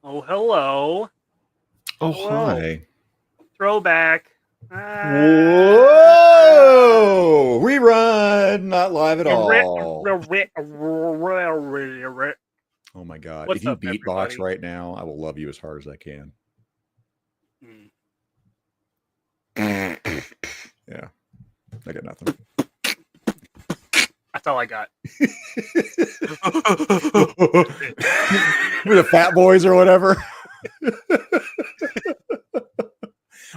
Oh, hello. Oh, Hello. hi. Throwback. Whoa! Rerun, not live at all. Oh my God. What's if you up, beatbox everybody? right now, I will love you as hard as I can. Yeah. I got nothing. That's all I got. We're the fat boys or whatever.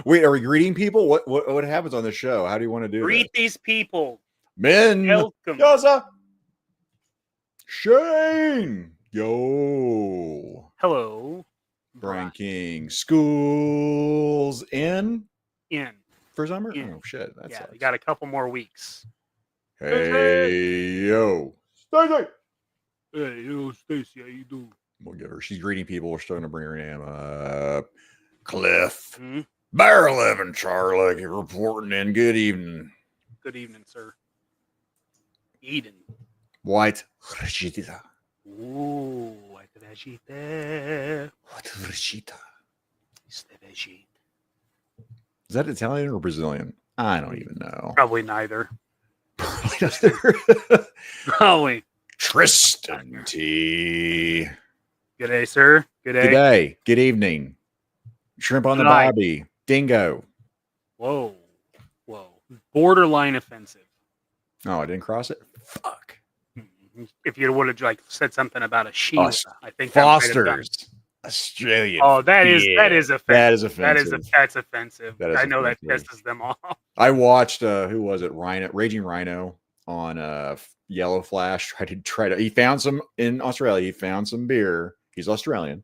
Wait, are we greeting people? What happens on the show? How do you want to do Greet these people. Men. Welcome. Yaza. Shane. Yo. Hello. Brian King. School's in for summer? In. Oh, shit. That sucks. We got a couple more weeks. Hey, yo. Stacy. Hey, yo, Stacy, how you doing? We'll give her. She's greeting people. We're starting to bring her name up. Cliff. Hmm? Bear 11, Charlie, reporting in. Good evening. Good evening, sir. Eden. White Rashida. Ooh, white vegeta. What Rashida? It's the veggie. Is that Italian or Brazilian? I don't even know. Probably neither. Probably. Probably. Tristan T. Good day, sir. Good day. Good day. Good evening. Shrimp on the bobby. Dingo. Whoa. Whoa. Borderline offensive. Oh, I didn't cross it? Fuck. If you would have like said something about a sheep, I think Foster's Australian. Oh, that is offensive. That is offensive. That's offensive. I know that pisses them off. I watched who was it? Raging Rhino on Yellow Flash. He found some in Australia. He found some beer. He's Australian.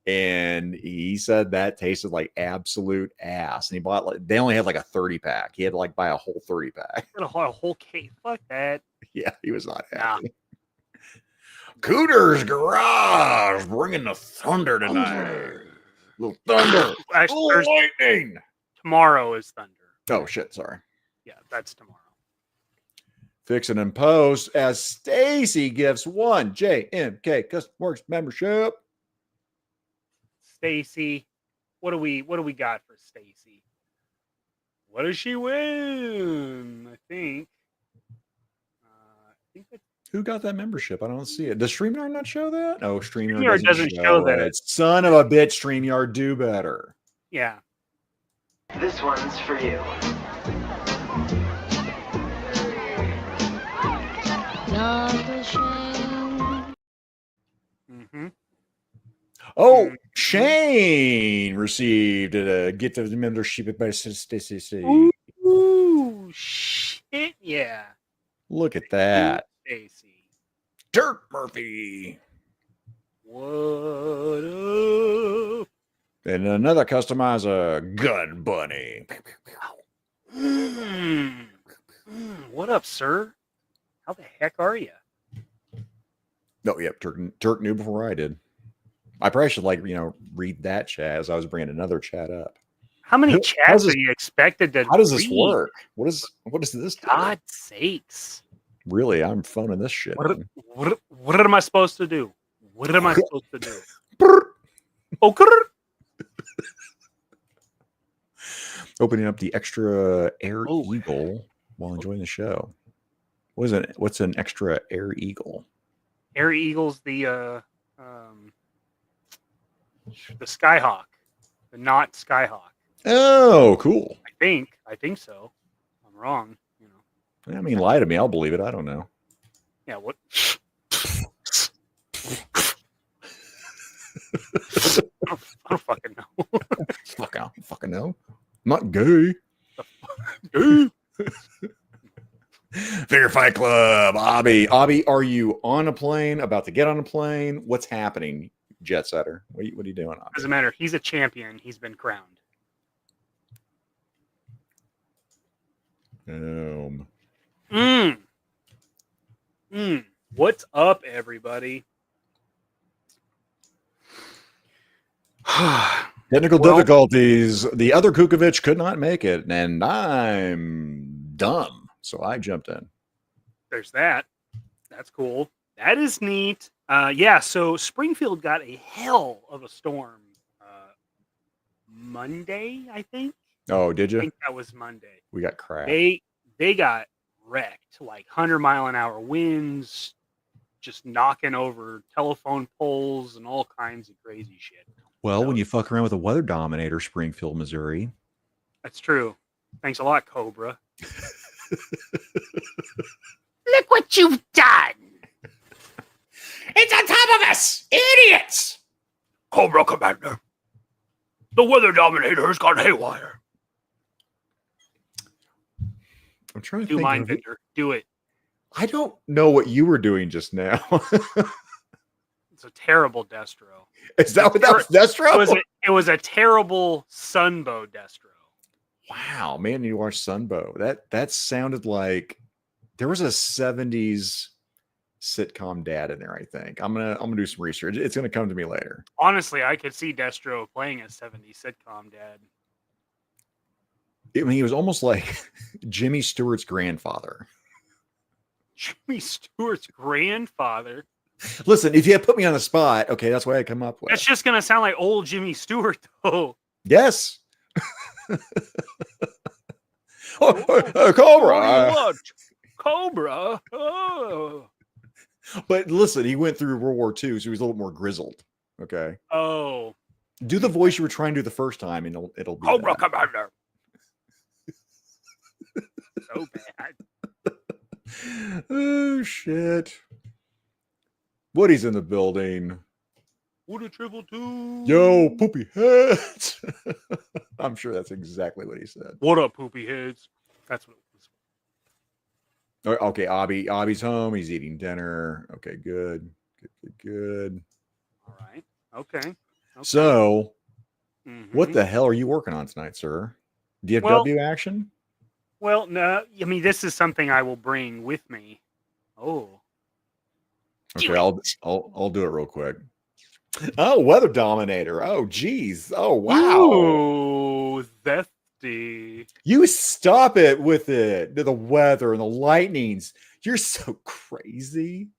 And he said that tasted like absolute ass. And he bought they only had like a 30 pack. He had to buy a whole 30 pack. A whole case. Fuck that. Yeah, he was not happy. Nah. Cooter's Garage bringing the thunder tonight. Little thunder. Actually, lightning. Tomorrow is thunder. Oh shit! Sorry. Yeah, that's tomorrow. Fixing and post as Stacy gives one JMK Custom Works membership. Stacy, what do we got for Stacy? What does she win? I think that's... Who got that membership? I don't see it. Does StreamYard not show that? Oh, StreamYard doesn't show that. It. Son of a bitch, StreamYard, do better. Yeah. This one's for you. Mm-hmm. Oh, Shane received a gift of the membership by Stacy. Ooh, shit, yeah. Look at that. Stacy. Dirt Murphy. What up? And another customizer, Gun Bunny. What up, sir? How the heck are you? Oh, yep. Turk knew before I did. I probably should read that chat as I was bringing another chat up. How many chats are you expected to? How does this work? What is this? God's sakes! Really, I'm phoning this shit. What am I supposed to do? What am I supposed to do? Oh, opening up the extra Air Eagle while enjoying the show. What is it? What's an extra Air Eagle? Air Eagle's the Skyhawk, the not Skyhawk. Oh, cool. I think so. I'm wrong. I mean, lie to me. I'll believe it. I don't know. Yeah. What? I don't fucking know. Fuck, I don't fucking know. I'm not gay. Figure Fight Club, Abby, are you on a plane? About to get on a plane? What's happening, Jet Setter? What are you doing? Abby? Doesn't matter. He's a champion. He's been crowned. What's up, everybody? Technical difficulties. The other Kukovich could not make it, and I'm dumb, so I jumped in. There's that. That's cool. That is neat. Yeah, so Springfield got a hell of a storm Monday, I think. Oh, did I you? think that was Monday. We got crap. They got wrecked, like 100-mile-an-hour winds, just knocking over telephone poles and all kinds of crazy shit. Well, So, when you fuck around with a weather dominator, Springfield, Missouri. that's true. Thanks a lot, Cobra. Look what you've done! It's on top of us, idiots! Cobra Commander. The weather dominator has gone haywire. I'm trying to Do think. Mindbender. Do it. I don't know what you were doing just now. It's a terrible Destro. Is that what that was, Destro? It was a terrible Sunbow Destro. Wow, man, you watched Sunbow. That sounded like there was a 70s sitcom dad in there, I think. I'm gonna do some research. It's gonna come to me later. Honestly, I could see Destro playing a 70s sitcom dad. I mean, he was almost like Jimmy Stewart's grandfather. Jimmy Stewart's grandfather. Listen, if you had put me on the spot, okay, that's what I come up with. That's just gonna sound like old Jimmy Stewart, though. Yes. Cobra. What? Cobra. Oh. But listen, he went through World War II, so he was a little more grizzled. Okay. Oh. Do the voice you were trying to do the first time, and it'll be Cobra that. Commander. So bad. Oh shit. Woody's in the building. Woody Triple 2. Yo, poopy heads. I'm sure that's exactly what he said. What up, poopy heads? That's what it was. Okay, Abby's home. He's eating dinner. Okay, good. Good. All right. Okay. So, Mhm. what the hell are you working on tonight, sir? Do you have Well- W action? Well, no. I mean, this is something I will bring with me. Oh. Okay, I'll do it real quick. Oh, weather dominator. Oh, geez. Oh, wow. Ooh, zesty. You stop it with it. The weather and the lightnings. You're so crazy.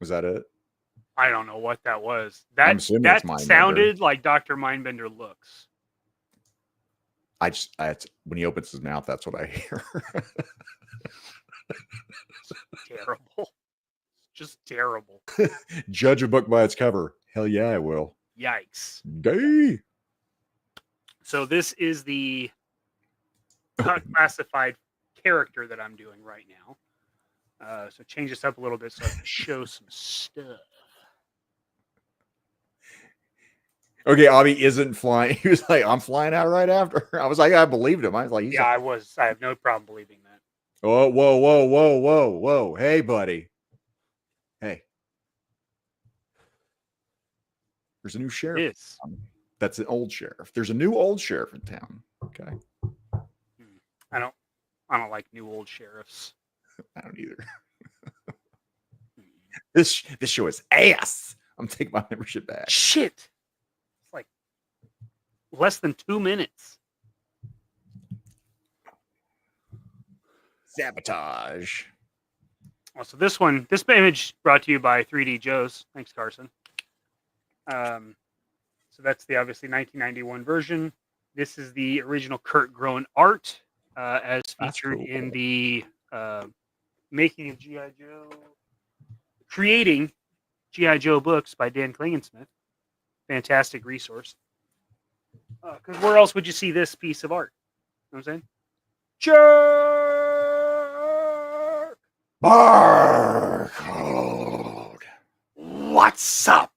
Was that it? I don't know what that was. I'm That assuming that's that Mindbender. sounded like Dr. Mindbender looks. When he opens his mouth, that's what I hear. Terrible. Just terrible. Judge a book by its cover. Hell yeah, I will. Yikes. Gay. So this is the classified character that I'm doing right now. So change this up a little bit so I can show some stuff. Okay, Abby isn't flying. He was like, I'm flying out right after. I was like, I believed him. I was like, I have no problem believing that. Oh, whoa. Hey, buddy. Hey. There's a new sheriff. Yes. That's an old sheriff. There's a new old sheriff in town. Okay. I don't like new old sheriffs. I don't either. This show is ass. I'm taking my membership back. Shit. It's like less than 2 minutes. Sabotage. So this image brought to you by 3D Joe's. Thanks, Carson. So that's the obviously 1991 version. This is the original Kurt Groen art, as featured in the making of GI Joe, creating GI Joe books by Dan Klingensmith. Fantastic resource. Because where else would you see this piece of art? You know what I'm saying? Jerk! Barcode. What's up?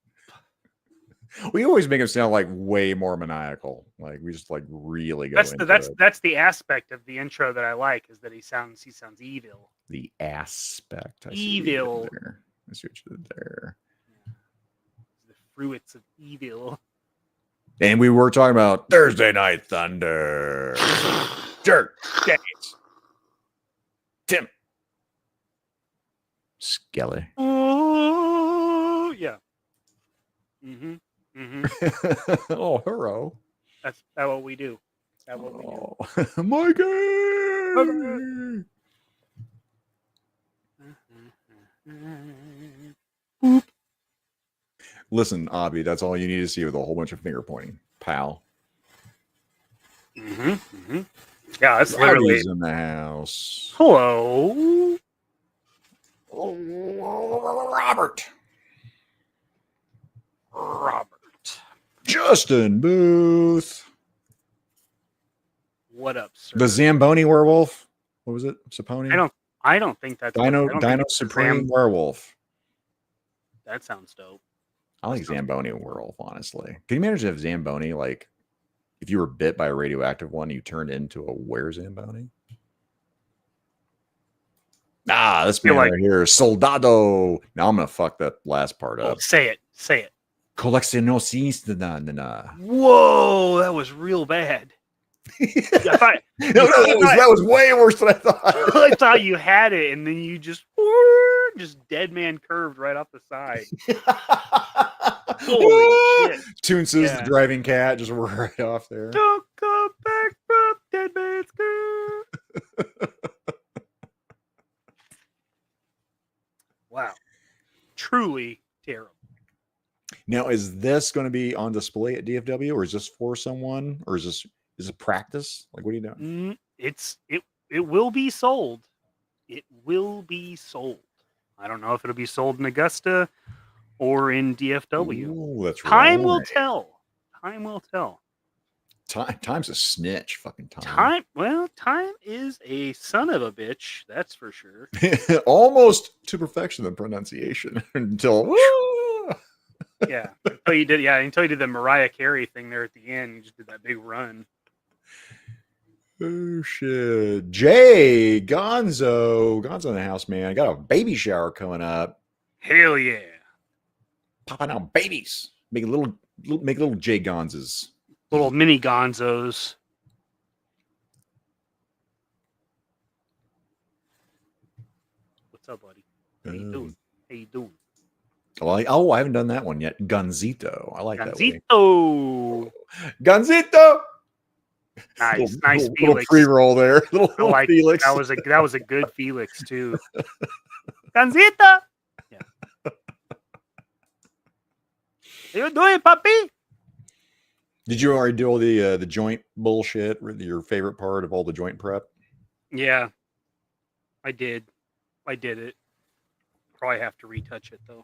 We always make him sound like way more maniacal. Like we just like really go into it. That's the aspect of the intro that I like, is that he sounds evil. The aspect. I Evil. I see what you did there. The fruits of evil. And we were talking about Thursday Night Thunder. Jerk. Days. Tim. Skelly. Oh yeah. Mm-hmm. Mm-hmm. Oh, hurrah. That's what we do. That's what we do. Mikey. Listen, Abby, that's all you need to see with a whole bunch of finger pointing, pal. Mm-hmm. Mm-hmm. Yeah, that's literally. Rowdy's in the house. Hello, Robert. Robert. Justin Booth. What up, sir? The Zamboni werewolf. What was it? Saponi? I don't think that's Dino I don't think it's Supreme Werewolf. That sounds dope. I like Zamboni werewolf, honestly. Can you imagine if Zamboni, like, if you were bit by a radioactive one, you turned into a were Zamboni? Ah, this man right here, Soldado. Now I'm gonna fuck that last part up. Say it. Say it. Coleccionista. Whoa, that was real bad. That was way worse than I thought. I thought you had it, and then you just dead man curved right off the side. Holy shit. Toonses, the driving cat, just right off there. Don't come back from dead man's curve. Wow. Truly terrible. Now, is this going to be on display at DFW, or is this for someone, or is it practice? Like, what are you doing? It will be sold. It will be sold. I don't know if it'll be sold in Augusta or in DFW. Ooh, that's right. Time will tell. Time will tell. Time's a snitch. Fucking time. Time is a son of a bitch. That's for sure. Almost to perfection in pronunciation until. Yeah, until you did the Mariah Carey thing there at the end. You just did that big run. Oh shit. Jay Gonzo in the house, man. I got a baby shower coming up. Hell yeah. Popping out babies. Make little Jay Gonzes. Little mini Gonzos. What's up, buddy? How you doing? How you doing? I haven't done that one yet. Gunzito. I like that one. Gunzito. Nice, nice little Felix. pre-roll there. Little Felix. That was a good Felix too. Gunzito. Yeah. How you doing, puppy? Did you already do all the joint bullshit? Your favorite part of all the joint prep? Yeah, I did. I did it. Probably have to retouch it though.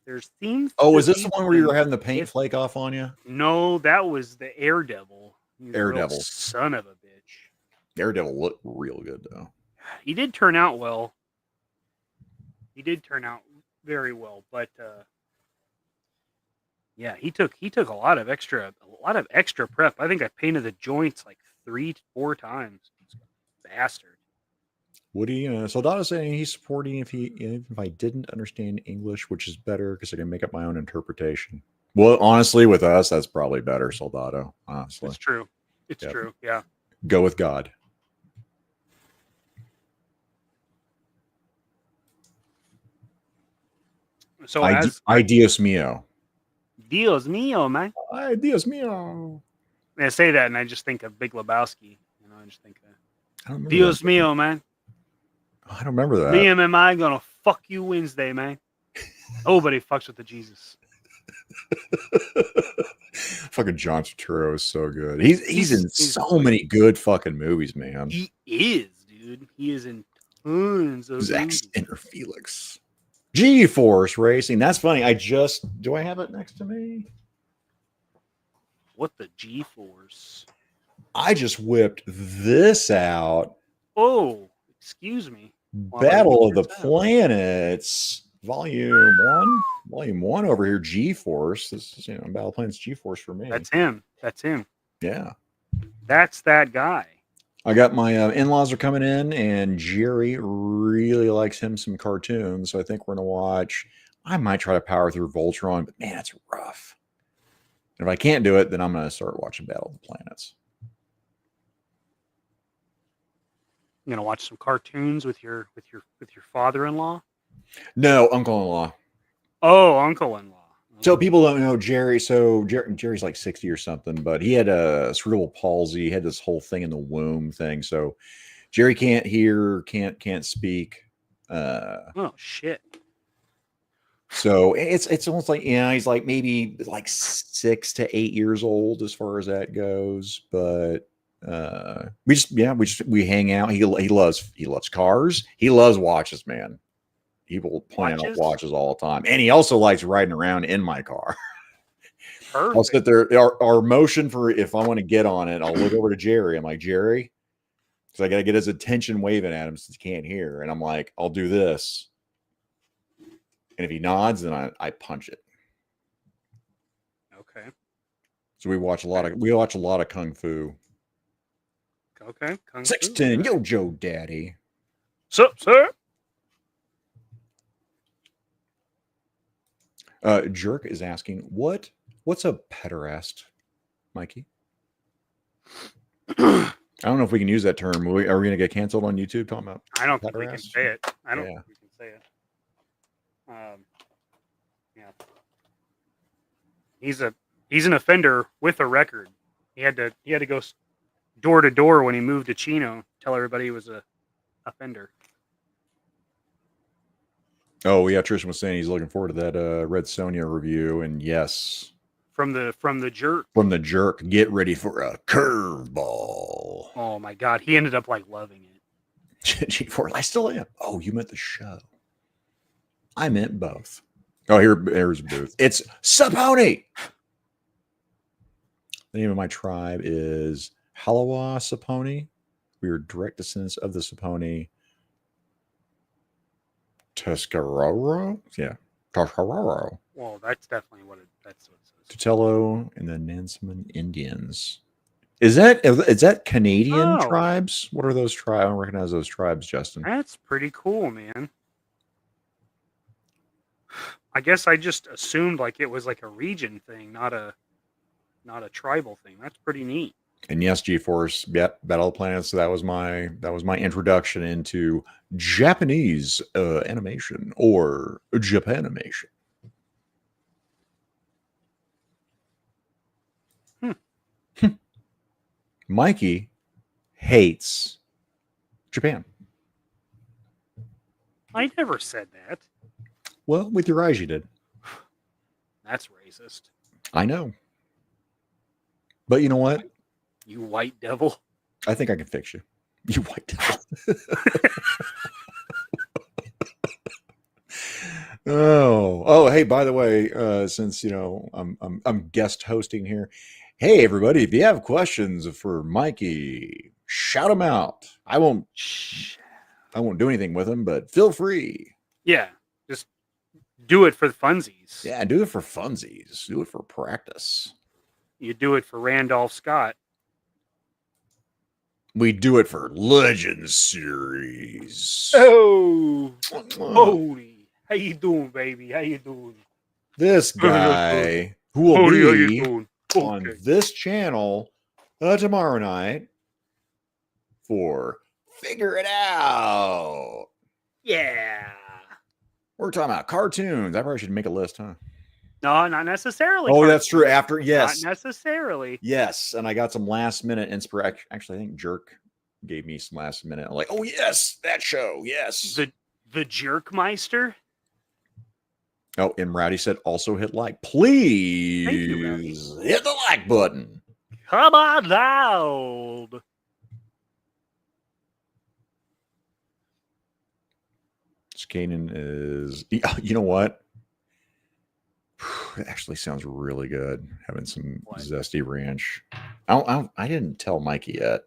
There's themes. Oh, is this the one where you were having the paint flake off on you? No, that was the Air Devil. Devil. Son of a bitch. Daredevil looked real good though. He did turn out well. He did turn out very well, but yeah, he took a lot of extra prep. I think I painted the joints like 3-4 times. Bastard. Woody Soldado saying he's supporting if I didn't understand English, which is better because I can make up my own interpretation. Well, honestly, with us, that's probably better, Soldado. Honestly, it's true. It's true. Yeah. Go with God. So Dios mío. Dios mío, man. Dios mío. I say that and I just think of Big Lebowski. I just think of Dios mío, man. I don't remember that. Me and I gonna fuck you Wednesday, man. Nobody fucks with the Jesus. Fucking John Turturro is so good. He's in so many good fucking movies, man. He is, dude. He is in tons of movies. Enter Felix. G-Force Racing. That's funny. Do I have it next to me? What the G-Force? I just whipped this out. Oh, excuse me. Battle of the Planets, Volume 1 over here. G-Force. This is Battle of Planets G-Force for me. That's him. Yeah, that's that guy. I got my in-laws are coming in, and Jerry really likes him some cartoons, so I think we're gonna watch. I might try to power through Voltron, but man, it's rough. And if I can't do it, then I'm gonna start watching Battle of the Planets. You gonna watch some cartoons with your father-in-law? No, uncle-in-law. Oh, uncle-in-law. So people don't know Jerry. So Jerry's like 60 or something, but he had a cerebral palsy. He had this whole thing in the womb thing. So Jerry can't hear, can't speak. Oh shit! So it's almost like, he's like maybe like 6 to 8 years old as far as that goes. But we hang out. He loves cars. He loves watches, man. He will plan out watches all the time. And he also likes riding around in my car. Perfect. I'll sit there. Our motion for if I want to get on it, I'll look over to Jerry. I'm like, Jerry, because I got to get his attention waving at him since he can't hear. And I'm like, I'll do this. And if he nods, then I punch it. Okay. So we watch a lot of kung fu. Okay. 6'10", yo Joe Daddy. Sup, sir? Jerk is asking, what's a pederast, Mikey? I don't know if we can use that term. Are we going to get canceled on YouTube talking about I don't think we can say it. I don't think we can say it. Yeah. He's an offender with a record. He had to go door to door when he moved to Chino, tell everybody he was a offender. Oh yeah, Tristan was saying he's looking forward to that Red Sonja review, and yes, from the jerk. From the jerk, get ready for a curveball. Oh my God, he ended up like loving it. G4, I still am. Oh, you meant the show. I meant both. Oh, here's Booth. It's Saponi. The name of my tribe is Halawa Saponi. We are direct descendants of the Saponi. Tuscaroro? Yeah. Tuscaroro. Well, that's definitely what it says. Tutello and the Nansemond Indians. Is that Canadian tribes? What are those tribes? I don't recognize those tribes, Justin. That's pretty cool, man. I guess I just assumed like it was like a region thing, not a tribal thing. That's pretty neat. And yes, G-Force, yep, Battle of the Planets. So that was my introduction into Japanese animation or Japanimation. Mikey hates Japan. I never said that. Well, with your eyes, you did. That's racist. I know. But you know what? You white devil. I think I can fix you. You white devil. Oh, hey, by the way, since I'm guest hosting here. Hey everybody, if you have questions for Mikey, shout them out. I won't do anything with them, but feel free. Yeah. Just do it for the funsies. Yeah, do it for funsies. Do it for practice. You do it for Randolph Scott. We do it for Legends series. Oh, holy! How you doing, baby? How you doing? This guy who will be on this channel tomorrow night for Figure It Out. Yeah, we're talking about cartoons. I probably should make a list, huh? No, not necessarily. Oh, that's true. After, yes. Not necessarily. Yes, and I got some last minute inspiration. Actually, I think Jerk gave me some last minute. I'm like, oh yes, that show. Yes. The Jerkmeister. Oh, and Rowdy said also hit like. Please hit the like button. Come on down. Skanen is, you know what? It actually sounds really good. Having some zesty ranch. I didn't tell Mikey yet.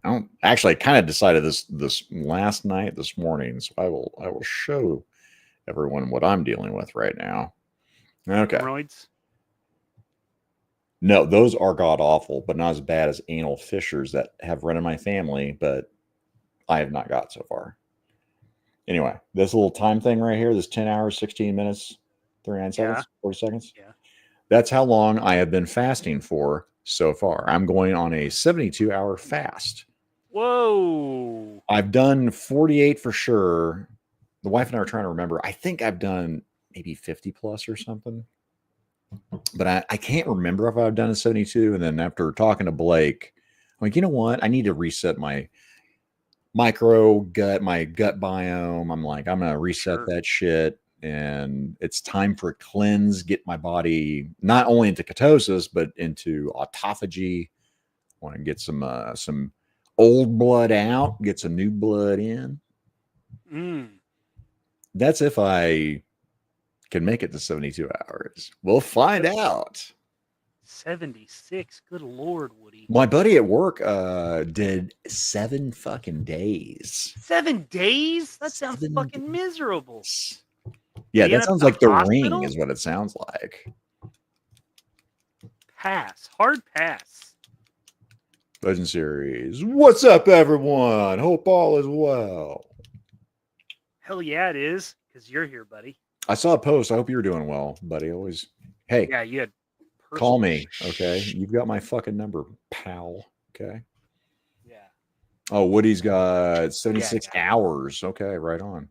I kind of decided this last night, this morning. So I will show everyone what I'm dealing with right now. Okay. Hemorrhoids? No, those are god awful, but not as bad as anal fissures that have run in my family, but I have not got so far. Anyway, this little time thing right here, this 10 hours, 16 minutes, 39 seconds, 40 seconds. Yeah. That's how long I have been fasting for so far. I'm going on a 72-hour fast. Whoa. I've done 48 for sure. The wife and I are trying to remember. I think I've done maybe 50 plus or something. But I can't remember if I've done a 72. And then after talking to Blake, I'm like, you know what? I need to reset my my gut biome. I'm like, I'm going to reset that shit. and it's time for a cleanse. Get my body not only into ketosis but into autophagy. Want to get some old blood out, get some new blood in. That's if I can make it to 72 hours. We'll find out. 76. Good Lord, Woody. My buddy at work did 7 fucking days. 7 days? That sounds 7 fucking miserable. Yeah, Did he that end up sounds at like the the hospital? Ring is what it sounds like. Pass. Hard pass. Legend Series. What's up, everyone? Hope all is well. Hell yeah, it is. Because you're here, buddy. I saw a post. I hope you're doing well, buddy. Always. Hey, Yeah, you had call me. Okay. You've got my fucking number, pal. Okay. Yeah. Oh, Woody's got 76 hours. Okay, right on.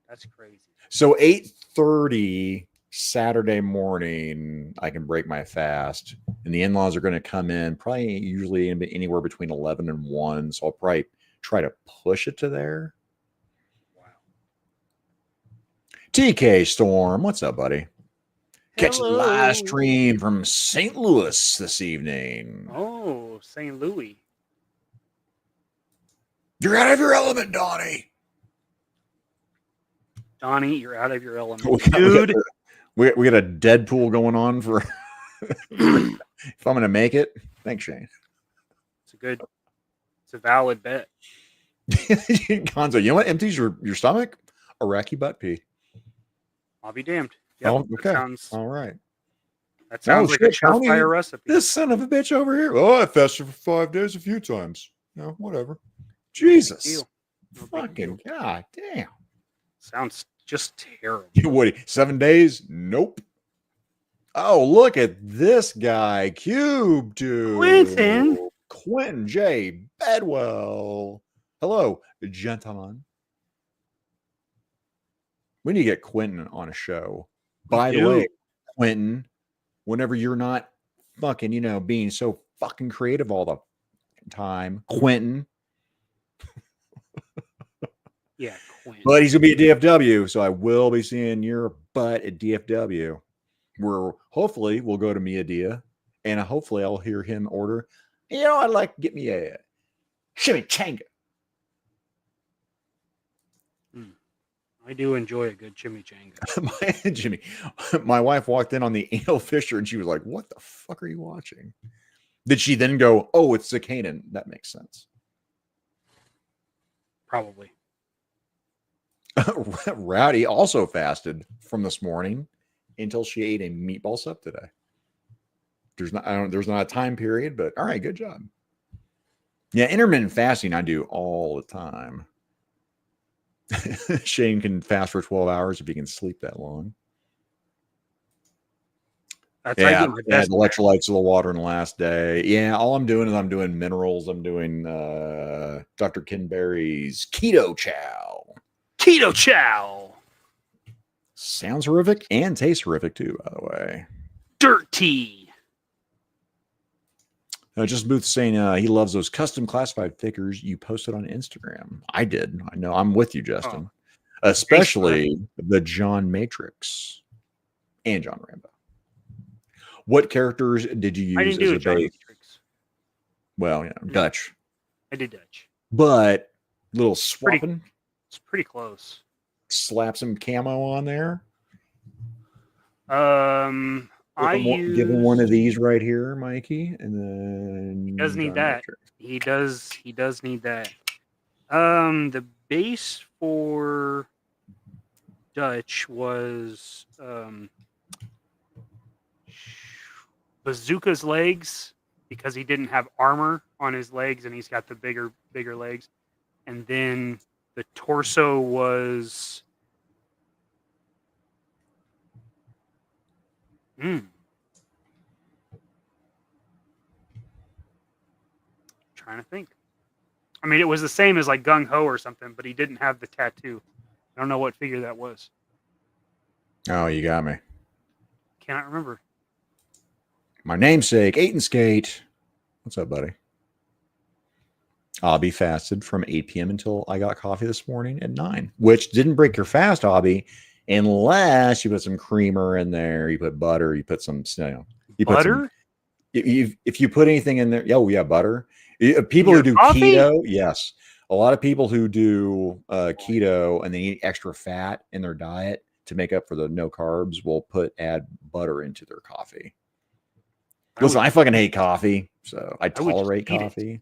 That's crazy. So 8:30 Saturday morning, I can break my fast, and the in-laws are going to come in probably usually anywhere between 11 and 1. So I'll probably try to push it to there. Wow. TK Storm, what's up, buddy? Catch a Hello. live stream from St. Louis this evening. Oh, St. Louis. You're out of your element, Donnie. Donnie, you're out of your element. Dude. We got a Deadpool going on for if I'm going to make it. Thanks, Shane. It's a valid bet. Gonzo, you know what empties your stomach? Iraqi butt pee. I'll be damned. Yep, Oh, okay. All right. That sounds like a surefire recipe. This son of a bitch over here. Oh, I fasted for 5 days a few times. No, whatever. Jesus. No fucking god damn. Sounds just terrible. Woody, 7 days? Nope. Oh, look at this guy. Cube dude. Quentin J. Bedwell. Hello, gentlemen. We need to get Quentin on a show. By the way, Quentin, whenever you're not fucking, being so fucking creative all the time, Quentin. Yeah, Quentin. But he's going to be at DFW, so I will be seeing your butt at DFW, where hopefully we'll go to Miadia, and hopefully I'll hear him order, I'd like to get me a chimichanga. I do enjoy a good chimichanga. Jimmy, my wife walked in on the anal fisher, and she was like, what the fuck are you watching? Did she then go, oh, it's Zakanan? That makes sense. Probably. Rowdy also fasted from this morning until she ate a meatball sub today. There's not a time period, but all right, good job. Yeah, intermittent fasting I do all the time. Shane can fast for 12 hours if he can sleep that long. That's I do electrolytes of the water in the last day. Yeah, all I'm doing is I'm doing minerals. I'm doing Dr. Kinberry's Keto Chow. Keto Chow. Sounds horrific and tastes horrific too, by the way. Dirty. Just Booth saying he loves those custom classified figures you posted on Instagram. I did. I know. I'm with you, Justin. Especially the John Matrix and John Rambo. What characters did you use? I didn't do a John Matrix. Well, yeah, Dutch. I did Dutch. But little swapping. It's pretty close. Slap some camo on there. Give him one of these right here, Mikey, and then he does need that. He does need that. The base for Dutch was Bazooka's legs, because he didn't have armor on his legs and he's got the bigger legs. And then the torso was trying to think. I mean, it was the same as like Gung Ho or something, but he didn't have the tattoo. I don't know what figure that was. Oh, you got me. Cannot remember. My namesake, 8 and Skate. What's up, buddy? Obby fasted from 8 p.m. until I got coffee this morning at 9, which didn't break your fast, Obby. unless you put some creamer in there, you put butter, you put some, you put some, Butter? if you put anything in there, oh yeah, butter. People your who do coffee? keto, yes, a lot of people who do keto and they eat extra fat in their diet to make up for the no carbs will add butter into their coffee. Listen, I fucking hate coffee, so I tolerate coffee.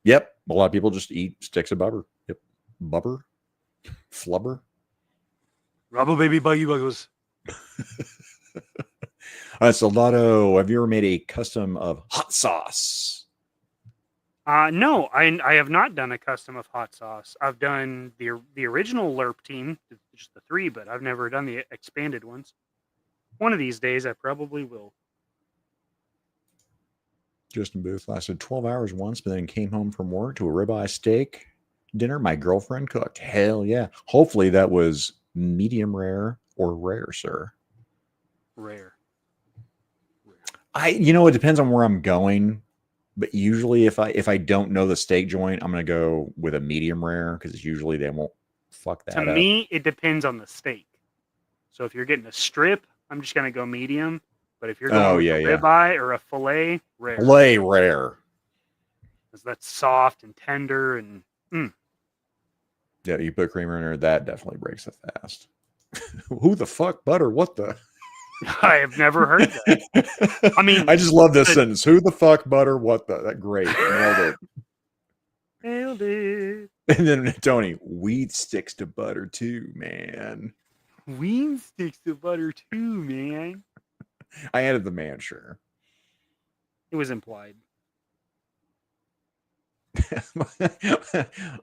Yep, a lot of people just eat sticks of butter. Yep, bubber, flubber. Rubble baby buggy buggles. Soldado, have you ever made a custom of hot sauce? No, I have not done a custom of hot sauce. I've done the original LERP team, just the 3, but I've never done the expanded ones. One of these days, I probably will. Justin Booth lasted 12 hours once, but then came home from work to a ribeye steak dinner my girlfriend cooked. Hell yeah. Hopefully that was medium rare or rare, sir. Rare. It depends on where I'm going. But usually if I don't know the steak joint, I'm going to go with a medium rare because usually they won't fuck that up. To me, it depends on the steak. So if you're getting a strip, I'm just going to go medium. But if you're going with a ribeye or a filet, rare. Filet rare. Because that's soft and tender and... Yeah, you put creamer in there, that definitely breaks it fast. Who the fuck butter? What the... I have never heard that. I mean, I just love this sentence. Who the fuck butter? What the? That great. Nailed it. Nailed it. And then Tony, weed sticks to butter too, man. Weed sticks to butter too, man. I added the man, sure. It was implied.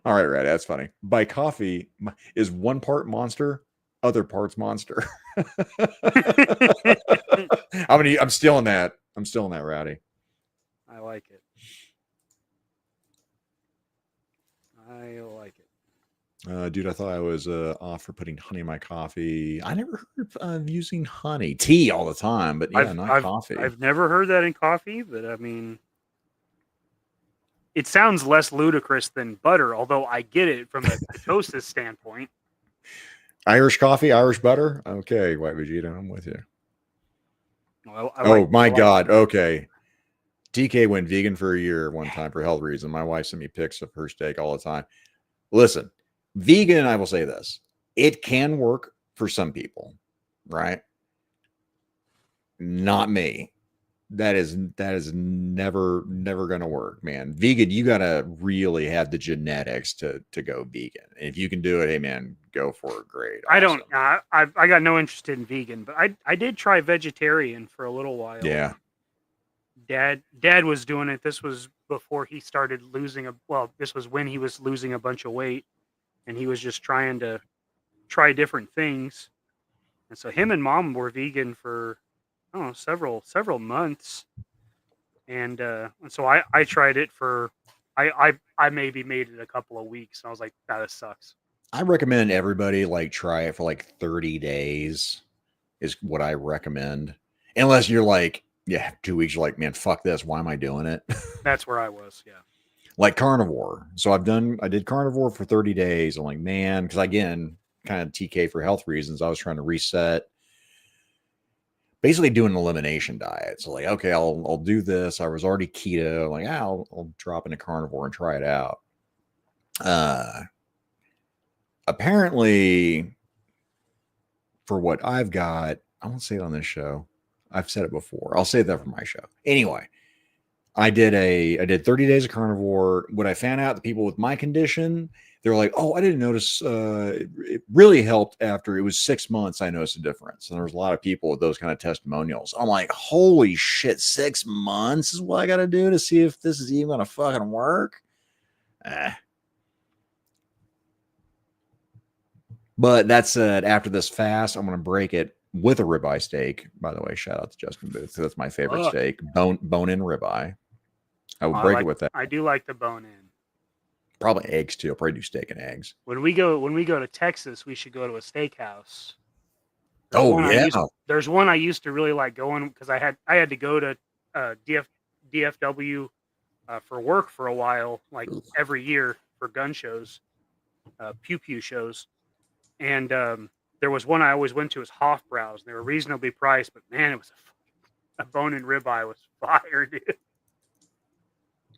All right, right. That's funny. By coffee is one part monster, other parts monster. I'm still in that. I'm still in that, Rowdy. I like it. I like it. Dude, I thought I was off for putting honey in my coffee. I never heard of using honey. Tea all the time, but yeah, not coffee. I've never heard that in coffee, but I mean, it sounds less ludicrous than butter, although I get it from a ketosis standpoint. Irish coffee, Irish butter. Okay, White Vegeta, I'm with you. Well, my God. Okay. TK went vegan for a year one time for health reasons. My wife sent me pics of her steak all the time. Listen, vegan, I will say this. It can work for some people, right? Not me. That is never going to work, man. Vegan, you got to really have the genetics to go vegan. And if you can do it, hey man, go for it. Great. Awesome. I got no interest in vegan, but I did try vegetarian for a little while. Yeah. Dad was doing it. This was before he started this was when he was losing a bunch of weight, and he was just trying to try different things. And so him and Mom were vegan for several months, and so I tried it for I maybe made it a couple of weeks, and I was like, this sucks. I recommend everybody try it for 30 days is what I recommend, unless you're 2 weeks, you're like, man, fuck this, why am I doing it? That's where I was. Yeah. Like carnivore. So I did carnivore for 30 days. I'm like, man, because again, kind of TK for health reasons, I was trying to reset, basically do an elimination diet. So okay, I'll do this. I was already keto. I'll drop into carnivore and try it out. Apparently, for what I've got, I won't say it on this show. I've said it before. I'll say that for my show. Anyway, I did 30 days of carnivore. What I found out, the people with my condition, they're like, oh, I didn't notice. It really helped after it was 6 months. I noticed a difference. And there was a lot of people with those kind of testimonials. I'm like, holy shit, 6 months is what I got to do to see if this is even going to fucking work. But that said, after this fast, I'm going to break it with a ribeye steak. By the way, shout out to Justin Booth. That's my favorite steak. Bone-in ribeye. I will break it with that. I do like the bone in. Probably eggs too. I'll probably do steak and eggs. When we go to Texas, we should go to a steakhouse. There's one I used to really like going because I had to go to DFW for work for a while, every year for gun shows, pew pew shows, and there was one I always went to, was Hofbrau's, and they were reasonably priced, but man, it was a bone and ribeye was fire, dude.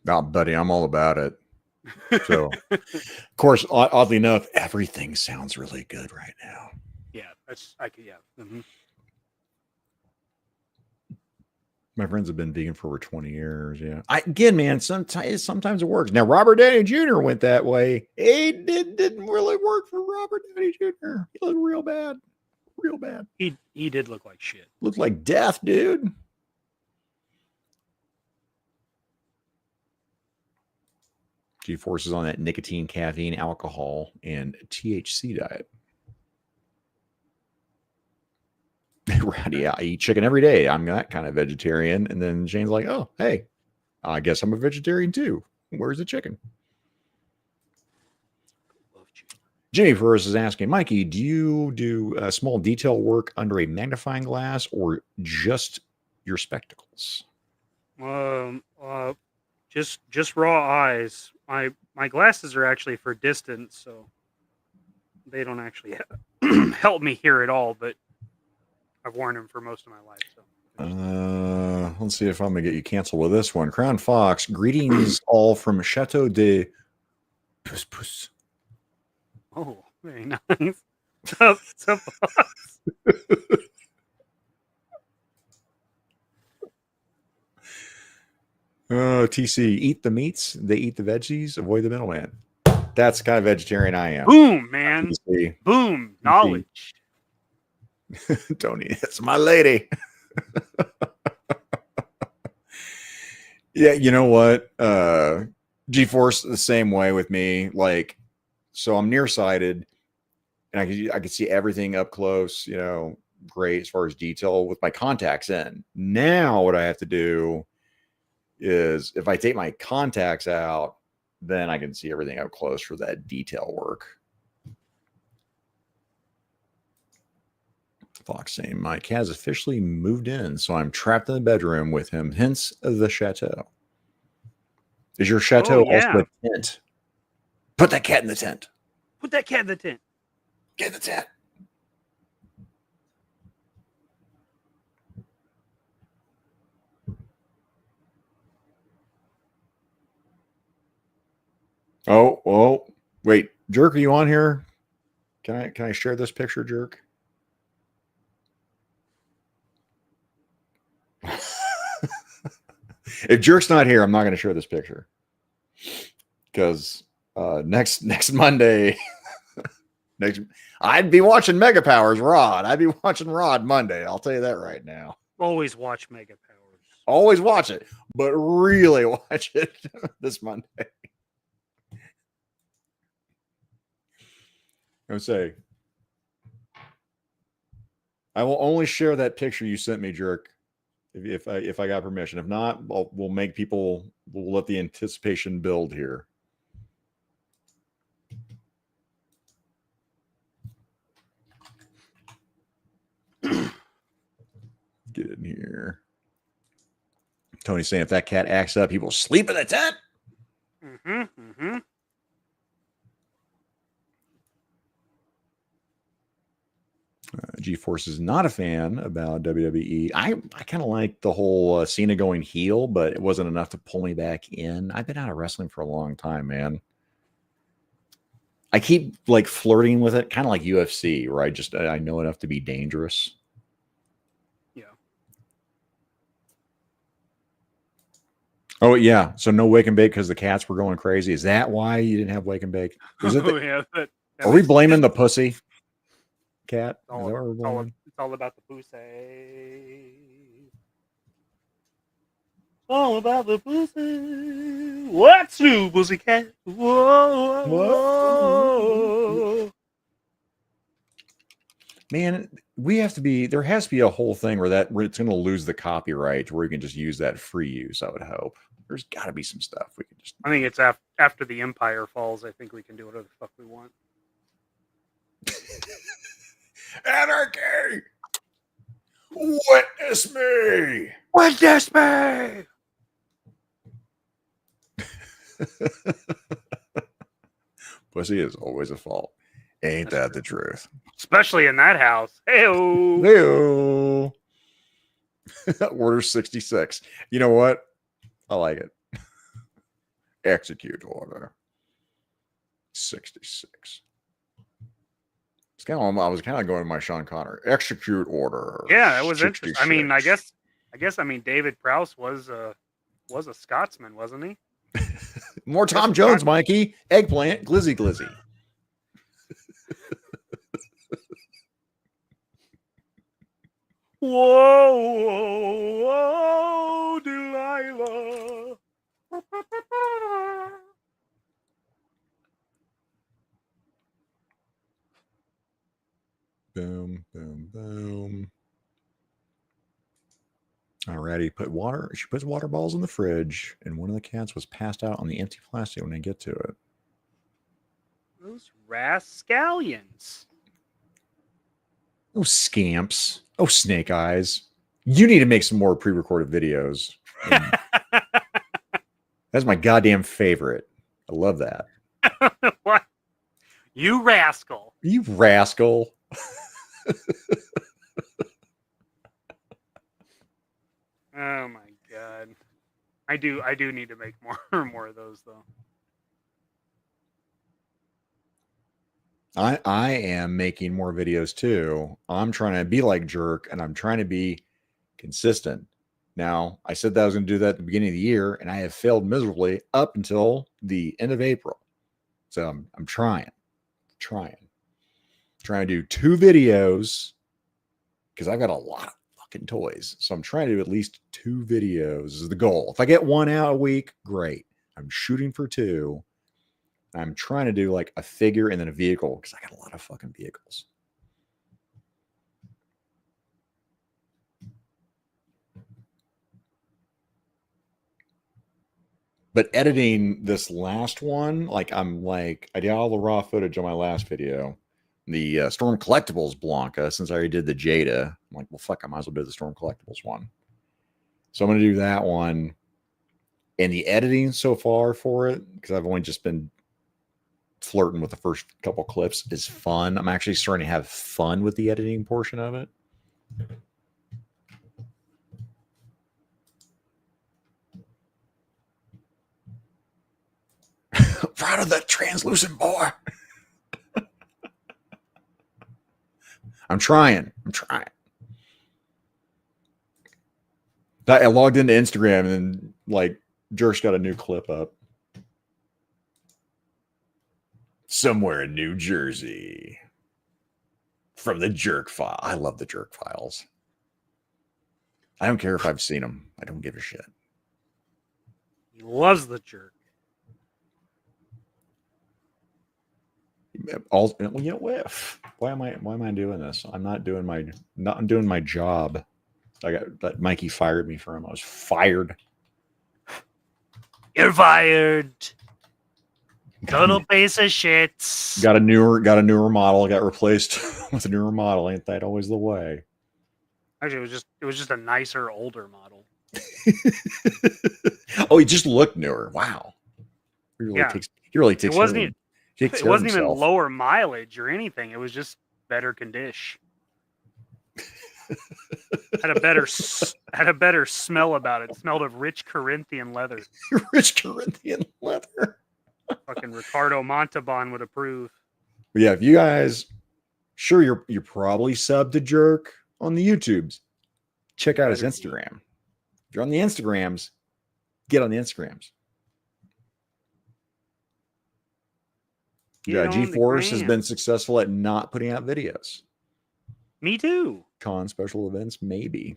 Oh, buddy, I'm all about it. So, of course, oddly enough, everything sounds really good right now. Yeah, yeah. Mm-hmm. My friends have been vegan for over 20 years. Yeah. Again, man, sometimes it works. Now, Robert Downey Jr. went that way. It didn't really work for Robert Downey Jr. He looked real bad. Real bad. He did look like shit. Looked like death, dude. G-forces on that nicotine, caffeine, alcohol, and THC diet. Yeah, I eat chicken every day. I'm that kind of vegetarian. And then Shane's like, oh, hey, I guess I'm a vegetarian too. Where's the chicken? Jimmy Ferris is asking, Mikey, do you do small detail work under a magnifying glass or just your spectacles? Just raw eyes. My glasses are actually for distance, so they don't actually help me here at all, but I've worn them for most of my life. So let's see if I'm gonna get you canceled with this one. Crown Fox, greetings all from Chateau de Puss Puss. Oh, very nice. What's up, Fox? TC, eat the meats, they eat the veggies, avoid the middleman. That's the kind of vegetarian I am. Boom, man. TC. Boom. Knowledge. Tony, it's my lady. Yeah, you know what? G-Force the same way with me. Like, so I'm nearsighted, and I could see everything up close. You know, great as far as detail with my contacts in. Now, what I have to do is, if I take my contacts out, then I can see everything up close for that detail work. Fox saying, Mike has officially moved in, so I'm trapped in the bedroom with him, hence the chateau. Is your chateau also a tent? Put that cat in the tent. Put that cat in the tent. Get in the tent. Oh, wait, Jerk, are you on here? Can I share this picture, Jerk? If Jerk's not here, I'm not going to share this picture because next Monday, I'd be watching Mega Powers Rod. I'd be watching Rod Monday. I'll tell you that right now. Always watch Mega Powers. Always watch it, but really watch it this Monday. I would say, I will only share that picture you sent me, Jerk, if I got permission. If not, we'll make people. We'll let the anticipation build here. Get in here. Tony's saying if that cat acts up, he will sleep in the tent. G-Force is not a fan about WWE. I kind of like the whole Cena going heel, but it wasn't enough to pull me back in. I've been out of wrestling for a long time, man. I keep like flirting with it, kind of like UFC, where I know enough to be dangerous. Yeah. Oh yeah, so no wake and bake because the cats were going crazy. Is that why you didn't have wake and bake? Is it? Are we blaming the pussy cat? It's all about the pussy. All about the pussy. What's new, pussycat? Whoa, whoa. Man, there has to be a whole thing where it's going to lose the copyright where you can just use that free use, I would hope. There's got to be some stuff we can just. I think it's after the Empire falls. I think we can do whatever the fuck we want. Anarchy! Witness me! Witness me! Pussy is always a fault. Ain't that the truth? Especially in that house. Hey-o. Hey-o. Order 66. You know what? I like it. Execute order 66. It's kind of, I was kind of going to my Sean Connery. Execute order. Yeah, that was interesting. I mean, 66. I mean, David Prowse was a Scotsman, wasn't he? More Tom Jones, Mikey. Eggplant, glizzy, glizzy. Whoa, whoa, whoa, Delilah. Boom, boom, boom. Alrighty, put water. She puts water balls in the fridge, and one of the cats was passed out on the empty plastic when I get to it. Those rascallions. Oh, scamps. Oh, snake eyes. You need to make some more pre-recorded videos. That's my goddamn favorite. I love that. What? You rascal. You rascal. Oh my god. I do need to make more of those though. I am making more videos too. I'm trying to be like Jerk, and I'm trying to be consistent. Now, I said that I was going to do that at the beginning of the year, and I have failed miserably up until the end of April. So I'm trying to do 2 videos because I've got a lot of fucking toys. So I'm trying to do at least 2 videos is the goal. If I get 1 out a week, great. I'm shooting for 2. I'm trying to do like a figure and then a vehicle because I got a lot of fucking vehicles. But editing this last one, I did all the raw footage on my last video. The Storm Collectibles Blanca, since I already did the Jada, I'm like, well, fuck, I might as well do the Storm Collectibles one. So I'm going to do that one. And the editing so far for it, because I've only just been flirting with the first couple clips, is fun. I'm actually starting to have fun with the editing portion of it. Proud of that translucent boy. I'm trying. I logged into Instagram and Jerk's got a new clip up. Somewhere in New Jersey. From the Jerk File. I love the Jerk Files. I don't care if I've seen them. I don't give a shit. He loves the Jerk. Why am I doing this? I'm not doing my job. I got that Mikey fired me from. I was fired. You're fired. Total piece of shit. Got a newer model. Got replaced with a newer model. Ain't that always the way? Actually, it was just a nicer, older model. Oh, he just looked newer. Wow. He really takes. It wasn't even lower mileage or anything. It was just better condition. had a better smell about it. It smelled of rich Corinthian leather. Rich Corinthian leather. Fucking Ricardo Montalban would approve. But yeah, if you guys, sure, you're probably subbed to Jerk on the YouTubes. Check out his Instagram. If you're on the Instagrams, get on the Instagrams. Yeah, G-Force has been successful at not putting out videos. Me too. Con special events, maybe.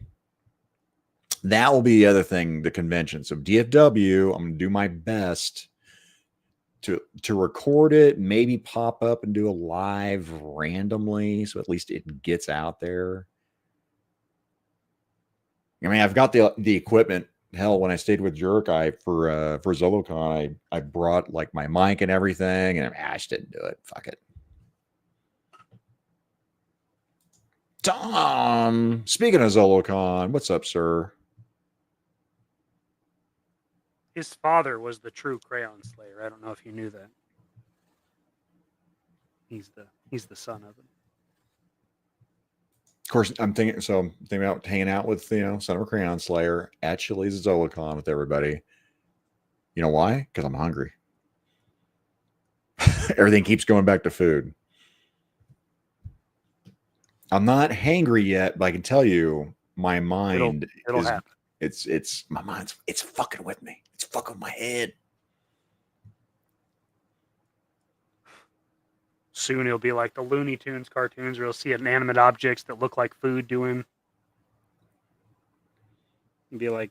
That will be the other thing, the convention. So DFW, I'm going to do my best to record it, maybe pop up and do a live randomly, so at least it gets out there. I mean, I've got the equipment. Hell, when I stayed with Jerk, for ZoloCon, I brought my mic and everything, and I just didn't do it. Fuck it. Tom, speaking of ZoloCon, what's up, sir? His father was the true Crayon Slayer. I don't know if you knew that. He's the son of him. Of course, I'm thinking about hanging out with, Son of a Crayon Slayer at Chili's Zolicon with everybody. You know why? Because I'm hungry. Everything keeps going back to food. I'm not hangry yet, but I can tell you my mind it'll happen. It's my mind's fucking with me. It's fucking with my head. Soon it'll be like the Looney Tunes cartoons where you'll see inanimate objects that look like food doing. It'll be like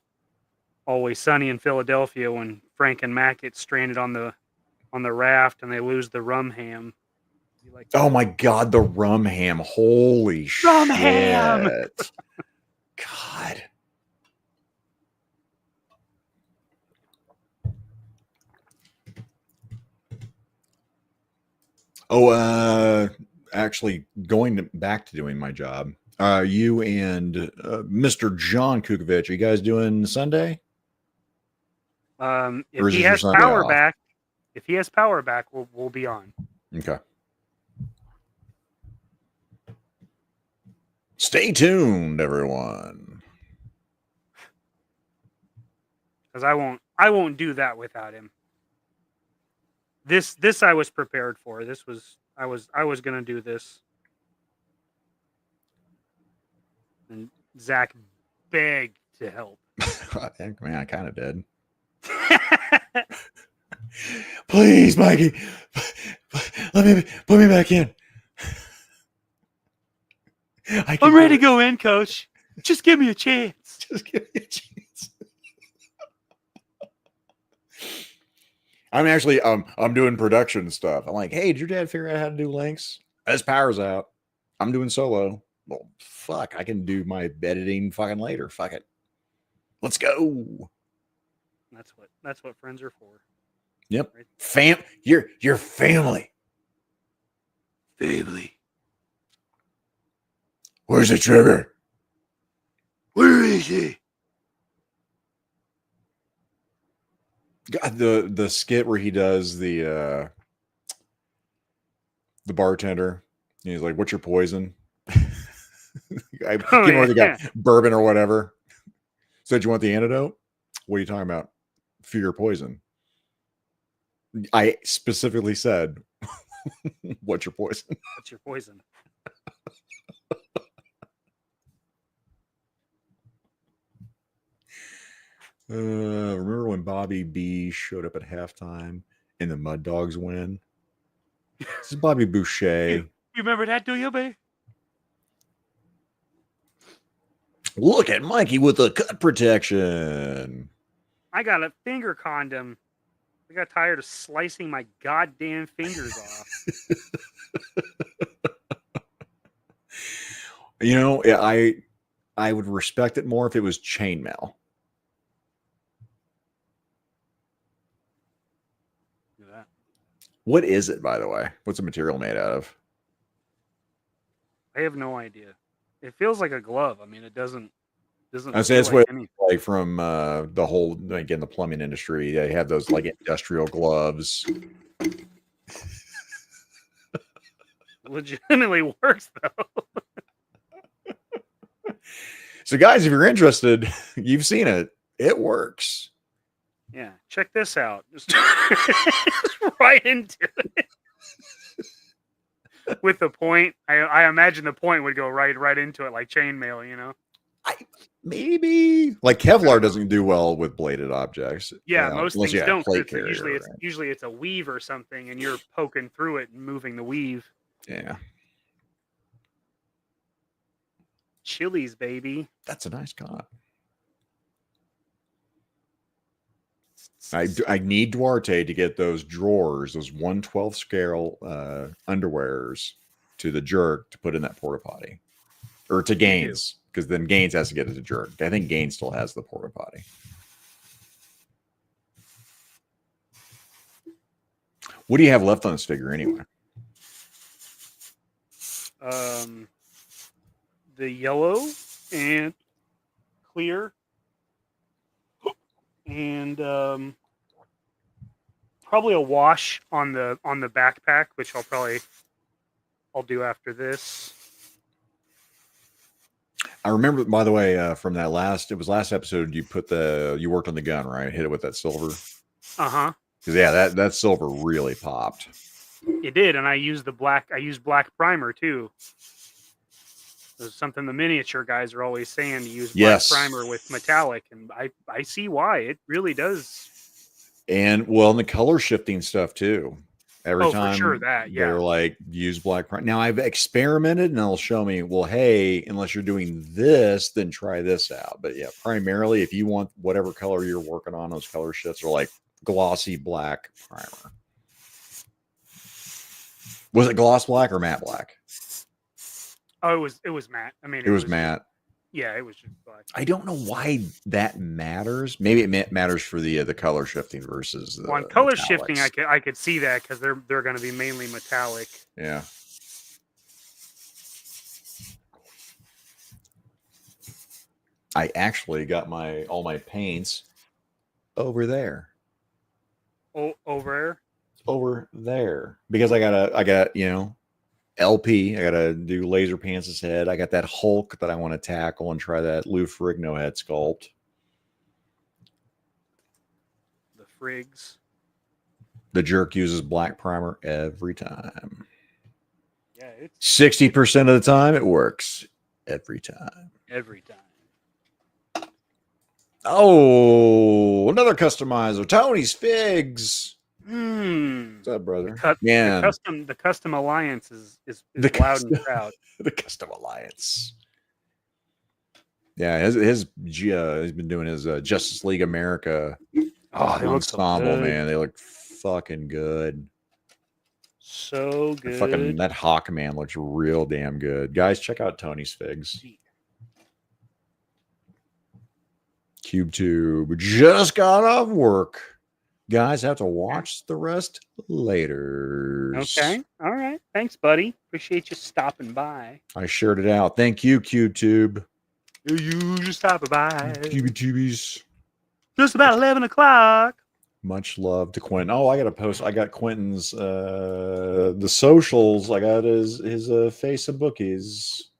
Always Sunny in Philadelphia when Frank and Mac get stranded on the raft and they lose the rum ham. Like, oh my God, the rum ham. Holy rum shit. ham. God. Oh, actually back to doing my job. You and Mr. John Kukovich, are you guys doing Sunday? If he has power back, we'll be on. Okay. Stay tuned, everyone. Because I won't do that without him. This I was prepared for. I was gonna do this. And Zach begged to help. Man, I kind of did. Please, Mikey, put me back in. I'm ready to go in, Coach. Just give me a chance. Just give me a chance. I'm actually I'm doing production stuff. I'm like, hey, did your dad figure out how to do links? His power's out. I'm doing solo. Well, fuck, I can do my editing fucking later. Fuck it. Let's go. That's what friends are for. Yep. Right? Your family. Family. Where's the trigger? Where is he? God, the skit where he does the bartender. And he's like, "What's your poison?" I can't remember the guy, bourbon or whatever. Said, "You want the antidote?" What are you talking about? For your poison. I specifically said, "What's your poison?" What's your poison? Remember when Bobby B showed up at halftime and the Mud Dogs win? This is Bobby Boucher. You remember that, do you, babe? Look at Mikey with the cut protection. I got a finger condom. I got tired of slicing my goddamn fingers off. You know, I would respect it more if it was chainmail. What is it, by the way? What's the material made out of? I have no idea. It feels like a glove. I mean, it doesn't. I say it's like from the whole, again, the plumbing industry. They have those like industrial gloves. Legitimately works though. So, guys, if you're interested, you've seen it. It works. Yeah, check this out. Just right into it. With the point, I imagine the point would go right into it like chainmail, you know? Maybe. Like Kevlar doesn't do well with bladed objects. Yeah, most things don't. Carrier, usually it's a weave or something, and you're poking through it and moving the weave. Yeah. Chili's, baby. That's a nice cop. I need Duarte to get those drawers, those 1/12 scale underwears to the jerk to put in that porta potty, or to Gaines, because then Gaines has to get it to jerk. I think Gaines still has the porta potty. What do you have left on this figure anyway? The yellow and clear. And probably a wash on the backpack, which I'll probably I'll do after this. I remember, by the way, from that last episode, you worked on the gun, right? Hit it with that silver. Uh-huh. Because yeah, that silver really popped. It did, and I used black primer too. There's something the miniature guys are always saying, to use black primer with metallic, and I see why. It really does. And well, and the color shifting stuff too. Every time for sure, they're like, use black primer. Now I've experimented and they'll show me, well, hey, unless you're doing this, then try this out. But yeah, primarily if you want whatever color you're working on, those color shifts are like glossy black primer. Was it gloss black or matte black? Oh, it was matte. I mean, it was matte. Yeah, it was just black. I don't know why that matters. Maybe it matters for the color shifting versus the on color metallics. shifting. I could see that because they're going to be mainly metallic. Yeah. I actually got all my paints over there. Oh, over there because I got LP. I got to do Laser Pants' head. I got that Hulk that I want to tackle and try that Lou Ferrigno head sculpt. The Frigs. The jerk uses black primer every time. Yeah, it's 60% of the time it works. Every time. Every time. Oh, another customizer. Tony's Figs. What's up, brother? The custom alliance is loud and proud. The custom alliance. Yeah, he's been doing his Justice League America ensemble, man. They look fucking good. So good. That Hawkman looks real damn good. Guys, check out Tony's Figs. CubeTube just got off work. Guys, have to watch the rest later. Okay. All right. Thanks, buddy. Appreciate you stopping by. I shared it out. Thank you, CubeTube. You just stopping by. CubeTubies. Just about 11 o'clock. Much love to Quentin. Oh, I got to post. I got Quentin's the socials. I got his face and bookies.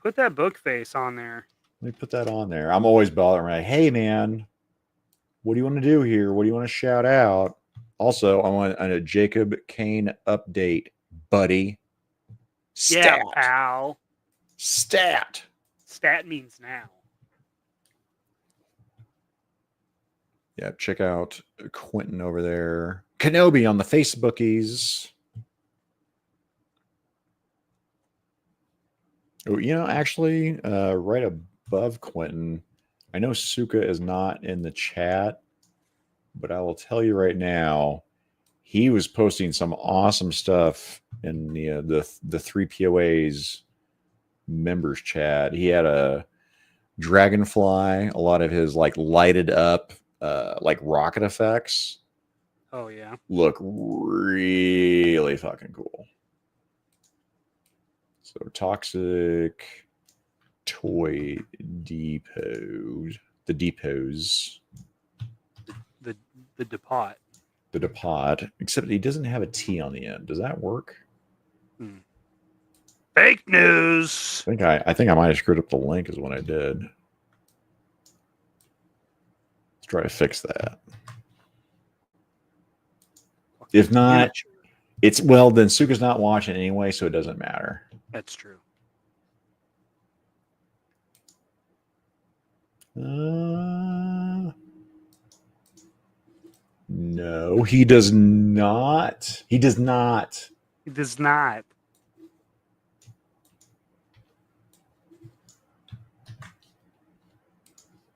Put that book face on there. Let me put that on there. I'm always bothering. Like, hey, man. What do you want to do here? What do you want to shout out? Also, I want a Jacob Kane update, buddy. Stat. Yeah, pal. Stat. Stat means now. Yeah, check out Quentin over there. Kenobi on the Facebookies. Oh, actually, right above Quentin, I know Suka is not in the chat, but I will tell you right now, he was posting some awesome stuff in the 3POA's members chat. He had a dragonfly, a lot of his like lighted up like rocket effects. Oh yeah. Look really fucking cool. So Toxic Toy Depot. The depots. The depot. The depot. Except he doesn't have a T on the end. Does that work? Fake news. I think I might have screwed up the link is what I did. Let's try to fix that. If not, then Suka's not watching anyway, so it doesn't matter. That's true. No, he does not. He does not. He does not.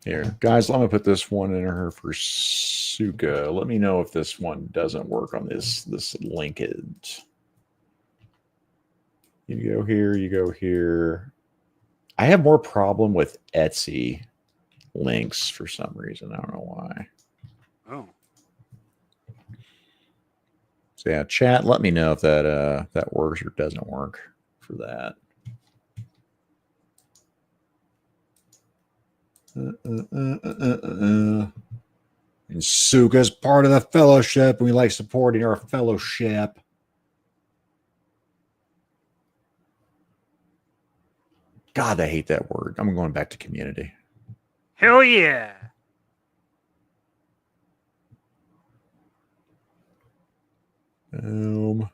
Here, guys, let me put this one in her for Suka. Let me know if this one doesn't work on this linkage. You go here, you go here. I have more problem with Etsy links for some reason. I don't know why. Oh. So yeah, chat, let me know if that works or doesn't work for that. And Suka's part of the fellowship, and we like supporting our fellowship. God, I hate that word. I'm going back to community. Hell yeah. Go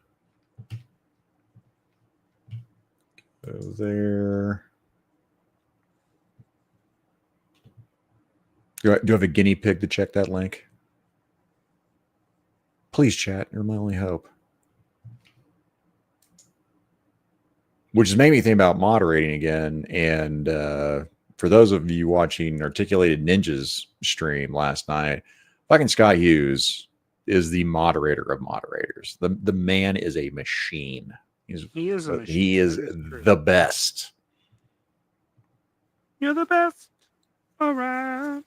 there. Do I have a guinea pig to check that link? Please, chat. You're my only hope. Which has made me think about moderating again. And for those of you watching Articulated Ninja's stream last night, fucking Scott Hughes is the moderator of moderators. The man is a machine. He is a machine. He is the best. You're the best. All right.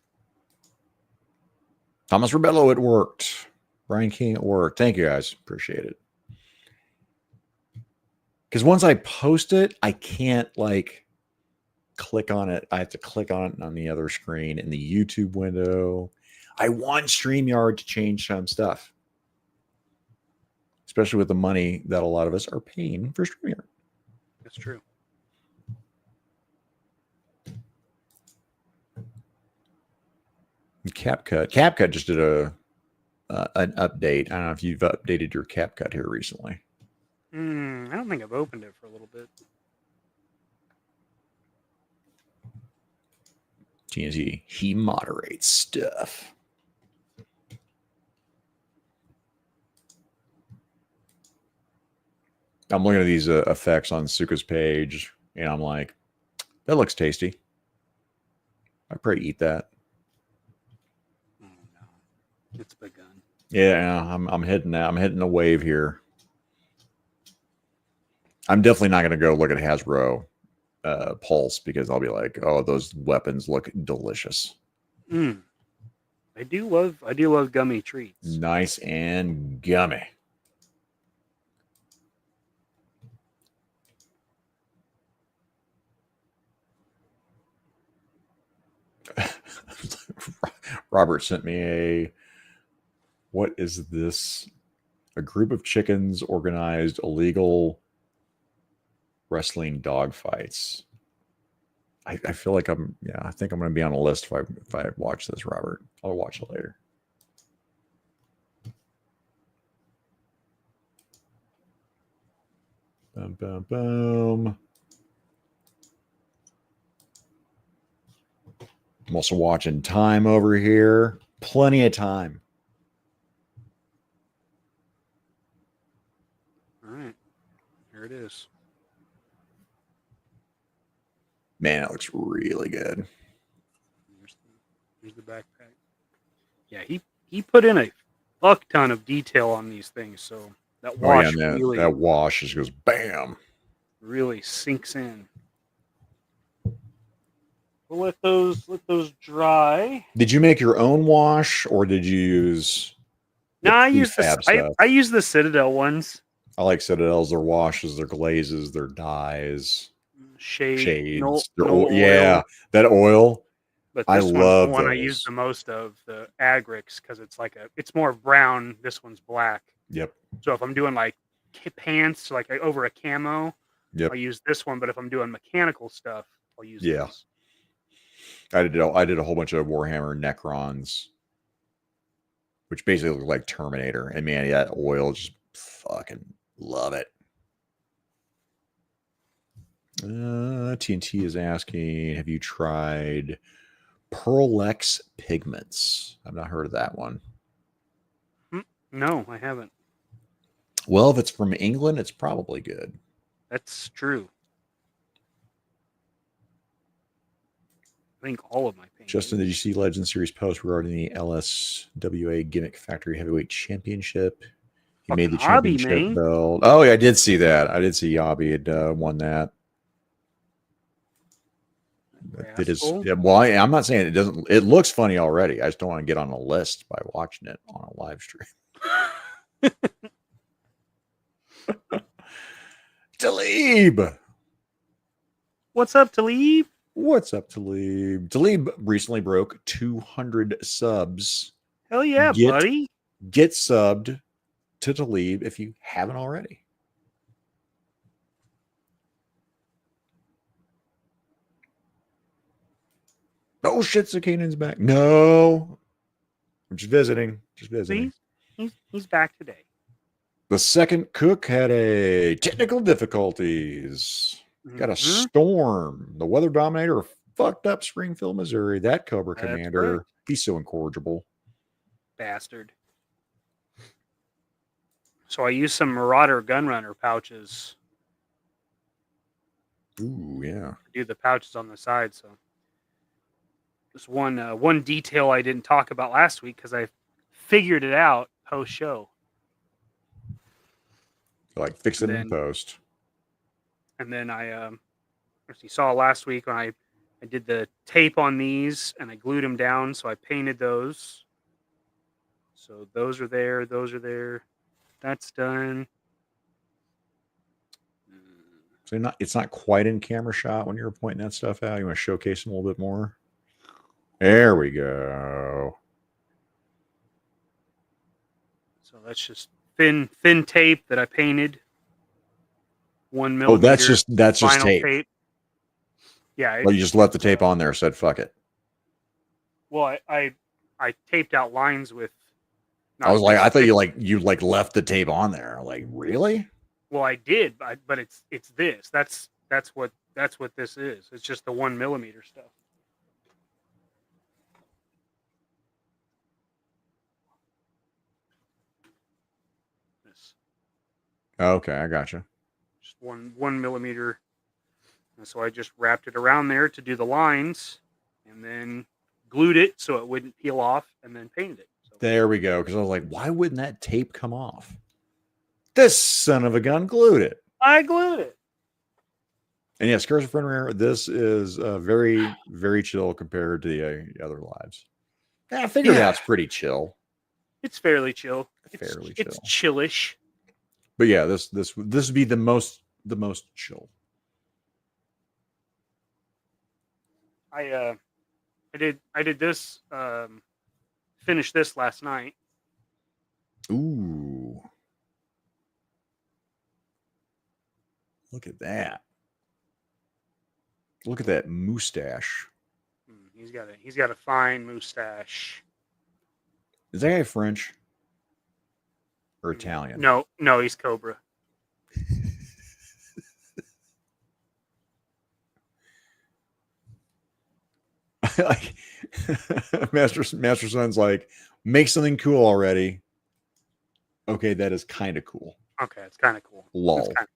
Thomas Rebello, it worked. Brian King, it worked. Thank you, guys. Appreciate it. Because once I post it, I can't like click on it. I have to click on it on the other screen in the YouTube window. I want StreamYard to change some stuff, especially with the money that a lot of us are paying for StreamYard. That's true. CapCut just did an update. I don't know if you've updated your CapCut here recently. I don't think I've opened it for a little bit. TNT, he moderates stuff. I'm looking at these effects on Suka's page, and I'm like, that looks tasty. I'd probably eat that. Oh no, it's begun. Yeah, I'm hitting that. I'm hitting a wave here. I'm definitely not going to go look at Hasbro Pulse because I'll be like, oh, those weapons look delicious. I do love gummy treats. Nice and gummy. Robert sent me what is this? A group of chickens organized illegal wrestling dog fights. I feel like I think I'm going to be on a list if I watch this, Robert. I'll watch it later. Boom, boom, boom. I'm also watching time over here. Plenty of time. All right. Here it is. Man, it looks really good. Here's the backpack. Yeah, he put in a fuck ton of detail on these things, so that wash that wash just goes bam. Really sinks in. We'll let those dry. Did you make your own wash or did you use? No, I use the Citadel ones. I like Citadels. Their washes, their glazes, their dyes, shades. Yeah, that oil. But this one's the one I use the most of, the Agrix, because it's more brown. This one's black. Yep. So if I'm doing like pants, like over a camo, I'll use this one. But if I'm doing mechanical stuff, I'll use this. I did a whole bunch of Warhammer Necrons, which basically look like Terminator. And man, that oil, just fucking love it. TNT is asking, have you tried Pearlex pigments? I've not heard of that one. No, I haven't. Well, if it's from England, it's probably good. That's true. I think all of my paintings. Justin, did you see Legend Series post regarding the LSWA Gimmick Factory Heavyweight Championship? He made the championship belt. Oh, yeah, I did see that. I did see Yabi had won that. I'm not saying it doesn't. It looks funny already. I just don't want to get on a list by watching it on a live stream. Talib. What's up, Talib? What's up, Talib? Talib recently broke 200 subs. Hell yeah, buddy. Get subbed to Talib if you haven't already. Oh shit, Cicanon's back. No. I'm just visiting. Just visiting. He's back today. The second cook had a technical difficulties. Got a storm. The weather dominator fucked up Springfield, Missouri. That Cobra That's commander, correct. he's so incorrigible. Bastard. So I used some Marauder Gunrunner pouches. Ooh, yeah. To do the pouches on the side. So there's one detail I didn't talk about last week because I figured it out post show. Like fix it in post. And then I, as you saw last week when I did the tape on these and I glued them down, so I painted those. So those are there. Those are there. That's done. So it's not quite in camera shot when you're pointing that stuff out. You want to showcase them a little bit more? There we go. So that's just thin tape that I painted. 1 millimeter. Oh, that's just tape. Yeah. Well, you just left the tape on there. Said fuck it. Well, I taped out lines with. I was like, I thought you left the tape on there. Like, really? Well, I did, but it's this. That's what this is. It's just the 1 millimeter stuff. This. Okay, I gotcha. Just 1 millimeter. And so I just wrapped it around there to do the lines, and then glued it so it wouldn't peel off, and then painted it. So. There we go. Because I was like, why wouldn't that tape come off? This son of a gun glued it. I glued it. And yes, Curse of Friend Rare, this is very, very chill compared to the other lives. Yeah, I figured that's pretty chill. It's fairly chill. It's chillish. But yeah, this would be the most chill. I did this finished this last night. Ooh. Look at that. Look at that mustache. He's got a fine mustache. Is that guy French or Italian? No, he's Cobra. Like Master Son's like, make something cool already. Okay, that is kind of cool. Okay, it's kind of cool. Lol. It's cool.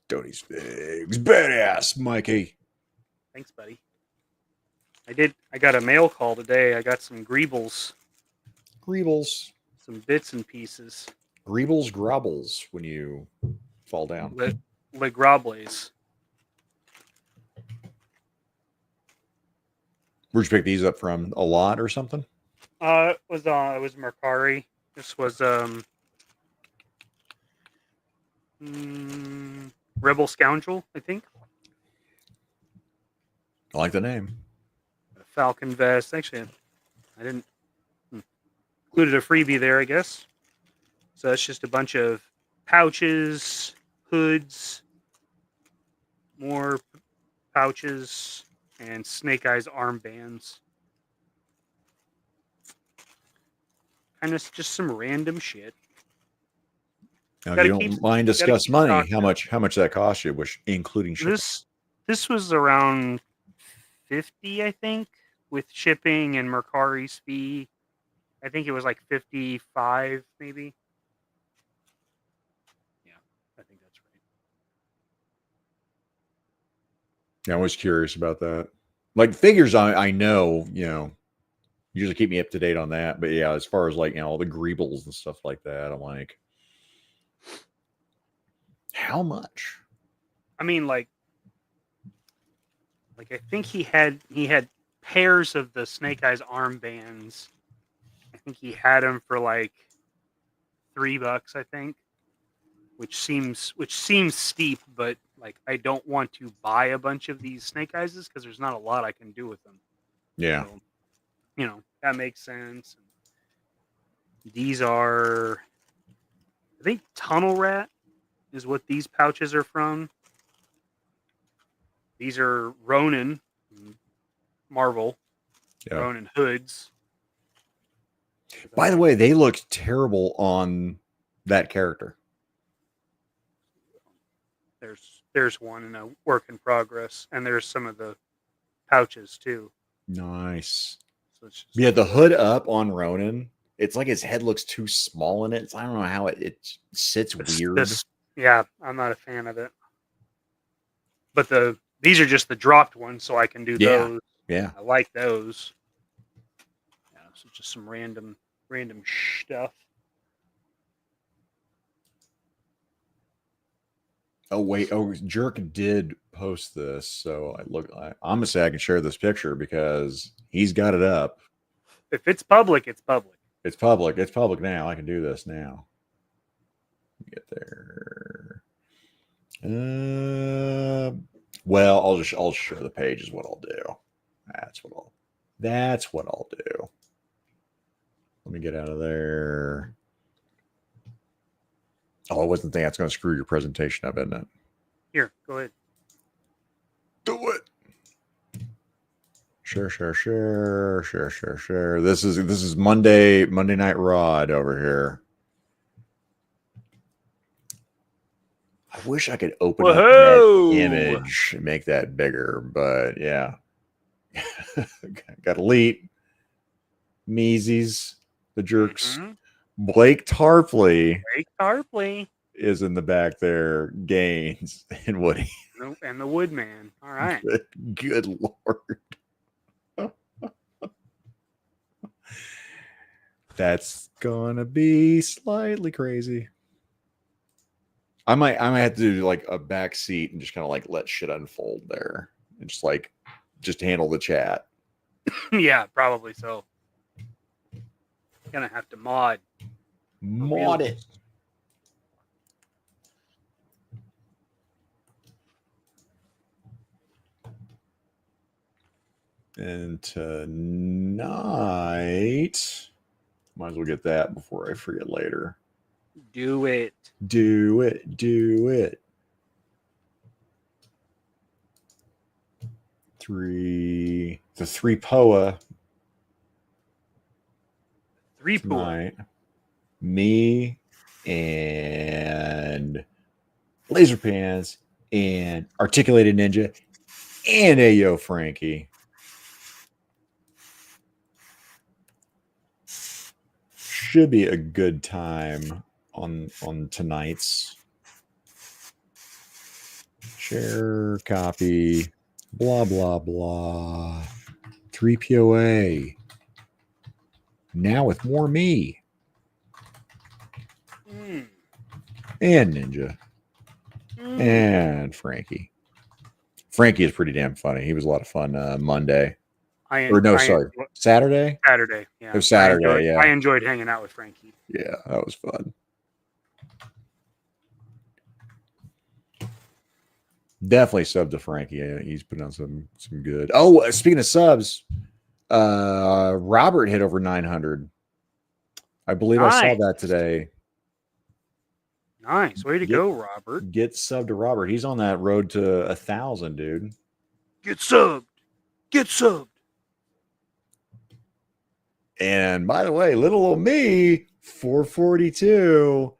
Tony's figs, badass, Mikey. Thanks, buddy. I got a mail call today. I got some Greebles. Some bits and pieces. Greebles grobbles when you fall down. Le Grobles. Where'd you pick these up from? A lot or something? It was Mercari. This was Rebel Scoundrel, I think. I like the name. A Falcon vest. Actually, I didn't included a freebie there, I guess. So that's just a bunch of pouches, hoods, more pouches, and Snake Eyes armbands. Kind of just some random shit. Now, if you don't mind discuss money, how much that cost you, which including shipping? This was around $50, I think, with shipping and Mercari's fee. I think it was like $55, maybe. Yeah, I think that's right. Yeah, I was curious about that. Like figures, I know, usually keep me up to date on that. But yeah, as far as like, all the Greebles and stuff like that, I'm like, how much? I mean, like I think he had pairs of the Snake Eyes armbands. I think he had them for like $3, I think, which seems steep, but like I don't want to buy a bunch of these Snake Eyeses because there's not a lot I can do with them. Yeah, so, that makes sense. These are, I think, Tunnel Rat is what these pouches are from. These are Ronin, Marvel, Yeah. Ronin hoods. By the way, they looked terrible on that character. There's one in a work in progress, and there's some of the pouches too. Nice. So it's just, Yeah, the hood up on Ronin. It's like his head looks too small in it. I don't know how it sits weird. Yeah, I'm not a fan of it. But these are just the dropped ones, so I can do those. Yeah. I like those. Yeah, so just some random stuff. Oh wait, Jerk did post this, so I'm gonna say I can share this picture because he's got it up. If it's public, it's public. It's public. It's public now. I can do this now. Get there. Well, I'll share the page is what I'll do. That's what I'll do. Let me get out of there. Oh, I wasn't thinking that's going to screw your presentation up, isn't it? Here, go ahead. Do it. Share. This is Monday Night Rod over here. I wish I could open up that image and make that bigger, but yeah. Got Elite, Meezies, the Jerks. Mm-hmm. Blake Tarpley is in the back there. Gaines and Woody. And the Woodman. All right. Good Lord. That's gonna be slightly crazy. I might have to do like a back seat and just kind of like let shit unfold there and just handle the chat. Yeah, probably so. Gonna have to mod it. And tonight, might as well get that before I forget later. Do it. The 3 POA. 3 POA. Me and Laser Pants and Articulated Ninja and Ayo Frankie. Should be a good time on tonight's. Share, copy, blah blah blah. 3 POA. Now with more me. And Ninja. And Frankie. Frankie is pretty damn funny. He was a lot of fun Monday. Saturday? Saturday, yeah. It was Saturday, I enjoyed hanging out with Frankie. Yeah, that was fun. Definitely sub to Frankie. He's putting on some good. Oh, speaking of subs, Robert hit over 900. I believe I saw that today. Nice. Way to go, Robert. Get subbed to Robert. He's on that road to 1,000, dude. Get subbed. And by the way, little old me, 442.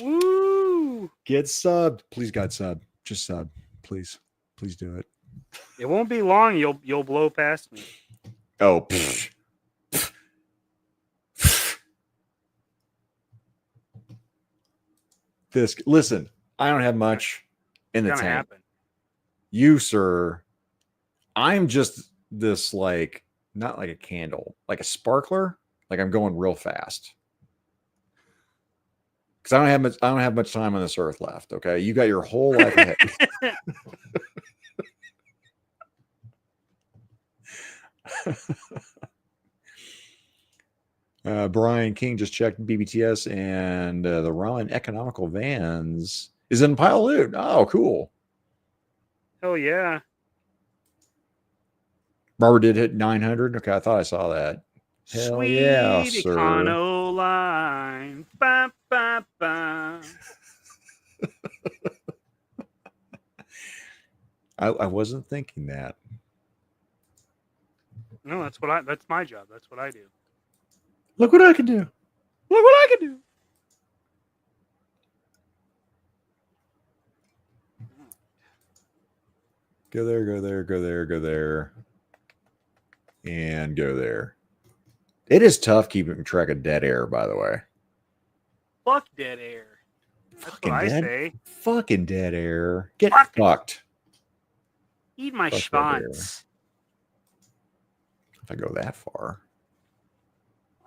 Woo! Get subbed. Please, God, sub. Just sub. Please do it. It won't be long. You'll blow past me. Oh, listen, I don't have much in the tank. Happen. You, sir, I'm just this not like a candle, like a sparkler. Like I'm going real fast. Because I don't have much time on this earth left. Okay. You got your whole life ahead. Brian King just checked BBTS and the Rowan Economical Vans is in pile of loot. Oh, cool. Oh, yeah. Robert did hit 900. Okay, I thought I saw that. Hell Sweet yeah, sir. Econoline. Ba, ba, ba. I wasn't thinking that. No, that's my job. That's what I do. Look what I can do. Look what I can do. Go there, go there, go there, go there. And go there. It is tough keeping track of dead air, by the way. Fuck dead air. That's Fucking what I dead, say. fucking dead air. Get Fuck it. fucked. Eat my Fuck dead air. schwanz. If I go that far.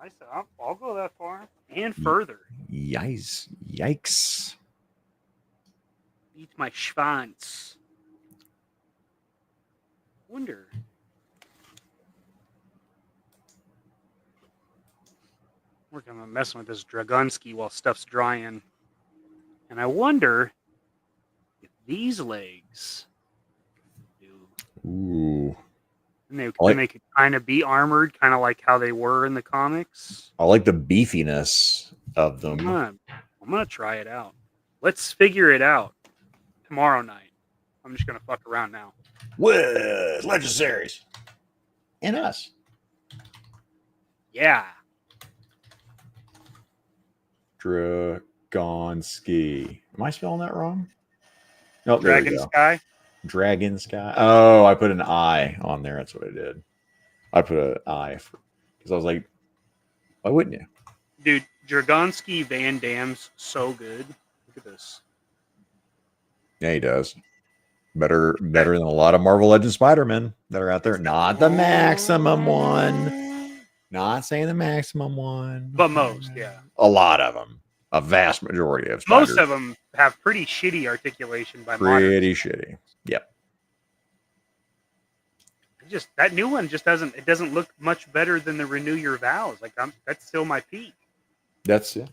I said I'll go that far and further. Yikes. Yikes. Eat my schwanz. Wonder. We're gonna messing with this Dragonski while stuff's drying, and I wonder if these legs do. Ooh. And they could kind of be armored, kind of like how they were in the comics. I like the beefiness of them. I'm gonna try it out. Let's figure it out tomorrow night. I'm just gonna fuck around now. With Legendaries. And us. Yeah. Dragonski. Am I spelling that wrong? No, nope, Dragon Sky. Dragon Sky. Oh, I put an I on there. That's what I did. I put an I because I was like, why wouldn't you? Dude, Dragonski Van Damme's so good. Look at this. Yeah, he does. Better than a lot of Marvel Legends Spider-Man that are out there. Not the maximum one. Not saying the maximum one. But most, yeah. A lot of them. A vast majority of Most spiders. of them have pretty shitty articulation by Pretty shitty. Yep. Just that new one just doesn't look much better than the Renew Your Vows. Like that's still my peak. That's it.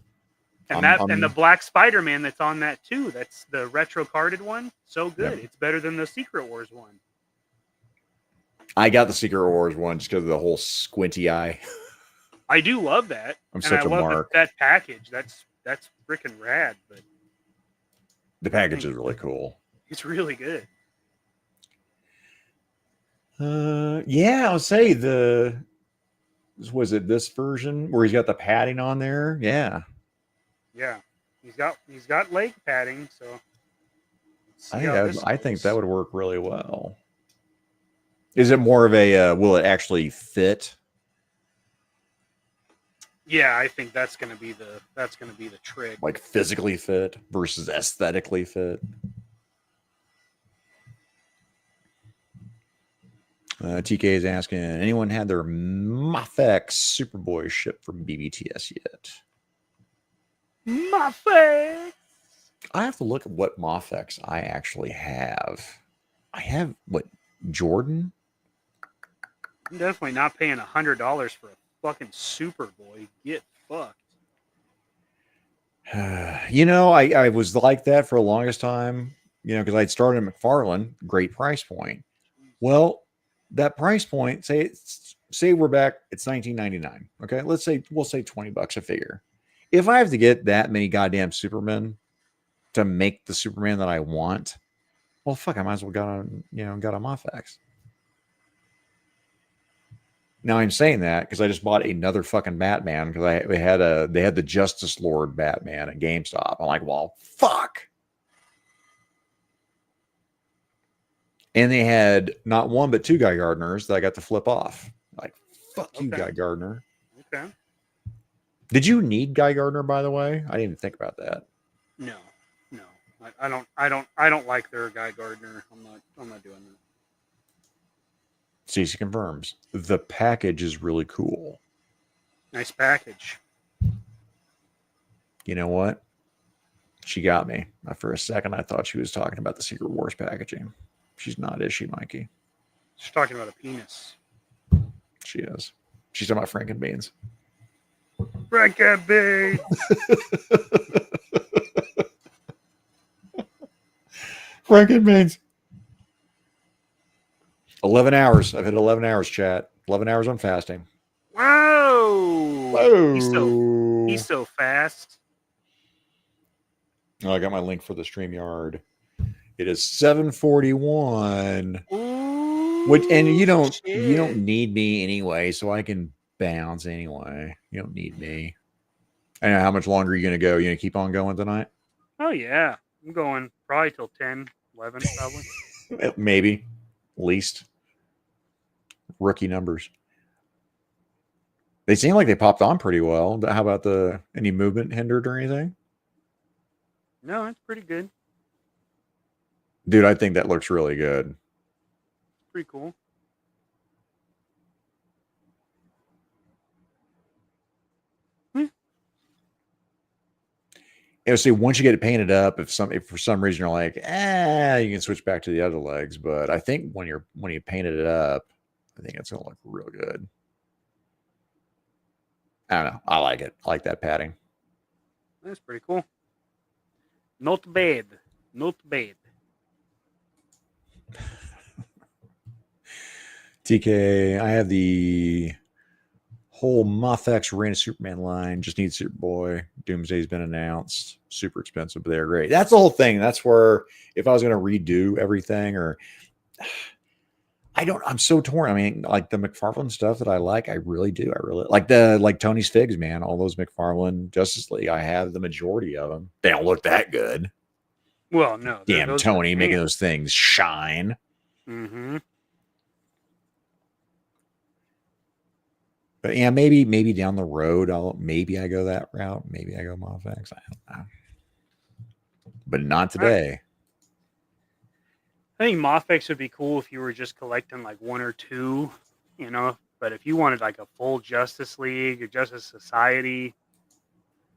And and the Black Spider-Man that's on that too. That's the retro carded one. So good. Yep. It's better than the Secret Wars one. I got the Secret Wars one just because of the whole squinty eye. I do love that. I'm such a mark. That package. That's freaking rad, but The package is really cool. it's really good. Yeah, I'll say was it this version where he's got the padding on there? Yeah. Yeah. He's got leg padding, so I think that would work really well. Is it more of a will it actually fit? Yeah, I think that's gonna be the trick. Like physically fit versus aesthetically fit? TK is asking, anyone had their Mafex Superboy shipped from BBTS yet? Mafex! I have to look at what Mafex I actually have. I have, what, Jordan? I'm definitely not paying $100 for a fucking Superboy. Get fucked. I was like that for the longest time, because I'd started at McFarlane, great price point. Well, that price point, say we're back, it's $19.99. Okay, we'll say $20 a figure. If I have to get that many goddamn Supermen to make the Superman that I want, well, fuck, I might as well got on Mafex. Now I'm saying that because I just bought another fucking Batman because they had the Justice Lord Batman at GameStop. I'm like, well, fuck. And they had not one but two Guy Gardners that I got to flip off. Like, fuck you, Guy Gardner. Okay. Did you need Guy Gardner, by the way? I didn't even think about that. No. I don't like their Guy Gardner. I'm not doing that. Cece confirms. The package is really cool. Nice package. You know what? She got me. For a second, I thought she was talking about the Secret Wars packaging. She's not, is she, Mikey? She's talking about a penis. She is. She's talking about Frankenbeans. Frankenbeans! Frankenbeans. 11 hours. I've hit 11 hours, chat. 11 hours on fasting. Whoa! Whoa. He's so fast. Oh, I got my link for the StreamYard. It is 7:41. Ooh, And you don't shit. need me anyway, so I can bounce anyway. You don't need me. I know how much longer are you gonna go? You gonna keep on going tonight? Oh yeah, I'm going probably till 10, 11 probably. Maybe, least rookie numbers. They seem like they popped on pretty well. How about any movement hindered or anything? No, it's pretty good. Dude, I think that looks really good. Pretty cool. See, once you get it painted up, if for some reason you're like, you can switch back to the other legs. But I think when you painted it up, I think it's gonna look real good. I don't know. I like it. I like that padding. That's pretty cool. Not bad. Not bad. TK, I have the whole Moth-X Reign of Superman line. Just need Superboy. Doomsday's been announced. Super expensive, but they're great. That's the whole thing. That's where if I was going to redo everything, or I'm so torn. I mean, like the McFarlane stuff that I like, I really do. I really like Tony's Figs, man. All those McFarlane Justice League, I have the majority of them. They don't look that good. Well, no. Damn Tony making those things shine. Mm-hmm. But yeah, maybe down the road, I go that route. Maybe I go Moth-X. I don't know. But not today. I think Moth-X would be cool if you were just collecting like one or two, But if you wanted like a full Justice League or Justice Society,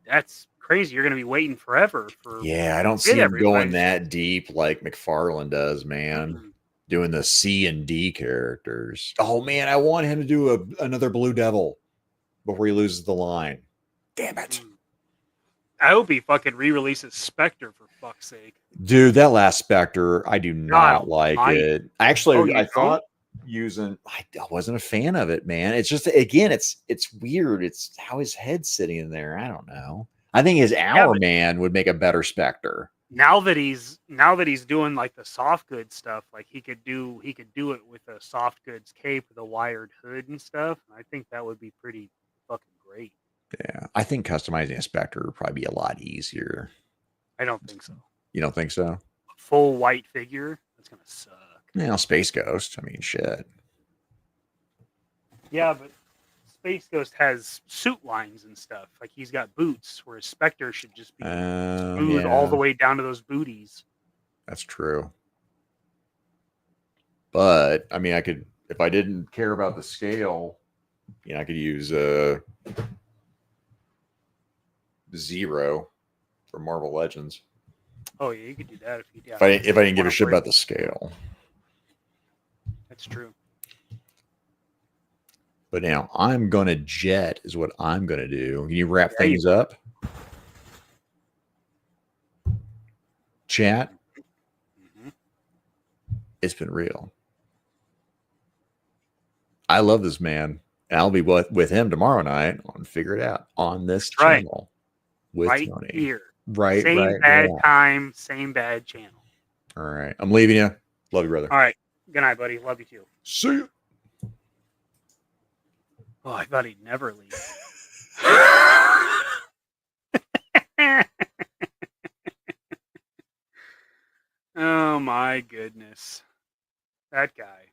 that's crazy. You're going to be waiting forever for. Yeah, I don't see him going that deep like McFarlane does, man. Mm-hmm. Doing the C and D characters. Oh man, I want him to do another Blue Devil before he loses the line. Damn it. I hope he fucking re-releases Spectre for fuck's sake. Dude, that last Spectre, I do not like it. Actually, I thought I wasn't a fan of it, man. It's just again, it's weird. It's how his head's sitting in there. I don't know. I think his Hour Man would make a better Spectre. Now that he's doing like the soft goods stuff, like he could do it with a soft goods cape with a wired hood and stuff. I think that would be pretty fucking great. Yeah, I think customizing a Spectre would probably be a lot easier. I don't think so. You don't think so? A full white figure? That's gonna suck. Yeah, Space Ghost. I mean, shit. Yeah, but Space Ghost has suit lines and stuff. Like he's got boots, whereas Spectre should just be smooth all the way down to those booties. That's true. But I mean, I could, if I didn't care about the scale, I could use Zero for Marvel Legends. Oh yeah, you could do that if I didn't give a shit about the scale. That's true. But now I'm gonna jet is what I'm gonna do. Can you wrap things up? Chat. Mm-hmm. It's been real. I love this man. And I'll be with him tomorrow night on Figure It Out on this channel with Tony. Here. Right. Same bad time, same bad channel. All right. I'm leaving you. Love you, brother. All right. Good night, buddy. Love you too. See you. Oh, I thought he'd never leave. Oh my goodness. That guy.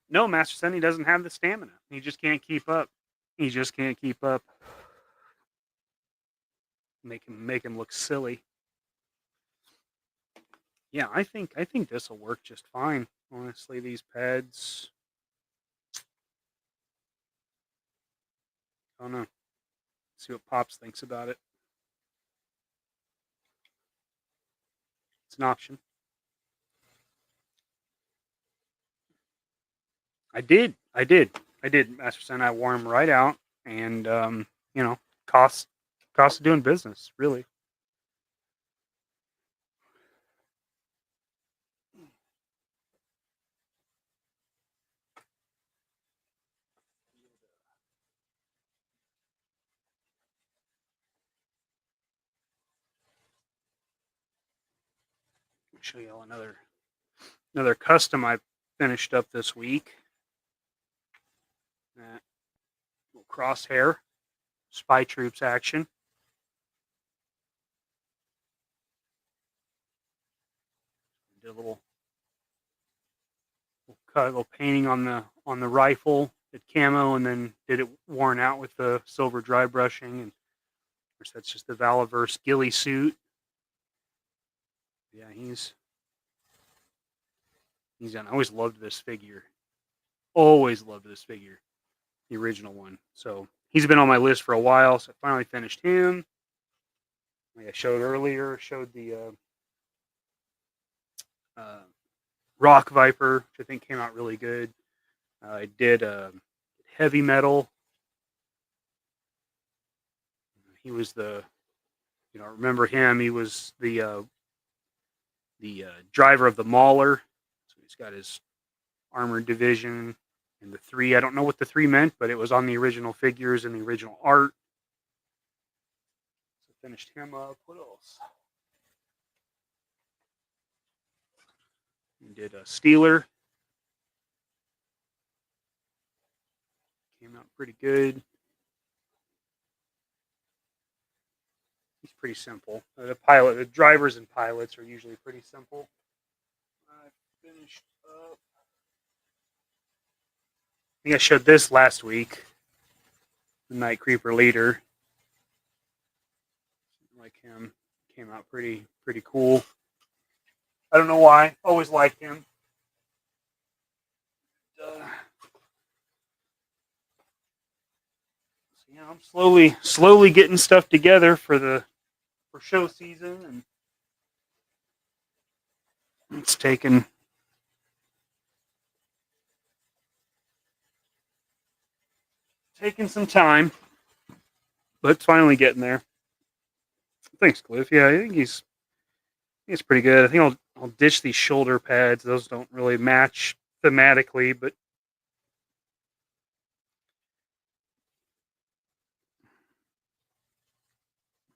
No, Master Son, he doesn't have the stamina. He just can't keep up. Make him look silly. Yeah, I think this will work just fine. Honestly, these pads. I don't know. See what Pops thinks about it. It's an option. I did, Master Son. I wore him right out, and cost of doing business, really. show you all another custom I finished up this week. That little crosshair, Spy Troops action. Did a little painting on the rifle, did camo, and then did it worn out with the silver dry brushing. And of course, that's just the Valaverse ghillie suit. Yeah, he's done. I always loved this figure. Always loved this figure, the original one. So he's been on my list for a while. So I finally finished him. Like I showed earlier, showed the Rock Viper, which I think came out really good. I did Heavy Metal. He was remember him? He was the driver of the Mauler. So he's got his armored division and the 3. I don't know what the 3 meant, but it was on the original figures and the original art. So finished him up. What else? We did a Steeler. Came out pretty good. He's pretty simple. The drivers and pilots are usually pretty simple. I finished up. I think I showed this last week. The Night Creeper leader. Like him. Came out pretty cool. I don't know why. Always liked him. So yeah, I'm slowly getting stuff together for show season, and it's taking some time, but it's finally getting there. Thanks, Cliff. Yeah, I think he's pretty good. I think I'll ditch these shoulder pads. Those don't really match thematically, but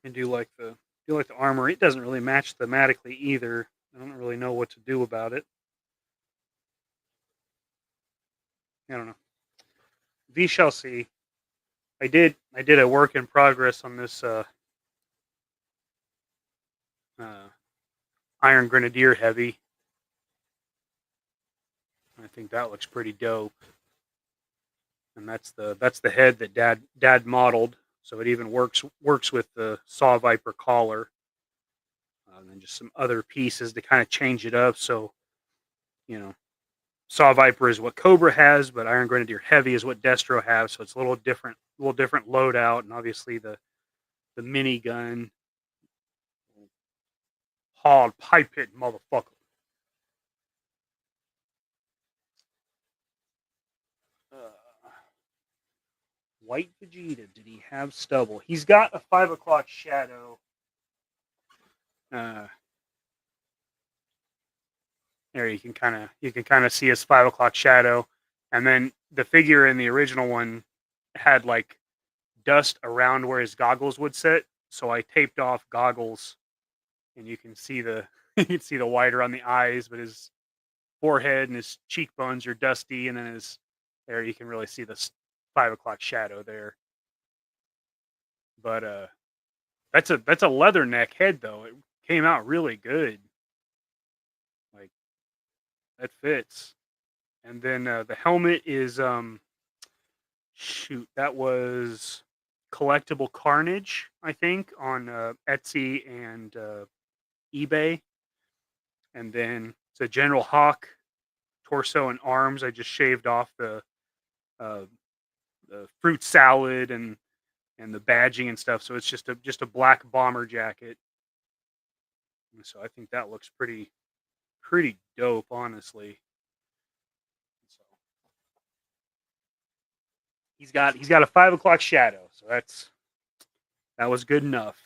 I do like the armor. It doesn't really match thematically either. I don't really know what to do about it. I don't know. We shall see. I did a work in progress on this Iron Grenadier heavy. I think that looks pretty dope. And that's the head that Dad modeled. So it even works with the Saw Viper collar. And then just some other pieces to kind of change it up. So, Saw Viper is what Cobra has, but Iron Grenadier Heavy is what Destro has. So it's a little different loadout, and obviously the minigun, hard pipe hit motherfucker. White Vegeta, did he have stubble? He's got a 5 o'clock shadow. There you can kind of see his 5 o'clock shadow, and then the figure in the original one had like dust around where his goggles would sit. So I taped off goggles, and you can see the white around the eyes, but his forehead and his cheekbones are dusty, and then there you can really see the 5 o'clock shadow there. But that's a leather neck head though. It came out really good. Like that fits. And then the helmet is that was Collectible Carnage, I think, on Etsy and eBay. And then it's a General Hawk torso and arms. I just shaved off the fruit salad and the badging and stuff. So it's just a black bomber jacket. And so I think that looks pretty dope, honestly. So he's got a 5 o'clock shadow. So that was good enough.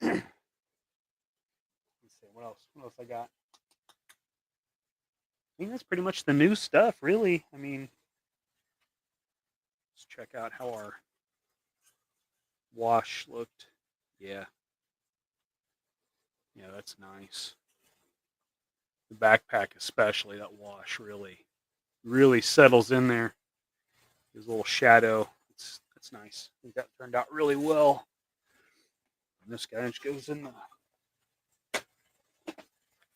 Let's see what else. What else I got? I think that's pretty much the new stuff, really. I mean, let's check out how our wash looked. Yeah. Yeah, that's nice. The backpack, especially, that wash really settles in there. His little shadow. That's nice. I think that turned out really well. And this guy just goes in the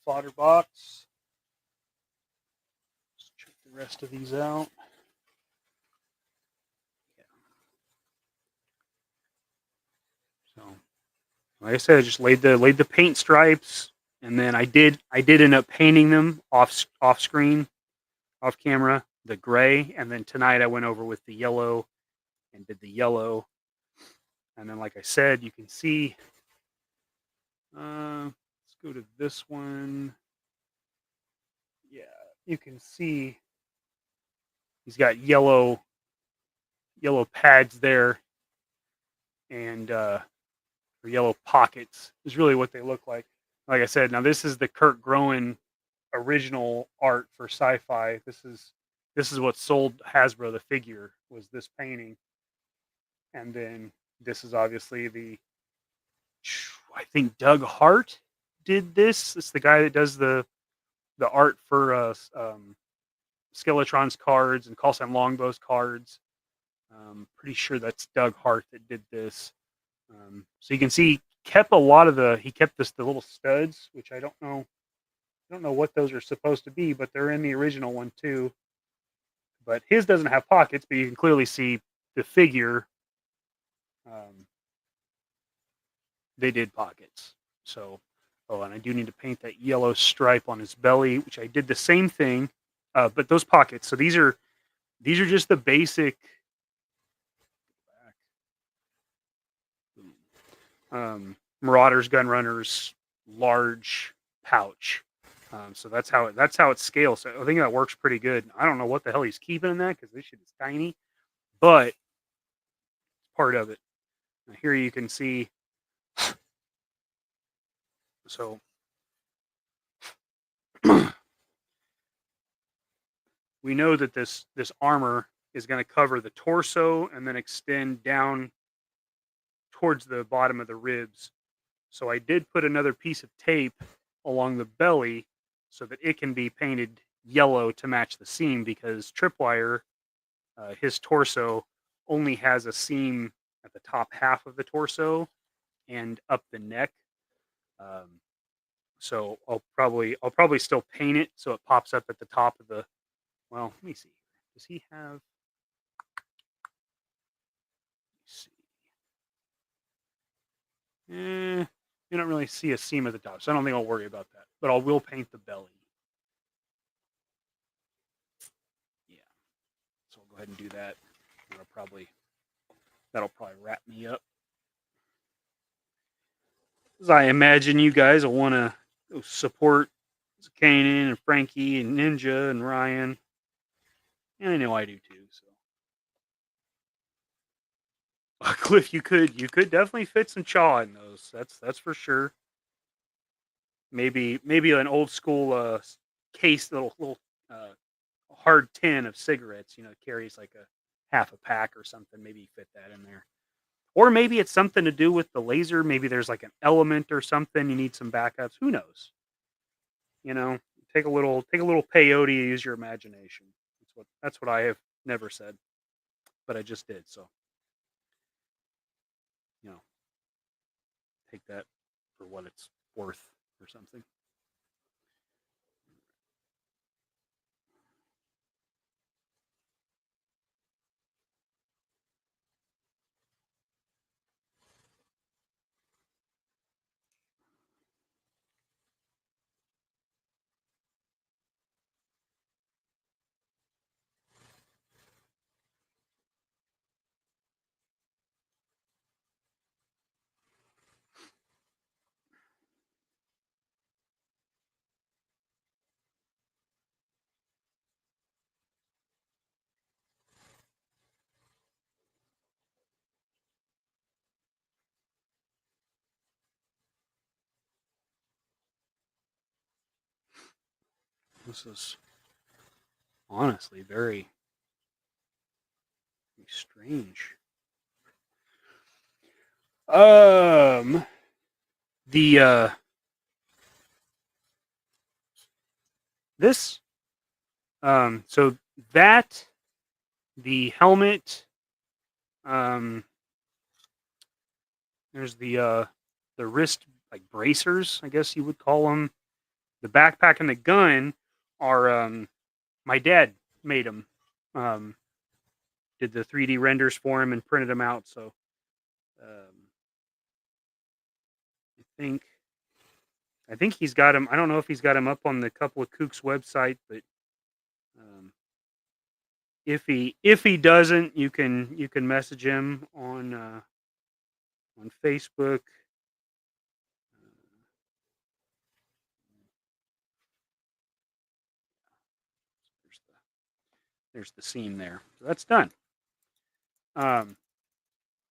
fodder box. Let's check the rest of these out. Yeah. So, like I said, I just laid the paint stripes, and then I did end up painting them off screen, off camera, the gray, and then tonight I went over with the yellow and did the yellow. And then, like I said, you can see, let's go to this one. Yeah, you can see he's got yellow pads there, and or yellow pockets is really what they look like. Like I said, now this is the Kurt Groen original art for Sci-Fi. This is what sold Hasbro the figure, was this painting. And then this is obviously I think Doug Hart did this. It's the guy that does the art for Skeletron's cards and Call Sign Longbow's cards. Pretty sure that's Doug Hart that did this. So you can see he kept the little studs, which I don't know what those are supposed to be, but they're in the original one too. But his doesn't have pockets, but you can clearly see the figure. They did pockets. So, and I do need to paint that yellow stripe on his belly, which I did the same thing. But those pockets. So these are just the basic. Marauders, Gunrunners, large pouch. So that's how it scales. So I think that works pretty good. I don't know what the hell he's keeping in that, because this shit is tiny, but it's part of it. Now here you can see. So we know that this armor is going to cover the torso and then extend down towards the bottom of the ribs. So I did put another piece of tape along the belly so that it can be painted yellow to match the seam, because Tripwire, his torso only has a seam at the top half of the torso and up the neck. So I'll probably still paint it so it pops up at the top of the. Well, let me see. Does he have? Let's see. You don't really see a seam at the top, so I don't think I'll worry about that. But I will paint the belly. Yeah. So I'll go ahead and do that. That'll probably wrap me up. As I imagine you guys will want to support Kanan and Frankie and Ninja and Ryan. And I know I do too. So, Cliff, you could definitely fit some chaw in those. That's for sure. Maybe an old school case, little hard tin of cigarettes. Carries like a half a pack or something. Maybe you fit that in there. Or maybe it's something to do with the laser. Maybe there's like an element or something. You need some backups. Who knows? Take a little peyote. Use your imagination. That's what I have never said, but I just did. So, take that for what it's worth or something. This is honestly very, very strange. The this. So that, the helmet, there's the wrist like bracers, I guess you would call them. The backpack and the gun are my dad made them. Did the 3D renders for him and printed them out. So I think he's got him. I don't know if he's got him up on the Couple of Kooks website, but if he doesn't, you can message him on Facebook. There's the seam there. So that's done.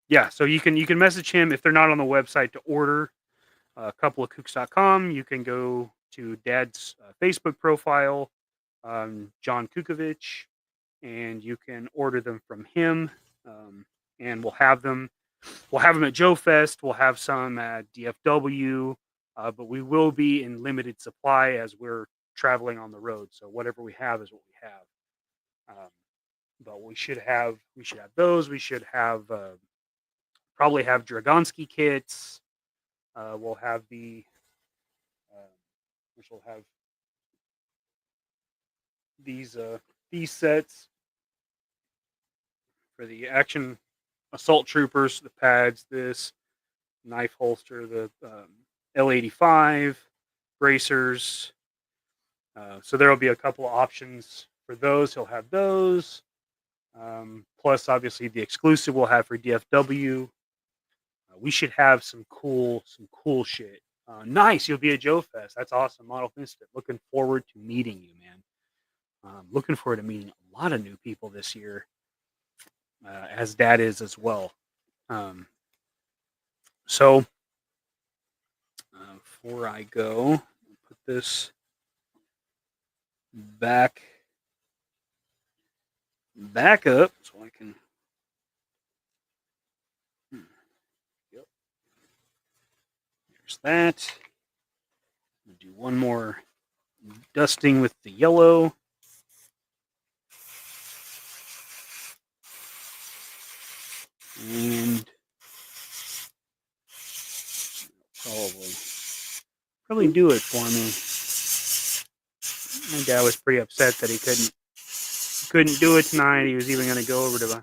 Yeah, so you can message him if they're not on the website to order. Coupleofkooks.com. You can go to Dad's Facebook profile, John Kukovich, and you can order them from him. And we'll have them. We'll have them at Joe Fest. We'll have some at DFW, but we will be in limited supply as we're traveling on the road. So whatever we have is what we have. But we should have those. We should have probably have Dragonsky kits. We'll have which will have these sets for the action assault troopers, the pads, this knife holster, the L85 bracers. So there will be a couple of options for those. He'll have those. Plus, obviously, the exclusive we'll have for DFW. We should have some cool shit. Nice, you'll be at Joe Fest. That's awesome, Model Misfit. Looking forward to meeting you, man. Looking forward to meeting a lot of new people this year, as Dad is as well. So, before I go, I'll put this back up so I can. Yep. There's that. We'll do one more dusting with the yellow. And probably do it for me. My dad was pretty upset that he couldn't do it tonight. He was even going to go over to my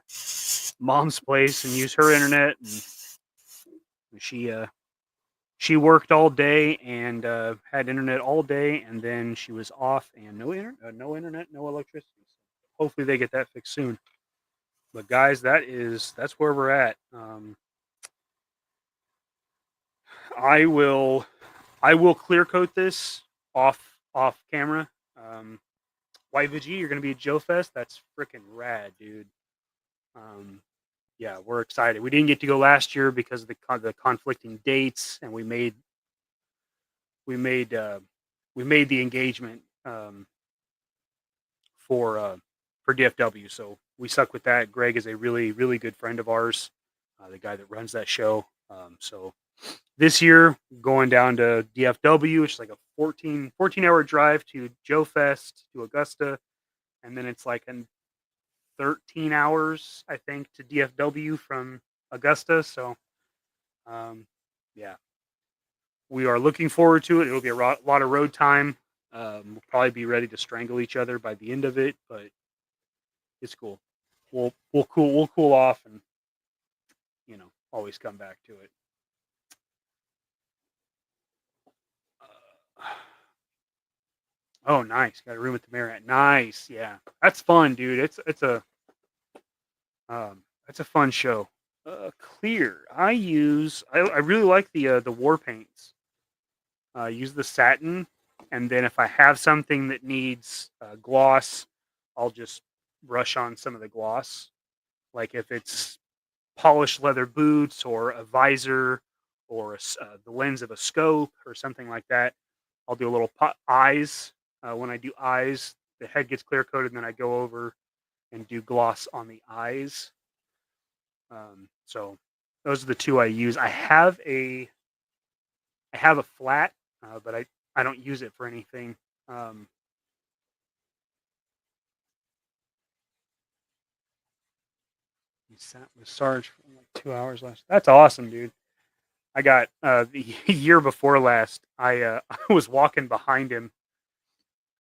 mom's place and use her internet. And she worked all day and had internet all day, and then she was off and no internet, no electricity. So hopefully they get that fixed soon. But guys, that's where we're at. I will clear coat this off camera. YVG, you're gonna be at Joe Fest. That's freaking rad, dude. Yeah, we're excited. We didn't get to go last year because of the conflicting dates, and we made the engagement for DFW. So we stuck with that. Greg is a really, really good friend of ours, the guy that runs that show. So this year, going down to DFW, which is like a 14-hour drive to Joe Fest to Augusta, and then it's like 13 hours, I think, to DFW from Augusta. So, yeah, we are looking forward to it. It'll be a lot of road time. We'll probably be ready to strangle each other by the end of it, but it's cool. We'll cool off and always come back to it. Oh, nice! Got a room at the Marriott. Nice, yeah, that's fun, dude. It's a fun show. Clear. I really like the war paints. I use the satin, and then if I have something that needs gloss, I'll just brush on some of the gloss. Like if it's polished leather boots or a visor or the lens of a scope or something like that, I'll do a little eyes. When I do eyes, the head gets clear coated, and then I go over and do gloss on the eyes. So those are the two I use. I have a flat, but I don't use it for anything. sat with Sarge for like 2 hours last. That's awesome, dude. I got the year before last. I I was walking behind him,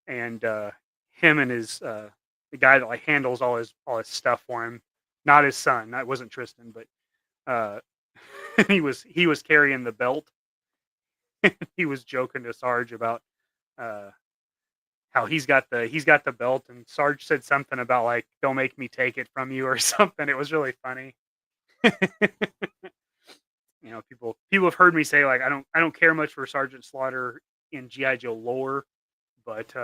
and him and his the guy that like handles all his stuff for him, not his son. That wasn't Tristan, but uh, he was carrying the belt. He was joking to Sarge about uh, how he's got the belt, and Sarge said something about like "Don't make me take it from you" or something. It was really funny. You know, people have heard me say like I don't care much for Sergeant Slaughter in GI Joe lore, but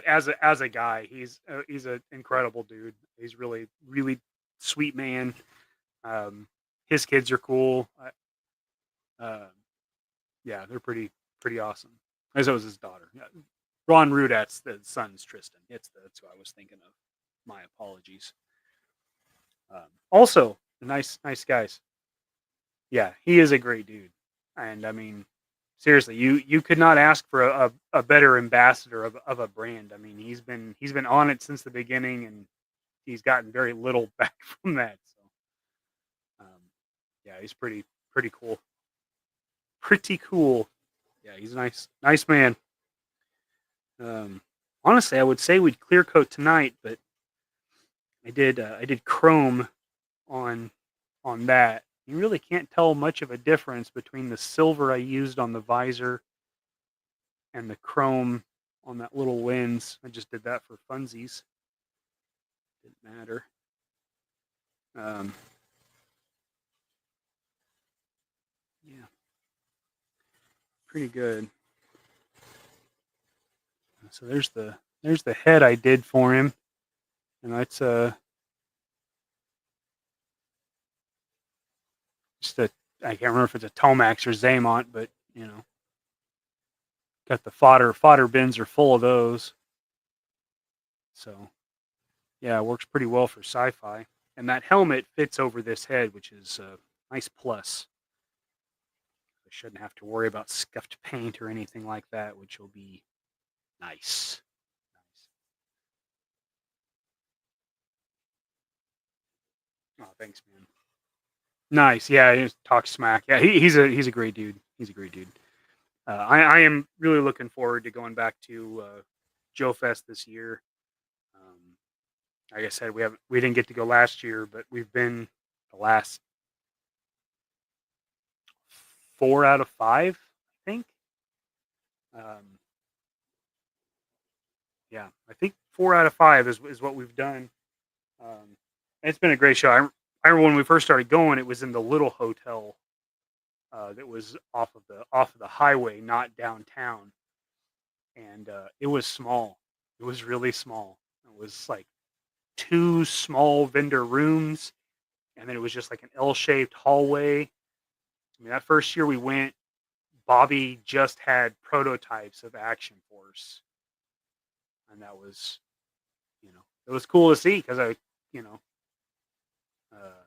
as a guy, he's an incredible dude. He's really sweet man. His kids are cool. Yeah, they're pretty awesome. As was his daughter. Yeah. Ron Rudat's the son's Tristan. That's who I was thinking of. My apologies. Also, nice guys. Yeah, he is a great dude, and I mean, seriously, you could not ask for a better ambassador of a brand. I mean, he's been on it since the beginning, and he's gotten very little back from that. So, yeah, he's pretty cool. Pretty cool. Yeah, he's a nice man. Honestly, I would say we'd clear coat tonight, but I did chrome on that. You really can't tell much of a difference between the silver I used on the visor and the chrome on that little lens. I just did that for funsies. Didn't matter. Yeah, pretty good. So there's the head I did for him, and that's just I can't remember if it's a Tomax or Zaymont, but you know, got the fodder bins are full of those. So yeah, it works pretty well for sci-fi, and that helmet fits over this head, which is a nice plus. I shouldn't have to worry about scuffed paint or anything like that, which will be nice. Oh, thanks, man. Nice. Yeah, he just talk smack. Yeah, he's a great dude. He's a great dude. I am really looking forward to going back to Joe Fest this year. Like I said, we didn't get to go last year, but we've been the last 4 out of 5, I think. Yeah, I think 4 out of 5 is what we've done. It's been a great show. I remember when we first started going, it was in the little hotel that was off of the highway, not downtown, and it was small. It was really small. It was like 2 small vendor rooms, and then it was just like an L-shaped hallway. I mean, that first year we went, Bobby just had prototypes of Action Force, and that was, it was cool to see because you know, uh,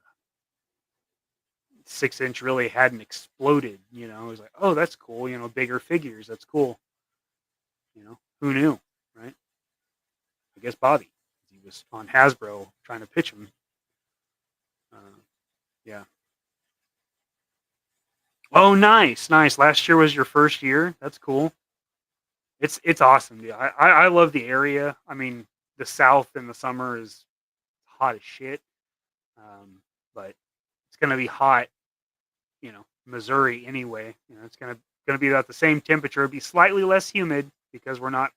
6-inch really hadn't exploded. It was like, oh, that's cool. Bigger figures, that's cool. Who knew, right? I guess Bobby. He was on Hasbro trying to pitch him. Yeah. Oh, nice. Last year was your first year. That's cool. It's awesome, dude. I love the area. I mean, the South in the summer is hot as shit. But it's gonna be hot, Missouri anyway. It's gonna be about the same temperature. It'll be slightly less humid because we're not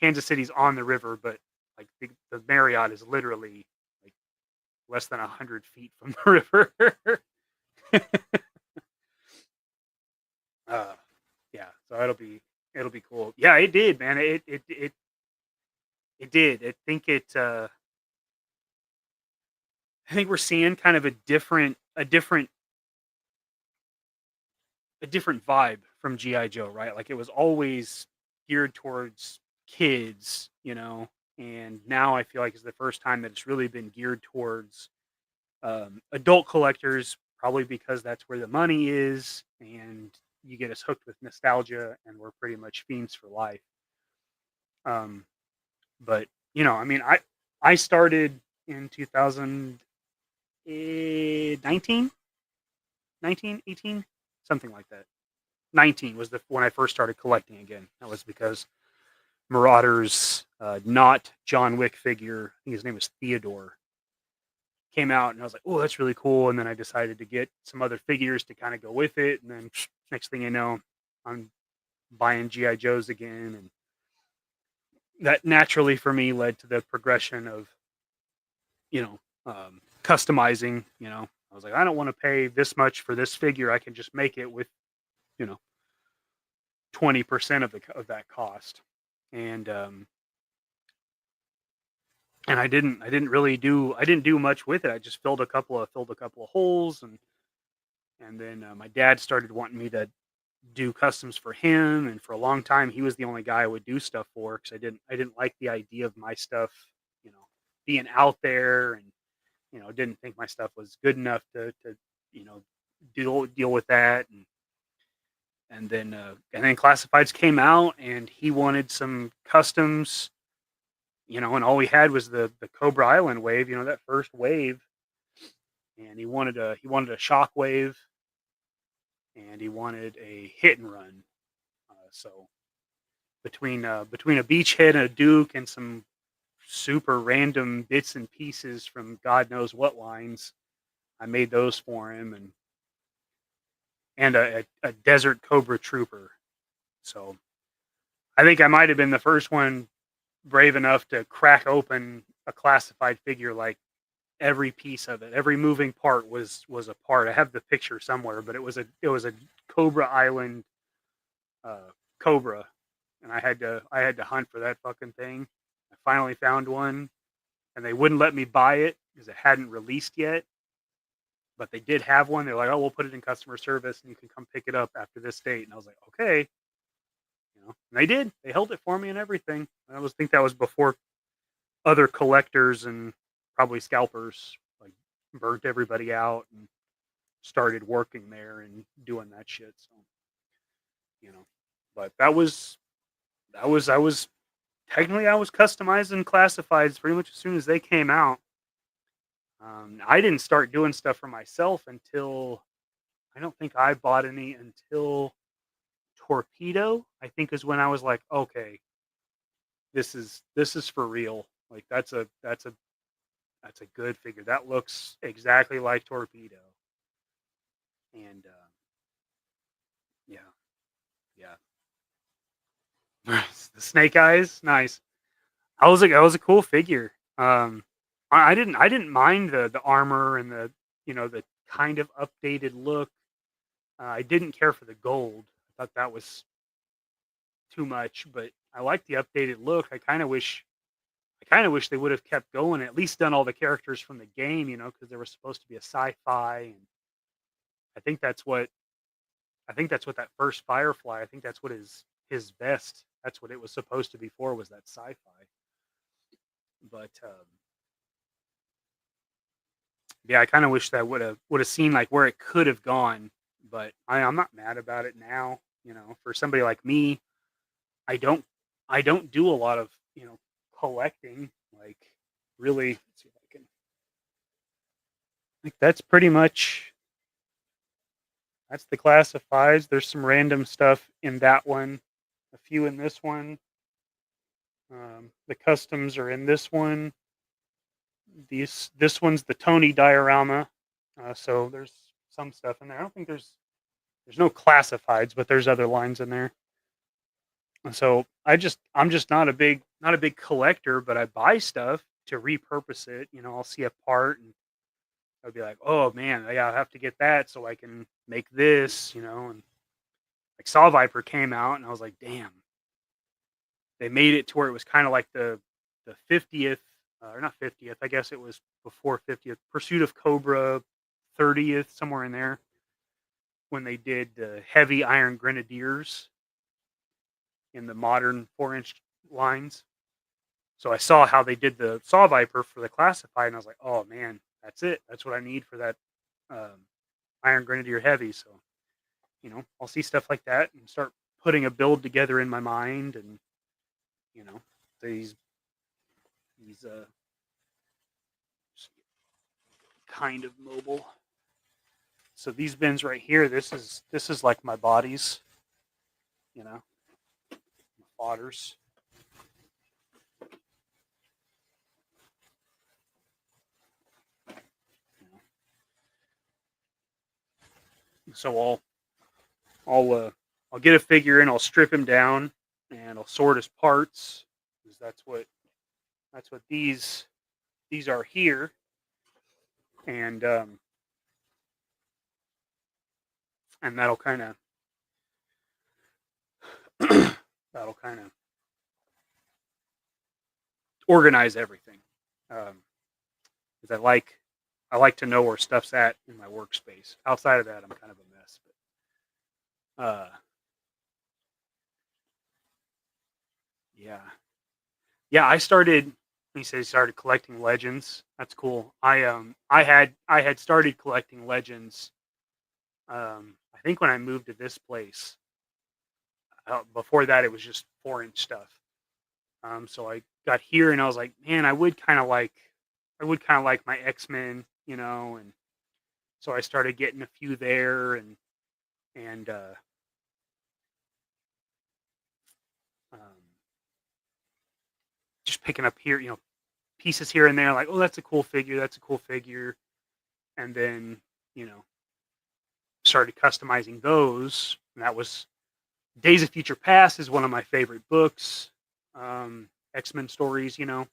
Kansas City's on the river, but like the Marriott is literally like less than 100 feet from the river. Yeah, so it'll be cool. Yeah, it did, man. It did. I think we're seeing kind of a different vibe from GI Joe, right? Like it was always geared towards kids, and now I feel like it's the first time that it's really been geared towards adult collectors, probably because that's where the money is, and you get us hooked with nostalgia, and we're pretty much fiends for life. But I mean, I started in 2019, 18, something like that. 19 was when I first started collecting again. That was because Marauder's not John Wick figure, I think his name is Theodore, came out, and I was like, oh, that's really cool. And then I decided to get some other figures to kind of go with it. And then next thing you know, I'm buying GI Joes again. And that naturally for me led to the progression of, customizing. I was like, I don't want to pay this much for this figure. I can just make it with, 20% of that cost. And I didn't really do much with it. I just filled a couple of holes, and then my dad started wanting me to do customs for him, and for a long time he was the only guy I would do stuff for, because I didn't like the idea of my stuff, being out there, and didn't think my stuff was good enough to deal with that. And then Classifieds came out, and he wanted some customs, and all we had was the Cobra Island wave, that first wave, and he wanted a shock wave, and he wanted a hit and run. So between a beachhead and a Duke and some super random bits and pieces from God knows what lines, I made those for him, and a Desert Cobra Trooper. So I think I might have been the first one brave enough to crack open a classified figure. Like, every piece of it, every moving part was a part. I have the picture somewhere, but it was a Cobra Island Cobra, and I had to hunt for that fucking thing. I finally found one, and they wouldn't let me buy it because it hadn't released yet. But they did have one. They're like, "Oh, we'll put it in customer service, and you can come pick it up after this date." And I was like, "Okay." And they did. They held it for me and everything. I think that was before other collectors and probably scalpers like burnt everybody out and started working there and doing that shit. So, but I was technically, I was customizing classifieds pretty much as soon as they came out. I didn't start doing stuff for myself until, I don't think I bought any until Torpedo, I think, is when I was like, okay, this is for real. Like, that's a good figure. That looks exactly like Torpedo. And yeah. The snake eyes, nice. That was a cool figure. I didn't mind the armor and the the kind of updated look. I didn't care for the gold. I thought that was too much, but I like the updated look. I kind of wish they would have kept going, at least done all the characters from the game, because there was supposed to be a sci-fi, and I think that's what that first Firefly, I think that's what his vest, that's what it was supposed to be for, was that sci-fi. But yeah, I kind of wish that would have seen like where it could have gone, but I'm not mad about it now. For somebody like me, I don't do a lot of collecting. Like, really, let's see if I can. Like, that's pretty much, that's the classifieds. There's some random stuff in that one, a few in this one. The customs are in this one. This one's the Tony diorama. So there's some stuff in there. I don't think there's no classifieds, but there's other lines in there. So I'm just not a big collector, but I buy stuff to repurpose it. I'll see a part and I'll be like, oh man, yeah, I'll have to get that so I can make this, and like Saw Viper came out, and I was like, damn, they made it to where it was kind of like the 50th, or not 50th, I guess it was before 50th, Pursuit of Cobra 30th, somewhere in there, when they did the heavy Iron Grenadiers in the modern 4-inch lines. So I saw how they did the Saw Viper for the classified, and I was like, oh man, that's it. That's what I need for that Iron Grenadier heavy. So, I'll see stuff like that and start putting a build together in my mind, and these kind of mobile. So these bins right here, this is like my bodies, you know, fodders. So I'll get a figure and I'll strip him down and I'll sort his parts, because that's what these are here. And that'll kind of organize everything. Because I like to know where stuff's at in my workspace. Outside of that, I'm kind of a mess. But yeah. I started. He said he started collecting legends. That's cool. I had started collecting legends. I think when I moved to this place. Before that, it was just 4-inch stuff. So I got here and I was like, man, I would kind of like my X-Men, you know, and so I started getting a few there and just picking up here, you know, pieces here and there, like, oh, that's a cool figure, and then, you know, started customizing those, and that was Days of Future Past is one of my favorite books, X-Men stories, you know,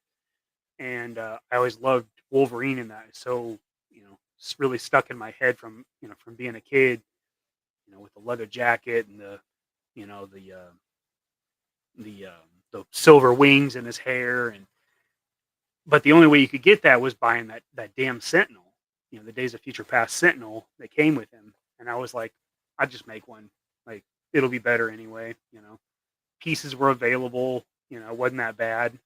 and I always loved Wolverine in that. So, you know, it's really stuck in my head from being a kid, you know, with the leather jacket and the, you know, the silver wings in his hair, but the only way you could get that was buying that damn Sentinel, you know, the Days of Future Past Sentinel that came with him. And I was like, I'd just make one, like, it'll be better anyway, you know. Pieces were available, you know, it wasn't that bad.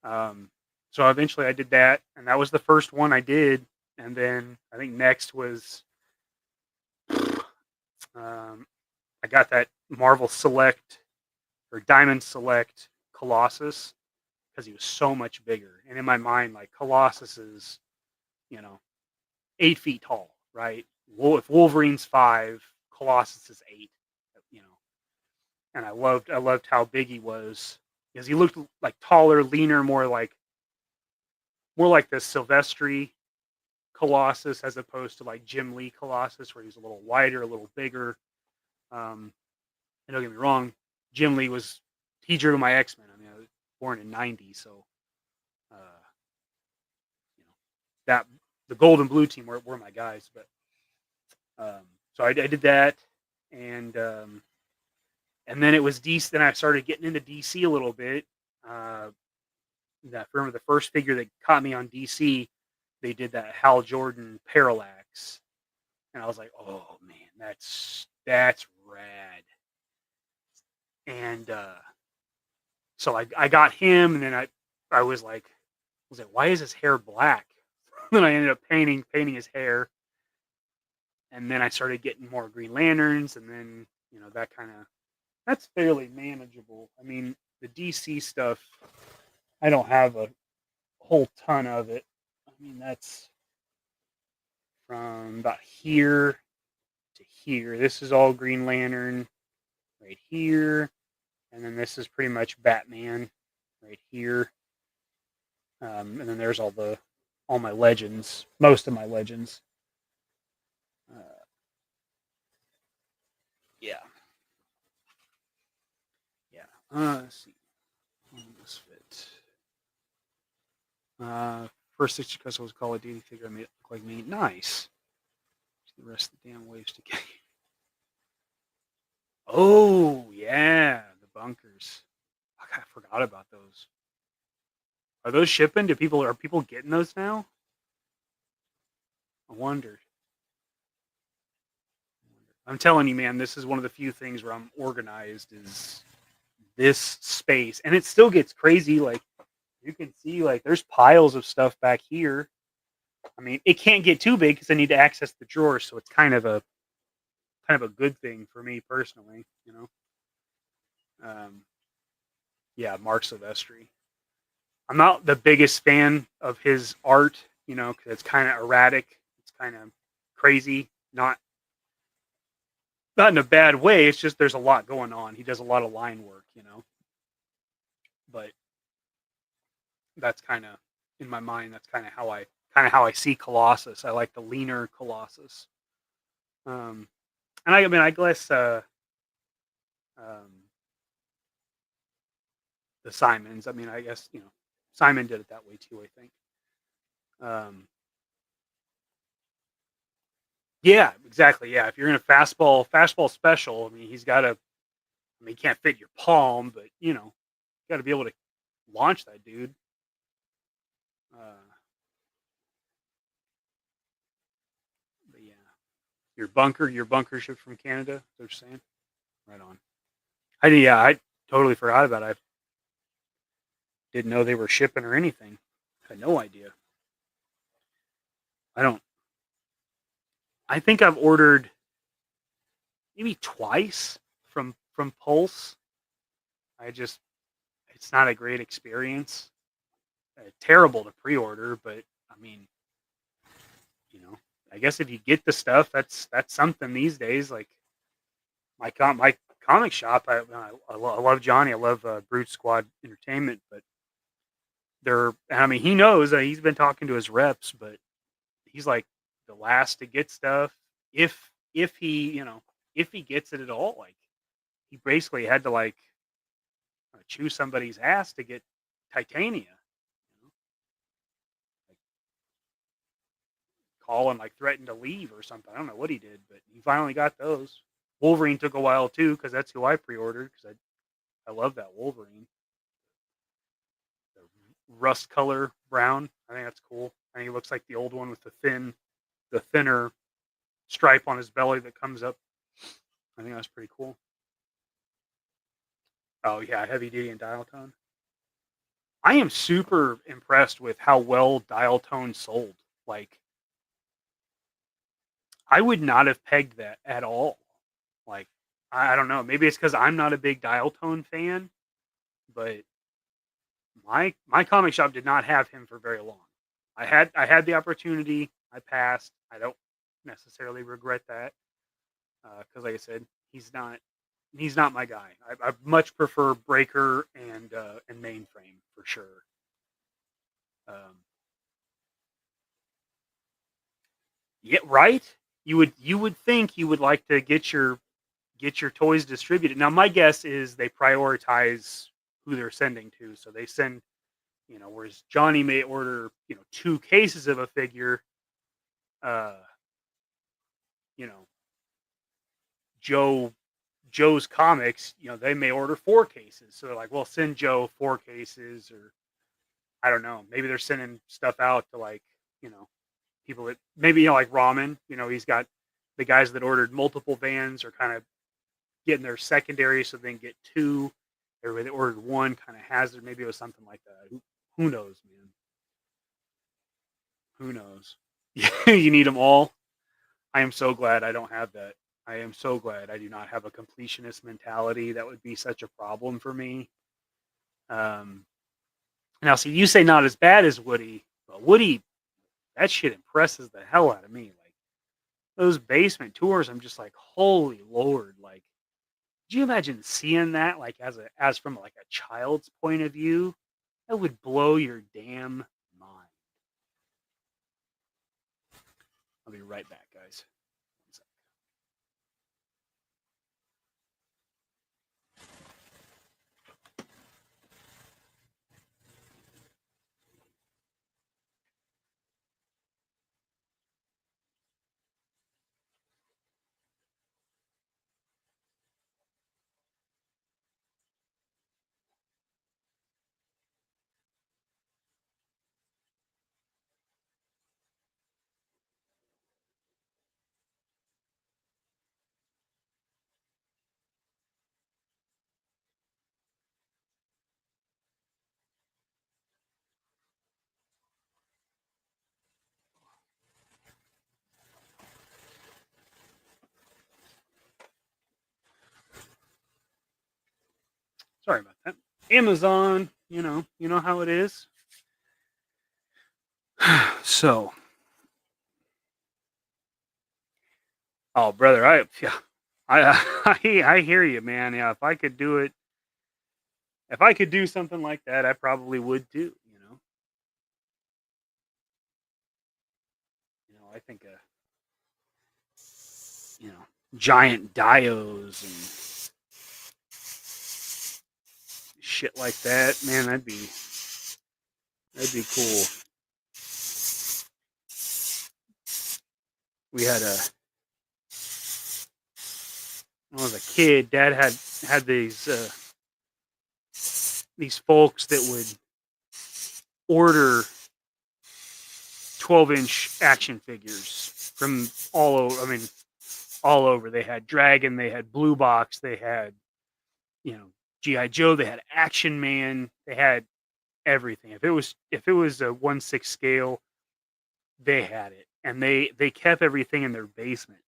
So eventually I did that, and that was the first one I did. And then I think next was I got that Marvel Select or Diamond Select Colossus, because he was so much bigger. And in my mind, like, Colossus is, you know, 8 feet tall, right? Well, if Wolverine's 5, Colossus is 8, you know. And I loved how big he was, because he looked like taller, leaner, more like the Silvestri Colossus, as opposed to like Jim Lee Colossus, where he's a little wider, a little bigger. And don't get me wrong, Jim Lee he drew my X-Men. I mean, I was born in '90, so you know, that the gold and blue team were my guys. But so I did that, and then it was DC. Then I started getting into DC a little bit. Remember the first figure that caught me on DC, they did that Hal Jordan Parallax, and I was like, oh man, that's rad. And so I got him, and then I was like, why is his hair black? Then I ended up painting his hair, and then I started getting more Green Lanterns, and then, you know, that's fairly manageable. I mean, the DC stuff, I don't have a whole ton of it. I mean, that's from about here to here. This is all Green Lantern right here. And then this is pretty much Batman right here. And then there's all my legends, most of my legends. Yeah. Let's see. When did this fit? First 60 custom was Call of Duty figure I made it look like me. Nice. The rest of the damn waves to get. Oh yeah, the bunkers. I forgot about those. Are those shipping? Are people getting those now? I wondered. I'm telling you, man, this is one of the few things where I'm organized, is this space. And it still gets crazy. Like, you can see, like, there's piles of stuff back here. I mean, it can't get too big because I need to access the drawer, so it's kind of a good thing for me personally, you know. Yeah, Mark Silvestri. I'm not the biggest fan of his art you know, because it's kind of erratic. It's kind of crazy, not in a bad way. It's just there's a lot going on. He does a lot of line work, you know. But that's kind of in my mind. That's kind of how I see Colossus. I like the leaner Colossus. And I mean, I guess the Simons. I mean, I guess, you know, Simon did it that way too, I think. Yeah, exactly. Yeah, if you're in a fastball special, I mean, he's got to. I mean, he can't fit your palm, but you know, got to be able to launch that dude. But yeah, your bunker shipped from Canada. They're saying, right on. I totally forgot about it. I didn't know they were shipping or anything. I had no idea. I think I've ordered maybe twice from Pulse. It's not a great experience. Terrible to pre-order, but I mean, you know, I guess if you get the stuff, that's something these days. Like my comic shop, I love Johnny. I love Brute Squad Entertainment, but I mean, he knows that he's been talking to his reps, but he's like the last to get stuff. If he, you know, if he gets it at all, like he basically had to like chew somebody's ass to get Titania. You know? Like, call and like threaten to leave or something. I don't know what he did, but he finally got those. Wolverine took a while too because that's who I pre-ordered because I love that Wolverine. The rust color brown. I think that's cool. I think he looks like the old one with the thinner stripe on his belly that comes up. I think that's pretty cool. Oh yeah, heavy duty and dial tone. I am super impressed with how well dial tone sold. Like, I would not have pegged that at all. Like, I don't know. Maybe it's because I'm not a big dial tone fan, but my comic shop did not have him for very long. I had the opportunity. I passed. I don't necessarily regret that because, like I said, he's not my guy. I much prefer Breaker and Mainframe for sure. Yeah, right. You would think you would like to get your toys distributed. Now, my guess is they prioritize who they're sending to, so they send, you know, whereas Johnny may order, you know, 2 cases of a figure. You know, Joe's Comics, you know, they may order 4 cases. So they're like, well, send Joe 4 cases, or I don't know. Maybe they're sending stuff out to, like, you know, people that maybe, you know, like Ramen, you know, he's got the guys that ordered multiple vans are kind of getting their secondary so they can get 2. Everybody that ordered 1 kind of has it. Maybe it was something like that. Who knows, man? Who knows? You need them all. I am so glad I don't have that. I am so glad I do not have a completionist mentality. That would be such a problem for me. Now, see, you say not as bad as Woody, but Woody, that shit impresses the hell out of me. Like those basement tours, I'm just like, holy Lord! Like, could you imagine seeing that? Like as from like a child's point of view, that would blow your damn mind. I'll be right back, guys. Sorry about that. Amazon, you know how it is. So, oh brother, I I hear you, man. Yeah, if I could do it, if I could do something like that, I probably would too. I think giant dios and shit like that, man. That'd be cool. We had when I was a kid, Dad had these folks that would order 12-inch action figures from all over. I mean, all over. They had Dragon, they had Blue Box, they had, GI Joe, they had Action Man, they had everything. If it was a 1/6 scale, they had it, and they kept everything in their basement.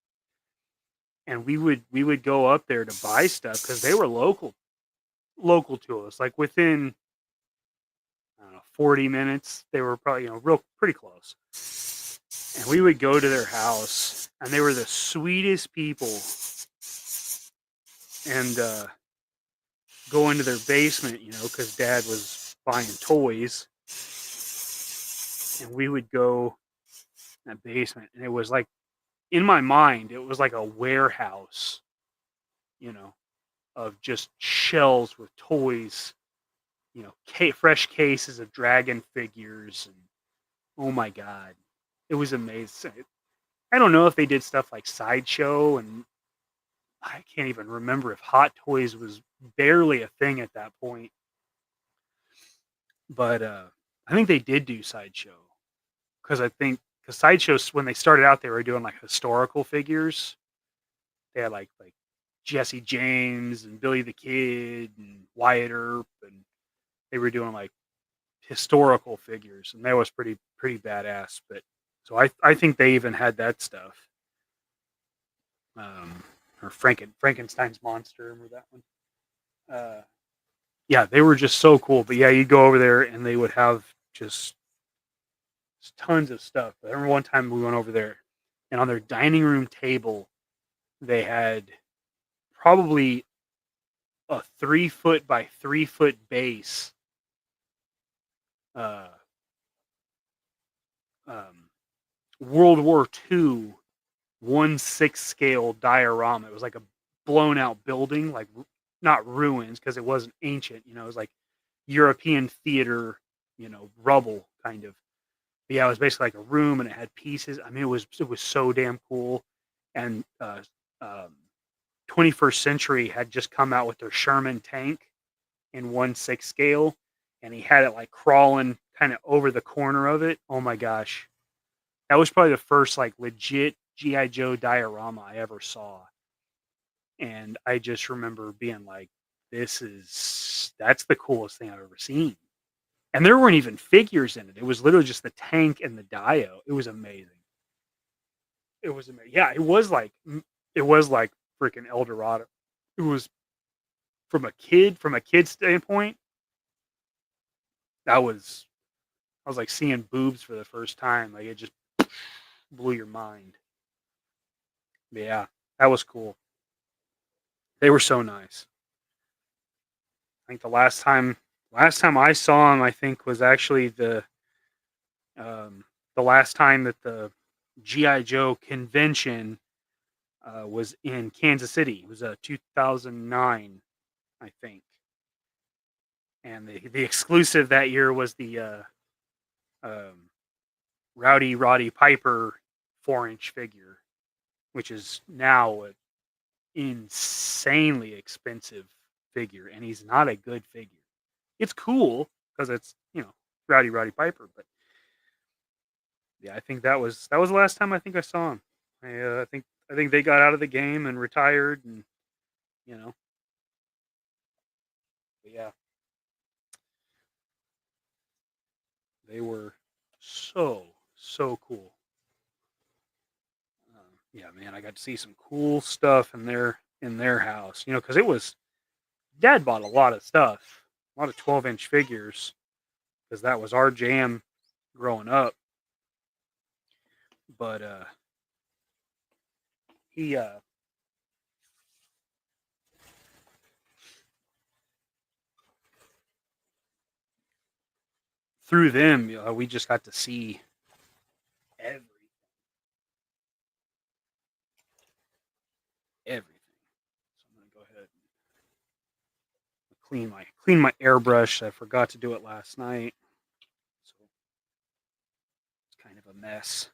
And we would go up there to buy stuff because they were local to us, like within, I don't know, 40 minutes. They were probably, real pretty close. And we would go to their house, and they were the sweetest people. And go into their basement, because Dad was buying toys. And we would go in that basement, and it was like, in my mind, it was like a warehouse, of just shelves with toys, fresh cases of Dragon figures. And oh my God, it was amazing. I don't know if they did stuff like Sideshow, and I can't even remember if Hot Toys was barely a thing at that point. But I think they did do Sideshow, because Sideshows, when they started out, they were doing like historical figures. They had like Jesse James and Billy the Kid and Wyatt Earp, and they were doing like historical figures, and that was pretty badass. But so I think they even had that stuff. Or Frankenstein's monster, remember that one? Yeah, they were just so cool. But yeah, you'd go over there and they would have just tons of stuff. I remember one time we went over there, and on their dining room table, they had probably a 3-foot by 3-foot base, World War II 1/6 scale diorama. It was like a blown out building, like not ruins because it wasn't ancient. It was like European theater, rubble kind of. But yeah, it was basically like a room, and it had pieces. I mean, it was so damn cool. And 21st Century had just come out with their Sherman tank in 1/6 scale, and he had it like crawling kind of over the corner of it. Oh my gosh, that was probably the first like legit GI Joe diorama I ever saw. And I just remember being like, that's the coolest thing I've ever seen. And there weren't even figures in it. It was literally just the tank and the dio. It was amazing. It was amazing. Yeah, it was like freaking El Dorado. It was from a kid's standpoint. I was like seeing boobs for the first time. Like, it just blew your mind. But yeah, that was cool. They were so nice. I think the last time I saw them, I think, was actually the last time that the GI Joe convention was in Kansas City. It was 2009, I think. And the exclusive that year was the Rowdy Roddy Piper 4-inch figure, which is now an insanely expensive figure, and he's not a good figure. It's cool because it's Rowdy Roddy Piper, but yeah, I think that was the last time I think I saw him. I think they got out of the game and retired, and but yeah, they were so cool. Yeah, man, I got to see some cool stuff in their house, because it was, Dad bought a lot of stuff, a lot of 12-inch figures, because that was our jam growing up. but he through them, we just got to see everything. So I'm gonna go ahead and clean my airbrush. I forgot to do it last night, so it's kind of a mess.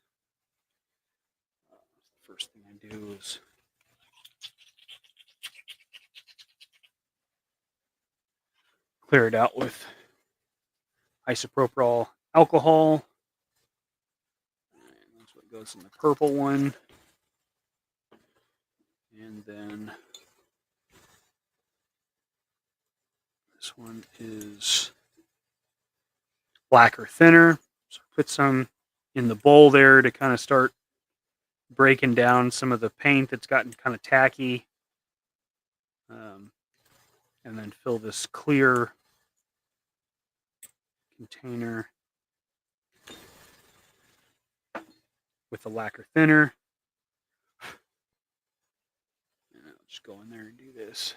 The first thing I do is clear it out with isopropyl alcohol. And that's what goes in the purple one. And then this one is blacker thinner. So put some in the bowl there to kind of start breaking down some of the paint that's gotten kind of tacky. And then fill this clear container with the lacquer thinner. And I'll just go in there and do this.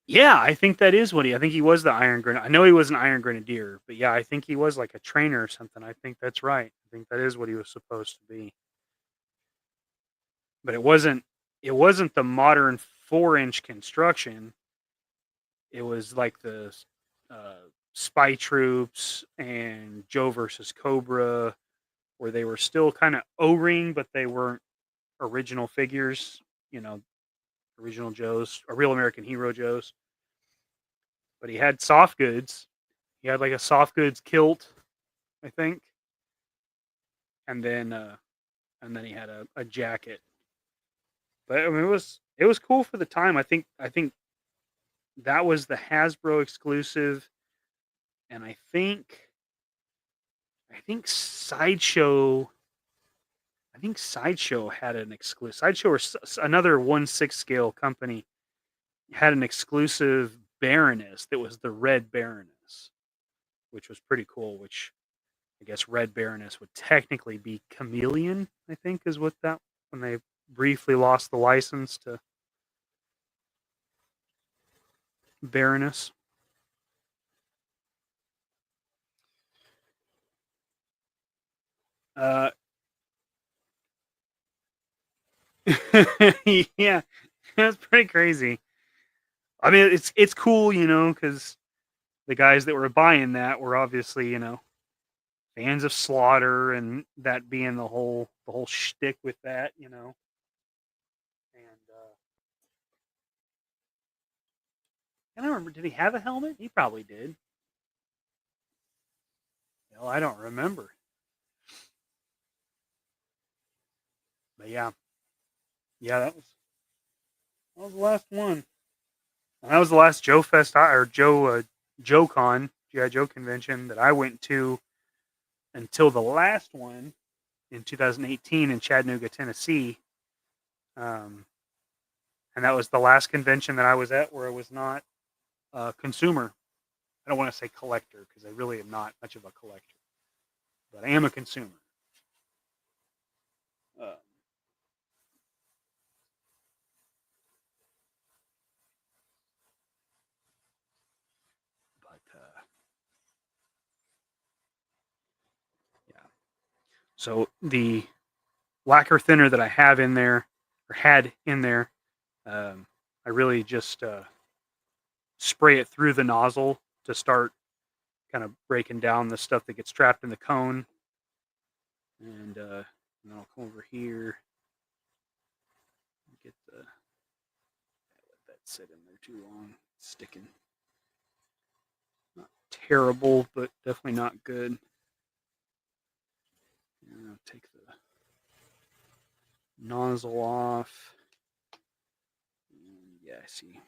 Yeah, I think that is what I think he was the Iron Grenadier. I know he was an Iron Grenadier, but yeah, I think he was like a trainer or something. I think that's right. I think that is what he was supposed to be. But it wasn't the modern 4-inch construction. It was like the Spy Troops and Joe versus Cobra, where they were still kind of O-ring, but they weren't original figures, original Joes, or real American Hero Joes. But he had soft goods. He had like a soft goods kilt, I think. And then he had a jacket. But I mean, it was cool for the time. I think that was the Hasbro exclusive, and I think Sideshow had an exclusive. Sideshow or another 1/6 scale company had an exclusive Baroness that was the Red Baroness, which was pretty cool. Which I guess Red Baroness would technically be Chameleon. I think is what that when they briefly lost the license to Baroness. Yeah, that's pretty crazy. I mean, it's cool, because the guys that were buying that were obviously, fans of Slaughter, and that being the whole shtick with that, And I don't remember. Did he have a helmet? He probably did. Well, I don't remember. But yeah, that was the last one. And that was the last Joe Fest or Joe Con, GI Joe convention that I went to until the last one in 2018 in Chattanooga, Tennessee. And that was the last convention that I was at where I was not a consumer. I don't want to say collector because I really am not much of a collector, but I am a consumer. Yeah. So the lacquer thinner that I have in there, or had in there, I really just spray it through the nozzle to start kind of breaking down the stuff that gets trapped in the cone. And then I'll come over here and get let that sit in there too long. It's sticking. Not terrible, but definitely not good. And I'll take the nozzle off. And yeah, I see.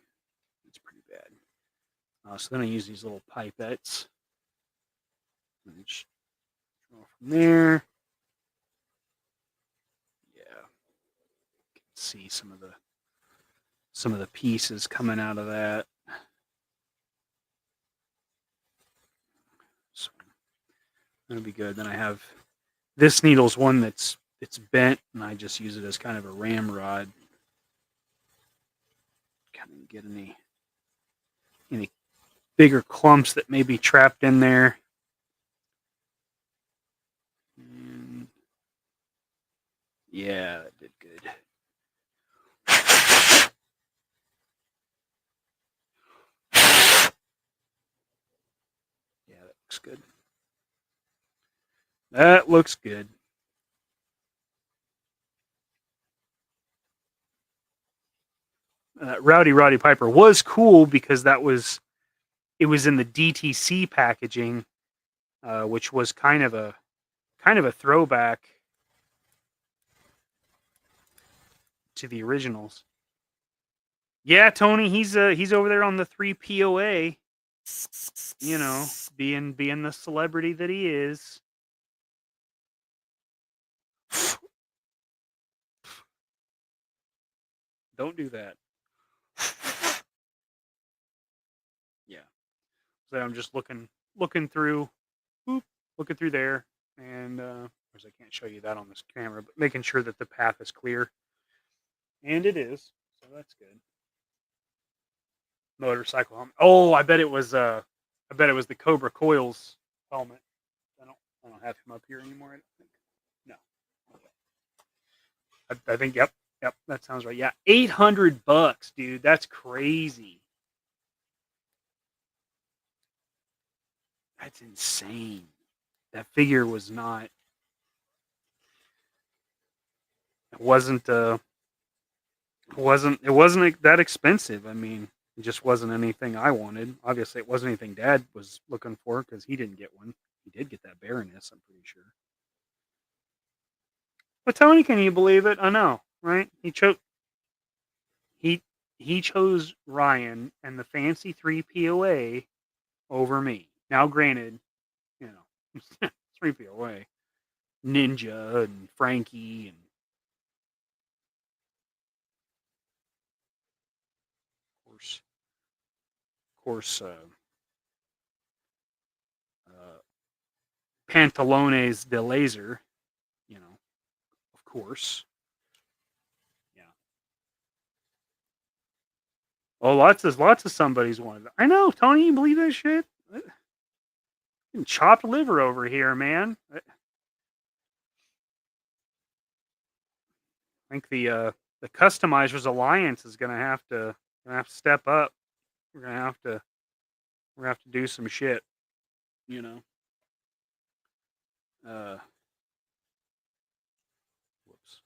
It's pretty bad. So then I use these little pipettes. And just draw from there. Yeah. You can see some of the pieces coming out of that. So That'll be good. Then I have this needle's one that's bent, and I just use it as kind of a ramrod. Kind of get any bigger clumps that may be trapped in there. And yeah, that did good. Yeah, that looks good. That looks good. Roddy Piper was cool because it was in the DTC packaging, which was kind of a throwback to the originals. Yeah, Tony, he's over there on the 3 POA. You know, being the celebrity that he is. Don't do that. Yeah. So I'm just looking through, looking through there, and of course I can't show you that on this camera, but making sure that the path is clear, and it is. So that's good. Motorcycle helmet. Oh, I bet it was the Cobra Coils helmet. I don't have him up here anymore. I don't think. No. Okay. I think yep, that sounds right. Yeah, $800, dude. That's crazy. That's insane. That figure was not. It wasn't that expensive. I mean, it just wasn't anything I wanted. Obviously, it wasn't anything Dad was looking for because he didn't get one. He did get that Baroness, I'm pretty sure. But Tony, can you believe it? I know, right? He chose Ryan and the fancy 3 POA over me. Now, granted, you know, 3 POA, Ninja and Frankie and of course, Pantalones de Laser, you know, of course. Yeah. Oh, lots of somebody's wanted. I know, Tony. You believe that shit? Chopped liver over here, man. I think the Customizers Alliance is gonna have to step up. We're gonna have to do some shit, you know. Whoops.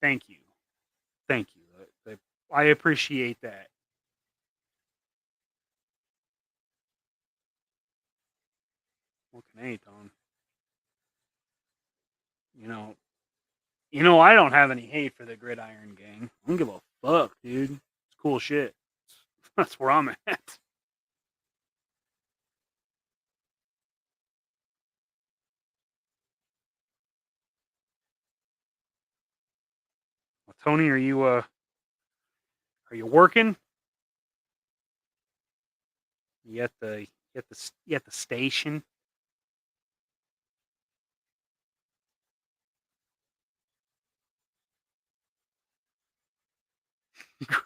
Thank you. I appreciate that. What can I hate on? You know, I don't have any hate for the Gridiron Gang. I don't give a fuck, dude. It's cool shit. That's where I'm at. Well, Tony, are you working? You at the station?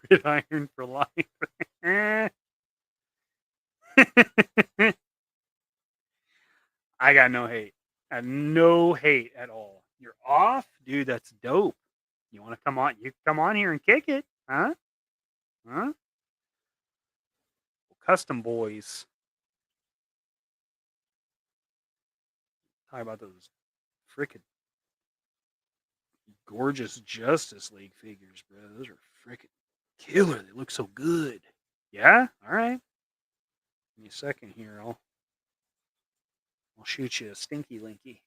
Gridiron for life. I got no hate. No hate at all. You're off, dude. That's dope. You want to come on? You come on here and kick it, huh? Huh? Custom boys. Talk about those frickin' gorgeous Justice League figures, bro. Those are frickin' killer. They look so good. Yeah? All right. Give me a second here. I'll shoot you a stinky linky.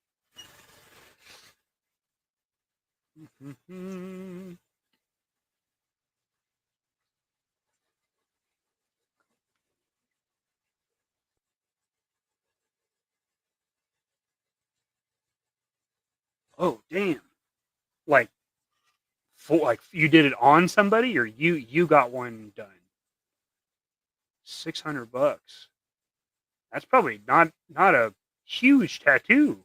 Oh, damn. Like like you did it on somebody, or you got one done? $600. That's probably not a huge tattoo,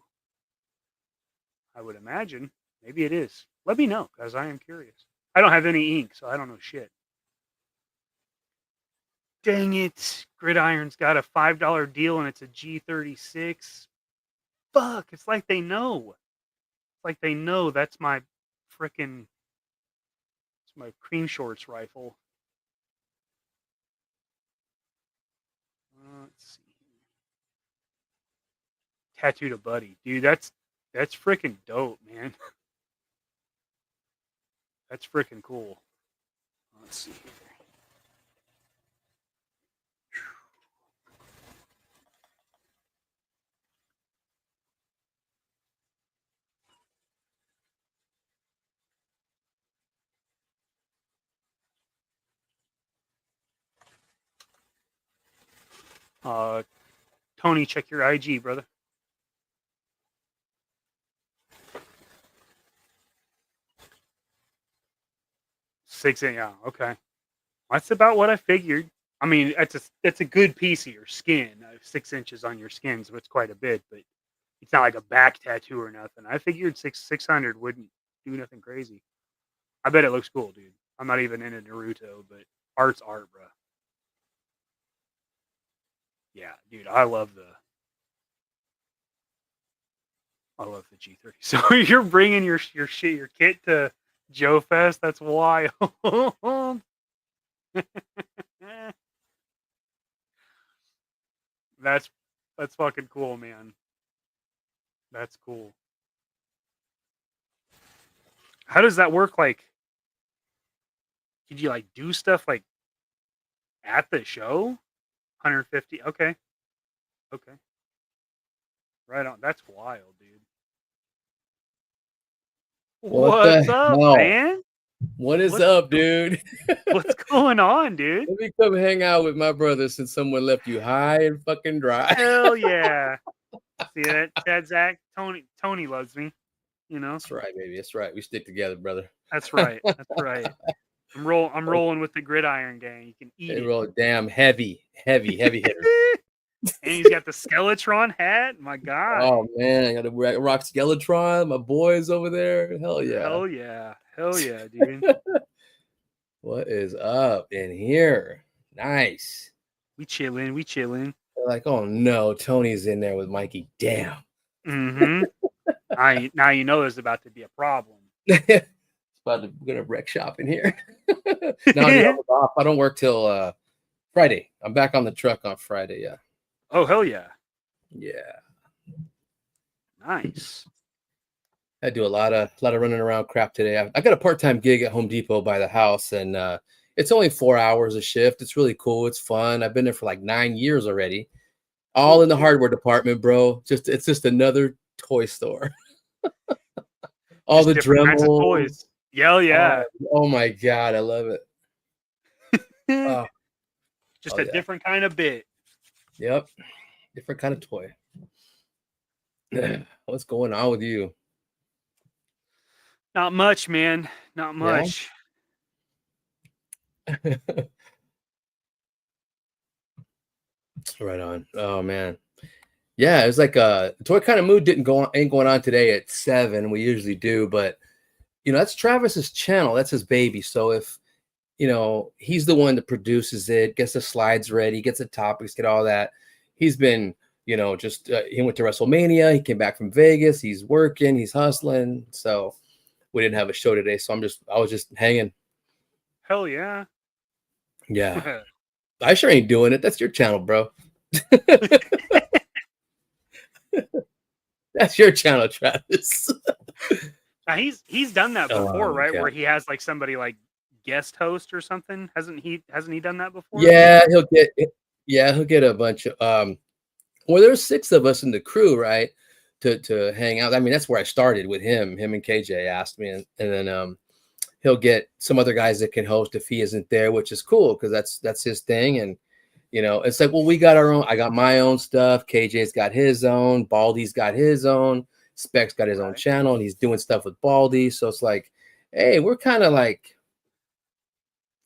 I would imagine. Maybe it is. Let me know, because I am curious. I don't have any ink, so I don't know shit. Dang it. Gridiron's got a $5 deal, and it's a G36. Fuck, it's like they know. It's like they know that's my frickin'... It's my cream shorts rifle. Let's see. Tattooed a buddy. Dude, that's freaking dope, man. That's freaking cool. Let's see here. Tony, check your IG, brother. 6 inch, yeah, okay. That's about what I figured. I mean, that's a good piece of your skin. 6 inches on your skin, so it's quite a bit, but it's not like a back tattoo or nothing. I figured 600 wouldn't do nothing crazy. I bet it looks cool, dude. I'm not even into Naruto, but art's art, bro. Yeah, dude, I love the G30. So you're bringing your kit to Joe Fest? That's wild. That's fucking cool, man. That's cool. How does that work? Like, did you like do stuff like at the show? 150. Okay. Right on. That's wild, dude. What's up, man? What is up, dude? What's going on, dude? Let me come hang out with my brother since someone left you high and fucking dry. Hell yeah. See that, Zach? Tony loves me. You know? That's right, baby. That's right. We stick together, brother. That's right. I'm rolling with the Gridiron gang. You can eat it. Roll damn heavy hitter. And he's got the Skeletron hat. My God. Oh man, I got to rock Skeletron. My boys over there. Hell yeah, dude. What is up in here? Nice. We chilling. They're like, oh no, Tony's in there with Mikey. Damn. Mm-hmm. Now you know there's about to be a problem. It's about to we're gonna wreck shop in here. No, I'm off. I don't work till Friday. I'm back on the truck on Friday. Yeah. Oh hell yeah. Yeah. Nice. I do a lot of running around crap today. I got a part-time gig at Home Depot by the house, and it's only 4 hours a shift. It's really cool. It's fun. I've been there for like 9 years already. All in the hardware department, bro. It's just another toy store. All the Dremels, toys. Yeah. Oh my God, I love it. Just a different kind of bit. Yep. Different kind of toy. What's going on with you? Not much, man. Not much. Yeah? Right on. Oh man. Yeah, it was like toy kind of mood ain't going on today at 7. We usually do, but you know, that's Travis's channel. That's his baby. So if you know, he's the one that produces it, gets the slides ready, gets the topics, get all that. He's been, you know, just he went to WrestleMania. He came back from Vegas. He's working. He's hustling. So we didn't have a show today. So I was just hanging. Hell yeah. Yeah. I sure ain't doing it. That's your channel, bro. That's your channel, Travis. Now he's done that before, right? God. Where he has like somebody like guest host or something. Hasn't he done that before? Yeah, he'll get a bunch of well, there's 6 of us in the crew, right? To hang out. I mean, that's where I started with him. Him and KJ asked me, and then he'll get some other guys that can host if he isn't there, which is cool because that's his thing. And you know, it's like, well, we got our own. I got my own stuff. KJ's got his own. Baldy's got his own. Spec's got his own channel, and he's doing stuff with Baldy. So it's like hey, we're kind of like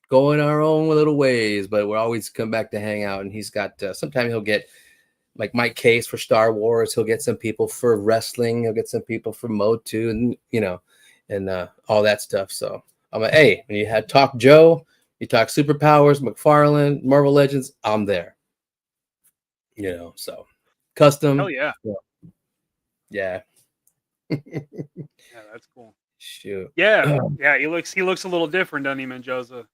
going our own little ways, but we're always come back to hang out. And he's got sometimes he'll get like Mike Case for Star Wars. He'll get some people for wrestling. He'll get some people for Motu, and and all that stuff. So I'm like, hey, when you had Talk Joe, you talk superpowers, McFarlane, Marvel Legends, I'm there. So custom. Hell yeah. Yeah. Yeah, that's cool. Shoot. Yeah. Yeah, he looks a little different, doesn't he, Mendoza?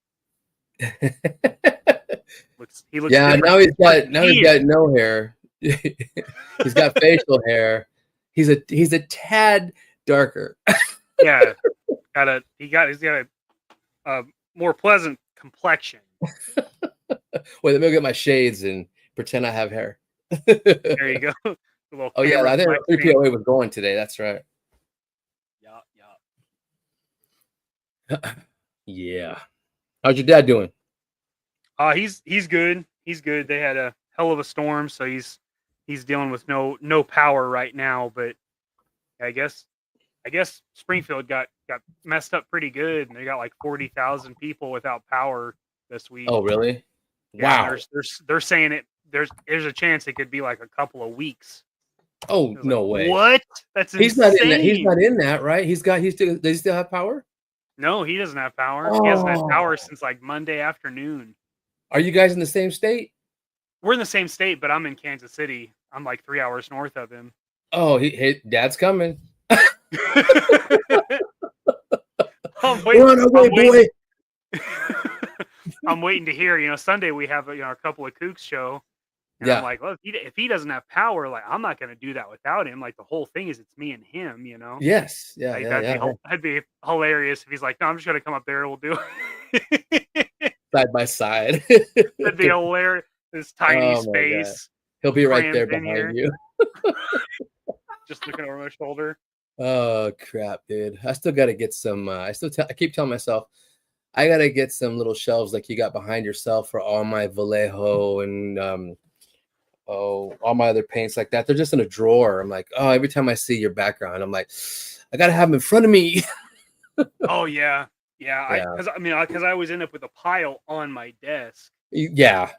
He looks yeah, different. now he's got no hair. He's got facial hair. He's a tad darker. Yeah. He's got a more pleasant complexion. Wait, let me go get my shades and pretend I have hair. There you go. Oh yeah, I think 3POA was going today. That's right. Yeah. Yeah. How's your dad doing? He's good. He's good. They had a hell of a storm, so he's dealing with no power right now. But I guess Springfield got messed up pretty good, and they got like 40,000 people without power this week. Oh really? Yeah, Wow. They're saying it. There's a chance it could be like a couple of weeks. Oh no way! What? That's he's insane. not in that. He's not in that, right? Does he still have power? No, he doesn't have power. Oh. He hasn't had power since like Monday afternoon. Are you guys in the same state? We're in the same state, but I'm in Kansas City. I'm like 3 hours north of him. Oh, Dad's coming. Run away, boy. I'm waiting to hear. Sunday we have a couple of Kooks show. And I'm like, well, if he doesn't have power, like I'm not going to do that without him. Like the whole thing is it's me and him. Yes, yeah, like, yeah, that'd be hilarious if he's like, no, I'm just going to come up there. We'll do it side by side. That'd be hilarious. This tiny space. He'll be right there behind you. Just looking over my shoulder. Oh crap, dude! I still got to get some. I keep telling myself I got to get some little shelves like you got behind yourself for all my Vallejo and all my other paints like that. They're just in a drawer. I'm like, oh, every time I see your background, I'm like, I got to have them in front of me. Oh yeah. Because I always end up with a pile on my desk. Yeah.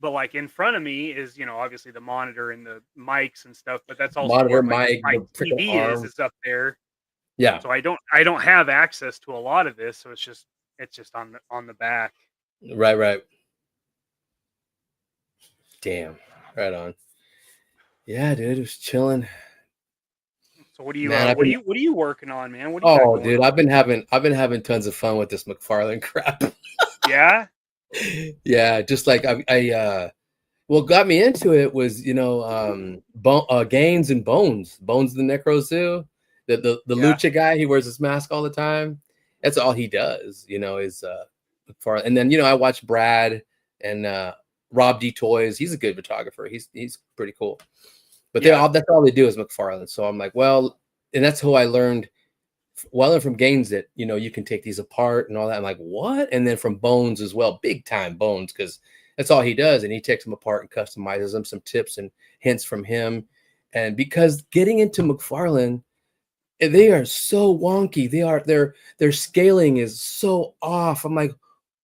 But like in front of me is, obviously the monitor and the mics and stuff. But that's also monitor, where mic, my TV is up there. Yeah. So I don't have access to a lot of this. So it's just on the back. Right. Damn. Right on. Yeah, dude, it was chilling. So what are you what are you working on, man? What are you dude, I've been having tons of fun with this McFarlane crap. Yeah. Yeah, just like what got me into it was Gaines and Bones the Necro Zoo, the lucha guy. He wears his mask all the time. That's all he does, is McFarlane. And then I watched Brad and Rob D Toys. He's a good photographer. He's pretty cool. But that's all they do is McFarlane. So I'm like, well, and that's who I learned. Well, I learned from Gaines that you can take these apart and all that. I'm like, what? And then from Bones as well, big time Bones, because that's all he does, and he takes them apart and customizes them. Some tips and hints from him, and because getting into McFarlane, they are so wonky. Their scaling is so off. I'm like,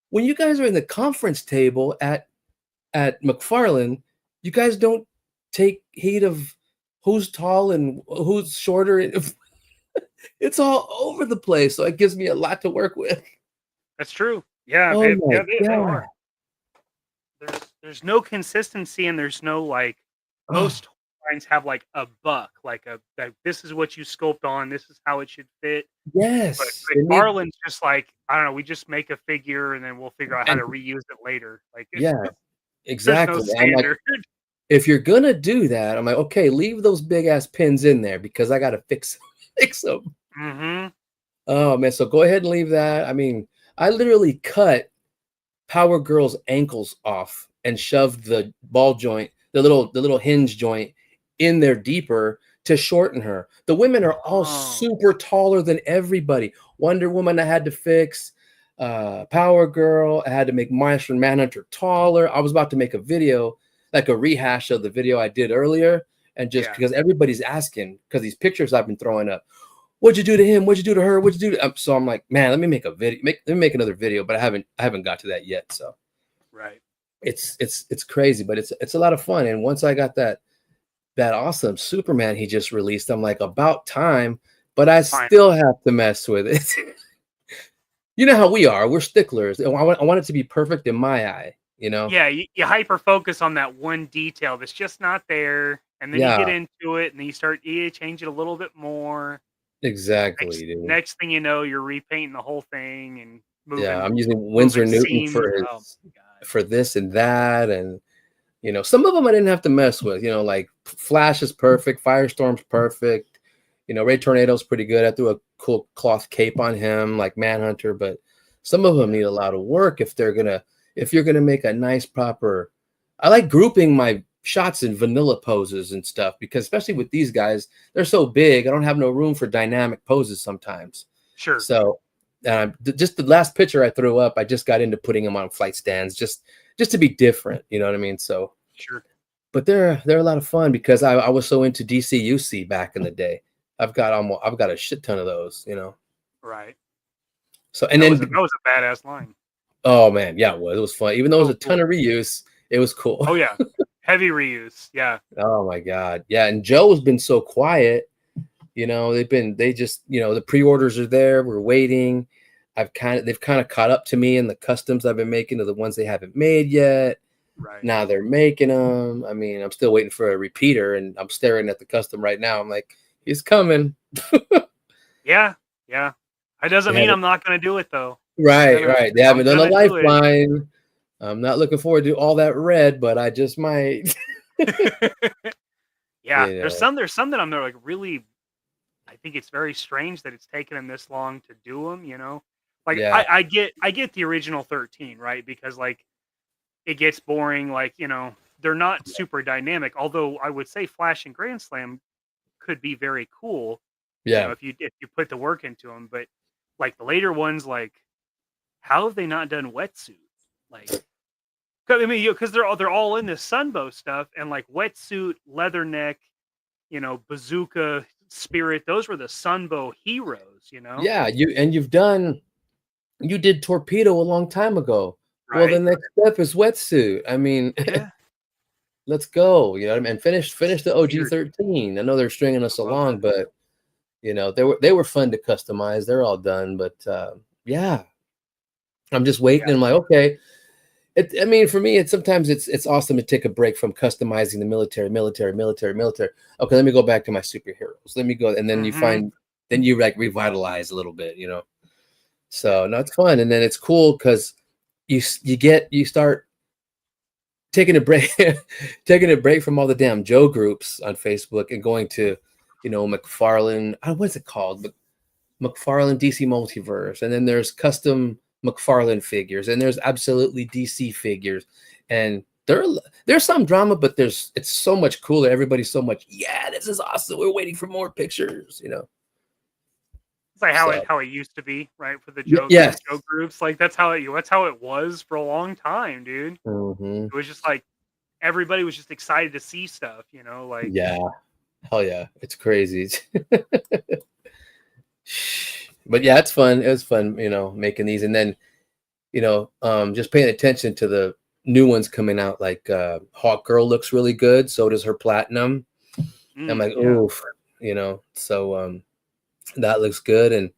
when you guys are in the conference table at McFarlane, you guys don't take heed of who's tall and who's shorter. It's all over the place, so it gives me a lot to work with. That's true. Yeah, they are. There's no consistency, and there's no most lines have like a buck, like this is what you sculpt on, this is how it should fit. Yes. But McFarlane's just like, I don't know, we just make a figure and then we'll figure out how to reuse it later. Exactly. There's no standard. If you're gonna do that, I'm like, okay, leave those big ass pins in there because I gotta fix them. Mm-hmm. Oh man, so go ahead and leave that. I mean, I literally cut Power Girl's ankles off and shoved the ball joint, the little hinge joint in there deeper to shorten her. The women are all super taller than everybody. Wonder Woman I had to fix, Power Girl, I had to make Martian Manhunter taller. I was about to make a video, like a rehash of the video I did earlier, and just because everybody's asking, because these pictures I've been throwing up, what'd you do to him? What'd you do to her? What'd you do to So I'm like, man, let me make a video. Let me make another video, but I haven't got to that yet. So Right. it's crazy, but it's a lot of fun. And once I got that awesome Superman he just released, I'm like, about time, but I Fine. still have to mess with it. You know how we are. We're sticklers. I want it to be perfect in my eye, you know? Yeah, you hyper focus on that one detail that's just not there, and then you get Yeah, into it, and then you change it a little bit more. exactly, Next dude. next thing you know, you're repainting the whole thing and Yeah, moving I'm using Winsor moving Newton seams. Oh my god. for this and that, and some of them I didn't have to mess with. Like Flash is perfect, Firestorm's perfect. Ray Tornado's pretty good. I threw a cool cloth cape on him, like Manhunter, but some of them need a lot of work if you're gonna make a nice proper. I like grouping my shots in vanilla poses and stuff because especially with these guys, they're so big. I don't have no room for dynamic poses sometimes. Sure. So just the last picture I threw up, I just got into putting them on flight stands just to be different. You know what I mean? So Sure. but they're a lot of fun because I was so into DCUC back in the day. I've got a shit ton of those. Right. So and That then was a badass line. oh man, yeah, it was fun. Even though it was a ton Cool. of reuse, it was cool. Oh yeah. Heavy reuse. Yeah. Oh my god, yeah. And Joe has been so quiet. They just the pre-orders are there. We're waiting. They've kind of caught up to me in the customs I've been making to the ones they haven't made yet. Right. Now they're making them. I mean, I'm still waiting for a repeater, and I'm staring at the custom right now. I'm like, he's coming. Yeah. Yeah. That doesn't mean I'm not going to do it though. Right. They haven't done a gonna do it. lifeline. I'm not looking forward to all that red, but I just might. Yeah. You know. There's some that I'm like really. I think it's very strange that it's taken them this long to do them. Like Yeah. I get the original 13, right? Because like it gets boring. Like they're not super dynamic. Although I would say Flash and Grand Slam could be very cool. Yeah. If you put the work into them. But like the later ones, like how have they not done wetsuit? Like, I mean, because they're all in this Sunbow stuff and like wetsuit, leatherneck, bazooka, spirit. Those were the Sunbow heroes. Yeah. You did Torpedo a long time ago. Right? Well, the next step is wetsuit. I mean, Yeah. let's go. You know what I mean? And finish the OG Weird. 13. I know they're stringing us I love along, that. but they were fun to customize. They're all done, but yeah, I'm just waiting. Yeah. And I'm like, okay. I mean, for me, sometimes it's awesome to take a break from customizing the military. Okay, let me go back to my superheroes. Let me go, and then you like revitalize a little bit, So no, it's fun, and then it's cool because you start taking a break, from all the damn Joe groups on Facebook and going to, McFarlane. What's it called? McFarlane DC Multiverse, and then there's custom McFarlane figures, and there's absolutely DC figures, and there's some drama, but it's so much cooler. Everybody's so much, yeah, this is awesome. We're waiting for more pictures, It's like So, how it used to be, right? For the Joe groups, like that's how it was for a long time, dude. mhm. It was just like everybody was just excited to see stuff, like Yeah, hell yeah, it's crazy. But yeah, it's fun. It was fun, making these, and then, just paying attention to the new ones coming out. Like Hawk Girl looks really good. So does her Platinum. I'm like, oof, So that looks good, and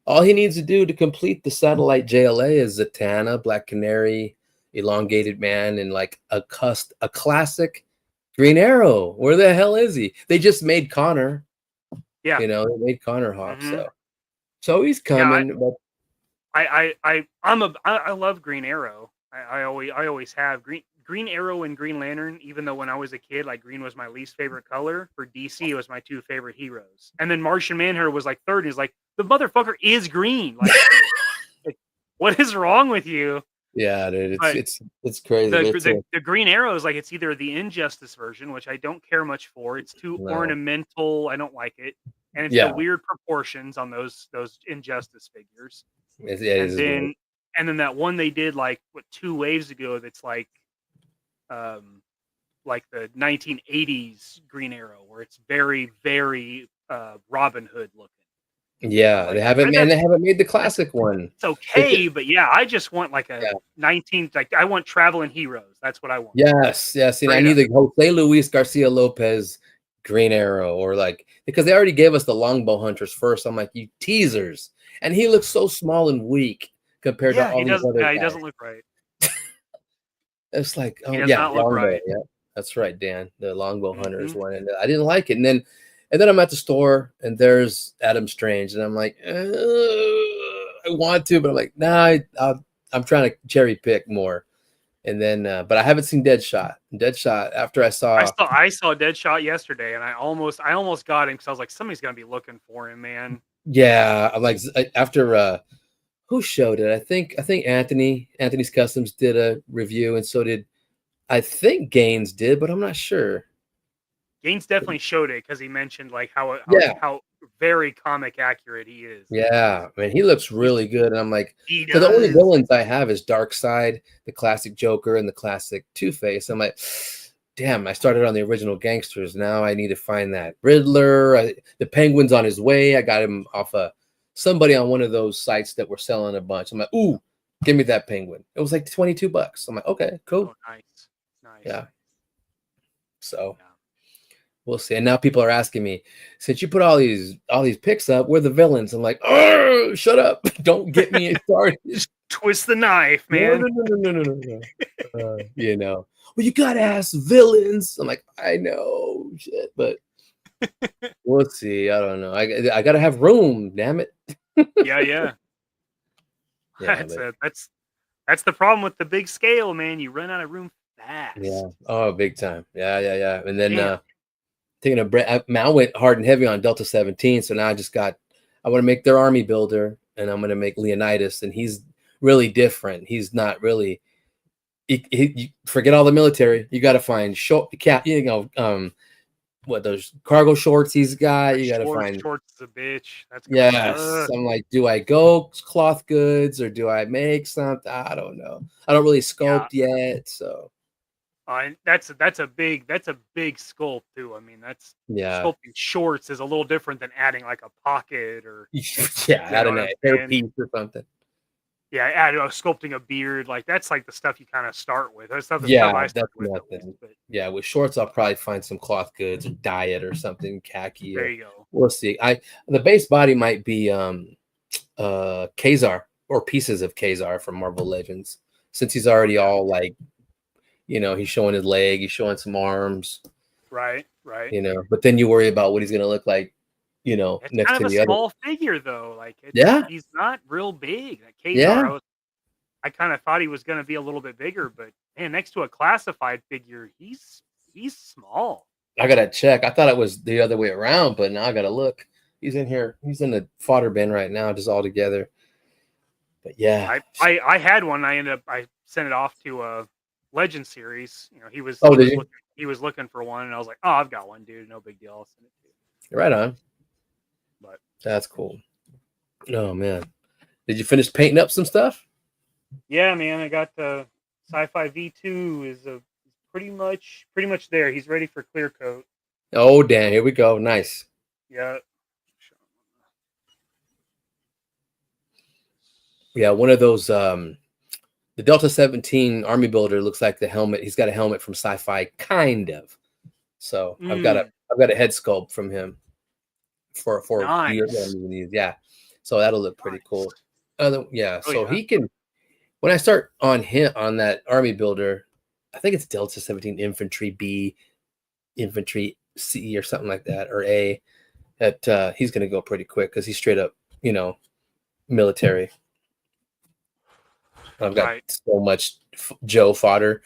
all he needs to do to complete the satellite JLA is Zatanna, Black Canary, Elongated Man, and like a classic Green Arrow. Where the hell is he? They just made Connor. Yeah. They made Connor Hawk. So he's coming. Yeah, but I love Green Arrow. I always have Green Arrow and Green Lantern. Even though when I was a kid, like green was my least favorite color. For DC, it was my two favorite heroes. And then Martian Manhunter was like third. He's like, the motherfucker is green. Like what is wrong with you? Yeah, dude, it's crazy. The Green Arrow is like it's either the Injustice version, which I don't care much for. It's too ornamental. I don't like it, and it's the weird proportions on those Injustice figures. And then that one they did like 2 waves ago. That's like the 1980s Green Arrow, where it's very very Robin Hood looking. Yeah, Like, they haven't, I and they haven't made the classic one. It's okay, but yeah, I just want like a Yeah. 19. Like I want Traveling Heroes. That's what I want. Yes, yes. And I Straight need up. the Jose Luis Garcia Lopez Green Arrow, or like, because they already gave us the Longbow Hunters first. I'm like, you teasers, and he looks so small and weak compared to Yeah, all he these doesn't. other Yeah, he guys. doesn't look right. It's like, He oh does yeah, not look Longbow. right. Yeah, that's right, Dan. The Longbow Hunters Mhm. one, and I didn't like it. And then I'm at the store, and there's Adam Strange, and I'm like, I want to, but I'm like, nah, I'm trying to cherry pick more. And then, but I haven't seen Deadshot. Deadshot. After I saw, I saw Deadshot yesterday, and I almost got him because I was like, somebody's gonna be looking for him, man. yeah, I'm like, after who showed it? I think Anthony's Customs did a review, and so did I think Gaines did, but I'm not sure. Gaines definitely showed it because he mentioned like Yeah. how very comic accurate he is. Yeah, I mean, he looks really good, and I'm like, He so the only does. villains I have is Darkseid, the classic Joker, and the classic Two-Face. I'm like, damn, I started on the original gangsters. Now I need to find that Riddler. The Penguin's on his way. I got him off somebody on one of those sites that were selling a bunch. I'm like, ooh, give me that Penguin. It was like $22. I'm like, okay, cool. Oh, nice. Yeah. So Yeah. we'll see. And now people are asking me, since you put all these picks up, we're the villains. I'm like, oh, shut up. Don't get me started. Twist the knife, man. No. You know, well, you gotta ask villains. I'm like, I know, shit, but we'll see. I don't know. I gotta have room. Damn it. Yeah. That's the problem with the big scale, man. You run out of room fast. Yeah. Oh, big time. Yeah. And then Damn. taking a break. I went hard and heavy on Delta 17, so now I want to make their army builder, and I'm gonna make Leonidas, and he's really different. He's not really. You forget all the military. You got to find what those cargo shorts he's got. You got to find shorts is a bitch. That's yes. I'm like, do I go cloth goods or do I make something? I don't know. I don't really sculpt yet, so. And that's a big sculpt too. I mean, that's sculpting shorts is a little different than adding like a pocket or adding a hairpiece or something. Yeah, sculpting a beard, like that's like the stuff you kind of start with. That's stuff I start with. Nothing. But yeah, with shorts, I'll probably find some cloth goods or dye it or something, khaki. There you go. We'll see. The base body might be Kazar or pieces of Kazar from Marvel Legends, since he's already all like, he's showing his leg, he's showing some arms. Right. But then you worry about what he's gonna look like. It's next kind to of the a other. small figure though. Like, he's not real big. Like Kazar, I kind of thought he was going to be a little bit bigger, but man, next to a classified figure, he's small. I gotta check. I thought it was the other way around, but now I gotta look. He's in here. He's in the fodder bin right now, just all together. But yeah, I had one. I sent it off to a Legend series. He was looking for one, and I was like, oh, I've got one, dude. No big deal. I'll send it to you. Right on. But that's cool. Oh man, did you finish painting up some stuff? Yeah, man. I got the Sci-Fi V2 is pretty much there. He's ready for clear coat. Oh damn! Here we go. Nice. Yeah. Yeah, one of those. The Delta 17 Army Builder looks like the helmet. He's got a helmet from Sci-Fi, kind of. So I've got a head sculpt from him. For nice. Yeah, so that'll look pretty cool. He can. When I start on that army builder, I think it's Delta 17 Infantry B, Infantry C or something like that, or A. That he's gonna go pretty quick because he's straight up, military. I've got so much Joe fodder.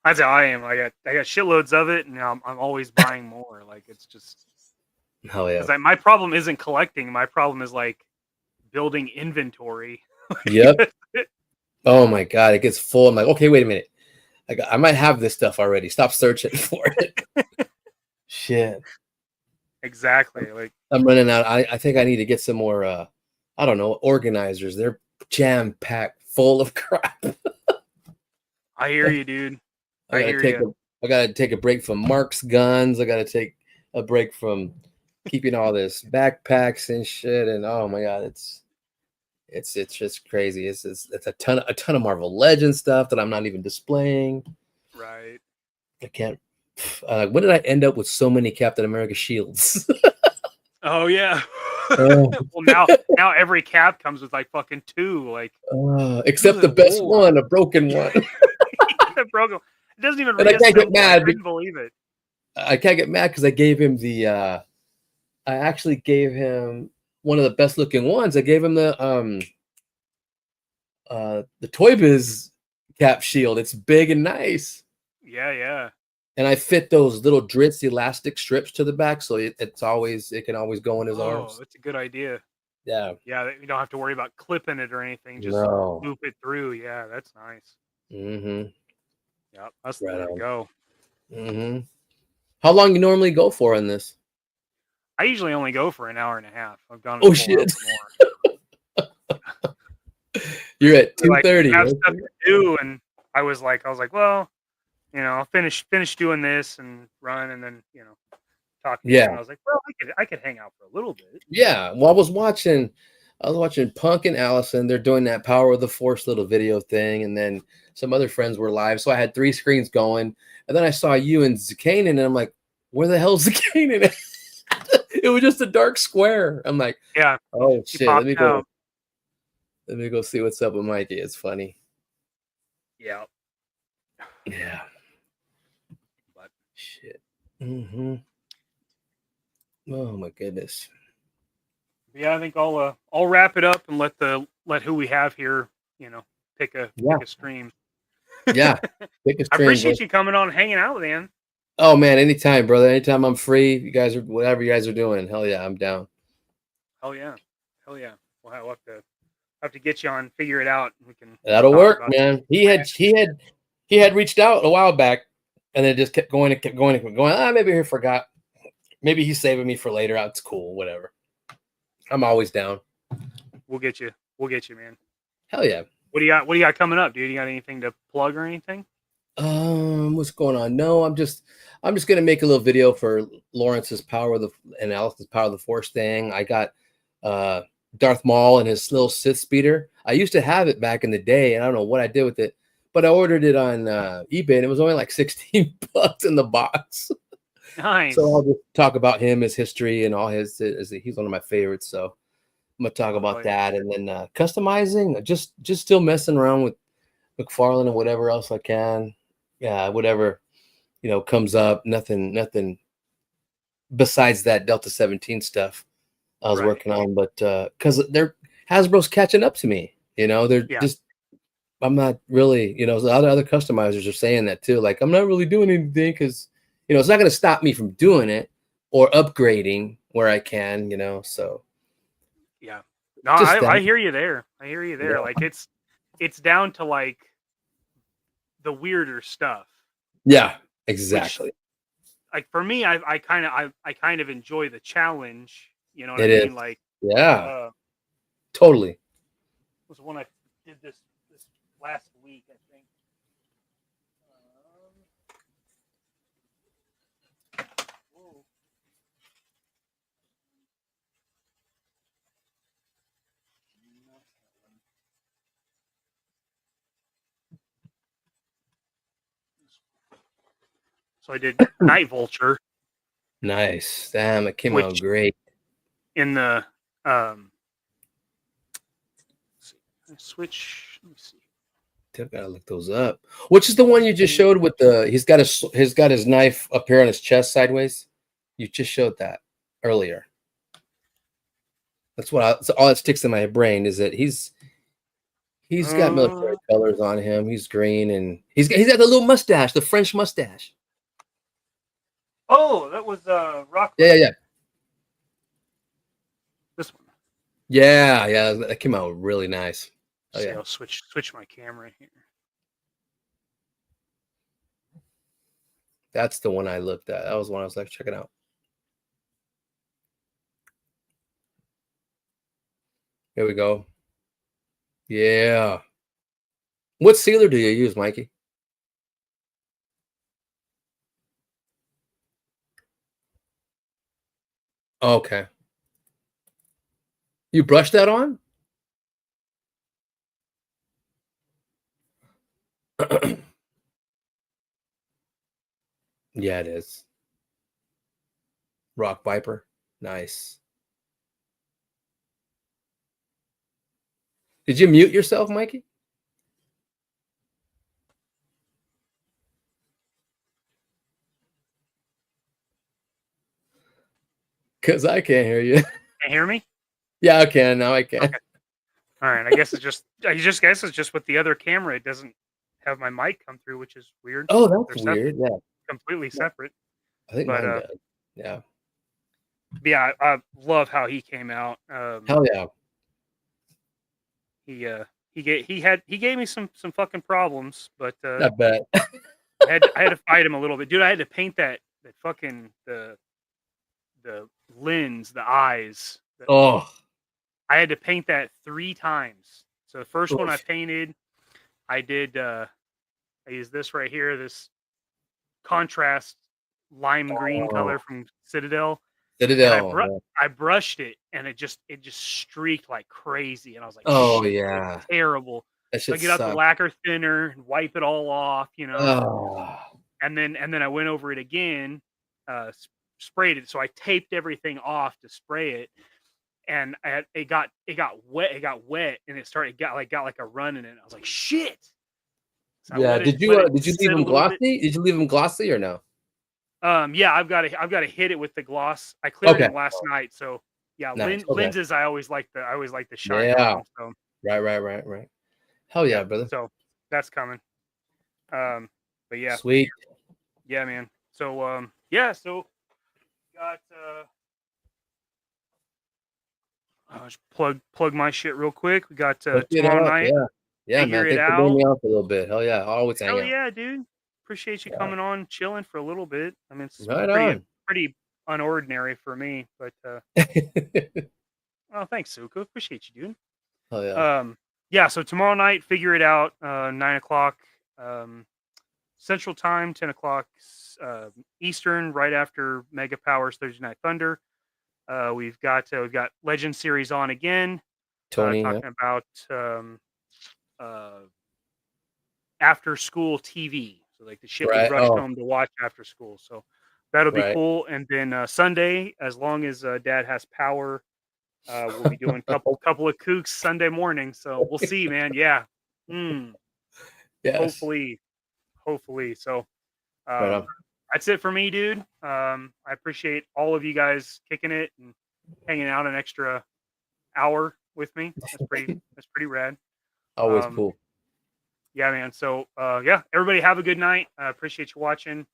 That's how I am. I got shitloads of it, and I'm always buying more. Like it's just, hell yeah. Like, my problem isn't collecting. My problem is like building inventory. Yep. Oh my god, it gets full. I'm like, okay, wait a minute. I might have this stuff already. Stop searching for it. Shit. Exactly. Like I'm running out. I think I need to get some more. I don't know, organizers. They're jam packed, full of crap. I hear you, dude. I gotta take a break from Mark's guns. I gotta take a break from keeping all this backpacks and shit. And oh my god, it's just crazy. It's a ton of Marvel Legends stuff that I'm not even displaying. Right. I can't. When did I end up with so many Captain America shields? Oh yeah. Oh. Well, now every cap comes with like fucking 2, like Except the good best lord. one, a broken one. That broken. It doesn't even And I can't get reassemble. I mad. couldn't believe it. I can't get mad because I gave him the. I actually gave him one of the best looking ones. I gave him the Toy Biz cap shield. It's big and nice. Yeah. And I fit those little Dritz elastic strips to the back, so it can always go in his arms. Oh, that's a good idea. Yeah. Yeah, you don't have to worry about clipping it or anything. Just No. loop it through. Yeah, that's nice. Mm-hmm. Yeah, that's the Right way to on. go. Mm-hmm. How long you normally go for in this? I usually only go for an hour and a half. I've gone. Oh shit! You're at 2:30. I have stuff to do, and I was like, well, I'll finish doing this and run, and then talk. Yeah. And I was like, well, I could hang out for a little bit. Yeah. Well, I was watching Punk and Allison. They're doing that Power of the Force little video thing, and then some other friends were live. So I had 3 screens going, and then I saw you and Zakanin, and I'm like, where the hell's Zakanin? It was just a dark square. I'm like, yeah. Oh shit! Let me go. Out. Let me go see what's up with Mikey. It's funny. Yeah. Yeah. But shit. Mm-hmm. Oh my goodness. Yeah, I think I'll wrap it up and let who we have here, pick a stream. Yeah. Pick a stream. I appreciate you coming on and hanging out, man. Oh man, anytime, brother. Anytime I'm free, you guys are whatever you guys are doing. Hell yeah, I'm down. Hell yeah. We'll have to get you on, figure it out. We can. That'll work, man. He had reached out a while back, and then just kept going. Maybe he forgot. Maybe he's saving me for later. It's cool, whatever. I'm always down. We'll get you, man. Hell yeah. What do you got coming up, dude? You got anything to plug or anything? What's going on? No, I'm just gonna make a little video for Lawrence's and Allison's Power of the Force thing. I got Darth Maul and his little Sith speeder. I used to have it back in the day, and I don't know what I did with it, but I ordered it on eBay, and it was only like $16 in the box. Nice. So I'll just talk about him, his history, and all he's one of my favorites. So I'm gonna talk about that, and then customizing. Just still messing around with McFarlane and whatever else I can. Yeah, whatever comes up. Nothing besides that Delta 17 stuff I was working on, but because Hasbro's catching up to me. They're just. I'm not really. A lot of other customizers are saying that too. Like I'm not really doing anything because it's not going to stop me from doing it or upgrading where I can. So. Yeah. No, I hear you there. Yeah. Like it's down to like the weirder stuff. Yeah, exactly. Which, like for me, I kind of enjoy the challenge. You know what I mean? Like totally. Was when I did this last week, I think. So I did Night Vulture. Nice. Damn, it came out great. In the switch. Let me see. I gotta look those up. Which is the one you just showed with he's got his knife up here on his chest sideways? You just showed that earlier. That's all that sticks in my brain is that he's got military colors on him. He's green and he's got the little mustache, the French mustache. Oh, that was Rock. Yeah. This one. Yeah, that came out really nice. Oh, see, yeah. I'll switch my camera here. That's the one I looked at. That was one I was like checking out. Here we go. Yeah. What sealer do you use, Mikey? Okay. You brushed that on? Yeah, it is. Rock Viper. Nice. Did you mute yourself, Mikey? Because I can't hear you. Can you hear me? Yeah, I can. Now I can. Okay. All right. I guess it's just. I just guess it's just with the other camera. It doesn't have my mic come through, which is weird. Oh, They're that's separate, weird. Yeah. completely separate. I think But mine does. Yeah. yeah, I love how he came out. Hell yeah. He gave me some fucking problems, but I bet. I had to fight him a little bit, dude. I had to paint that fucking the lens, the eyes. Oh. I had to paint that 3 times. So the first one I Oof. painted, I did. I used this right here, this contrast lime green color from Citadel. And Citadel. I brushed it, and it just streaked like crazy, and I was like, Oh, shit, yeah. it's terrible. That So I shit get out the sucks. lacquer thinner and wipe it all off, you know. Oh. And then I went over it again, sprayed it. So I taped everything off to spray it, and it got wet, and it got like a run in it. I was like, shit. So Yeah. Did you leave them glossy? Did you leave them glossy or no? Yeah, I've got to hit it with the gloss. I cleared Okay. it last night, so yeah. Nice. Okay. Lenses, I always like the shine Yeah. on them, so Right. Hell yeah, brother. so that's coming. But yeah, Sweet. yeah, man. So yeah, so got I'll just plug my shit real quick. We got tomorrow night. Yeah, Figure man. it Thanks for bringing out. me out for a little bit. Hell yeah. I'll always hang Hell out. yeah, dude. Appreciate you coming on, chilling for a little bit. I mean, it's Right on. pretty unordinary for me, but well, thanks, Suka. Appreciate you, dude. Hell yeah. Yeah, so tomorrow night, figure it out. 9:00 Central Time, 10:00 Eastern, right after Mega Powers Thursday Night Thunder. We've got Legend Series on again. Tony, talking about after school TV, so like the shit we rushed home to watch after school. So that'll be cool. And then Sunday, as long as Dad has power, we'll be doing couple of kooks Sunday morning. So we'll see, man. Yeah. Yes. Hopefully. So Right that's it for me, dude. I appreciate all of you guys kicking it and hanging out an extra hour with me. That's pretty rad. Always cool. Yeah, man. So yeah, everybody have a good night. I appreciate you watching.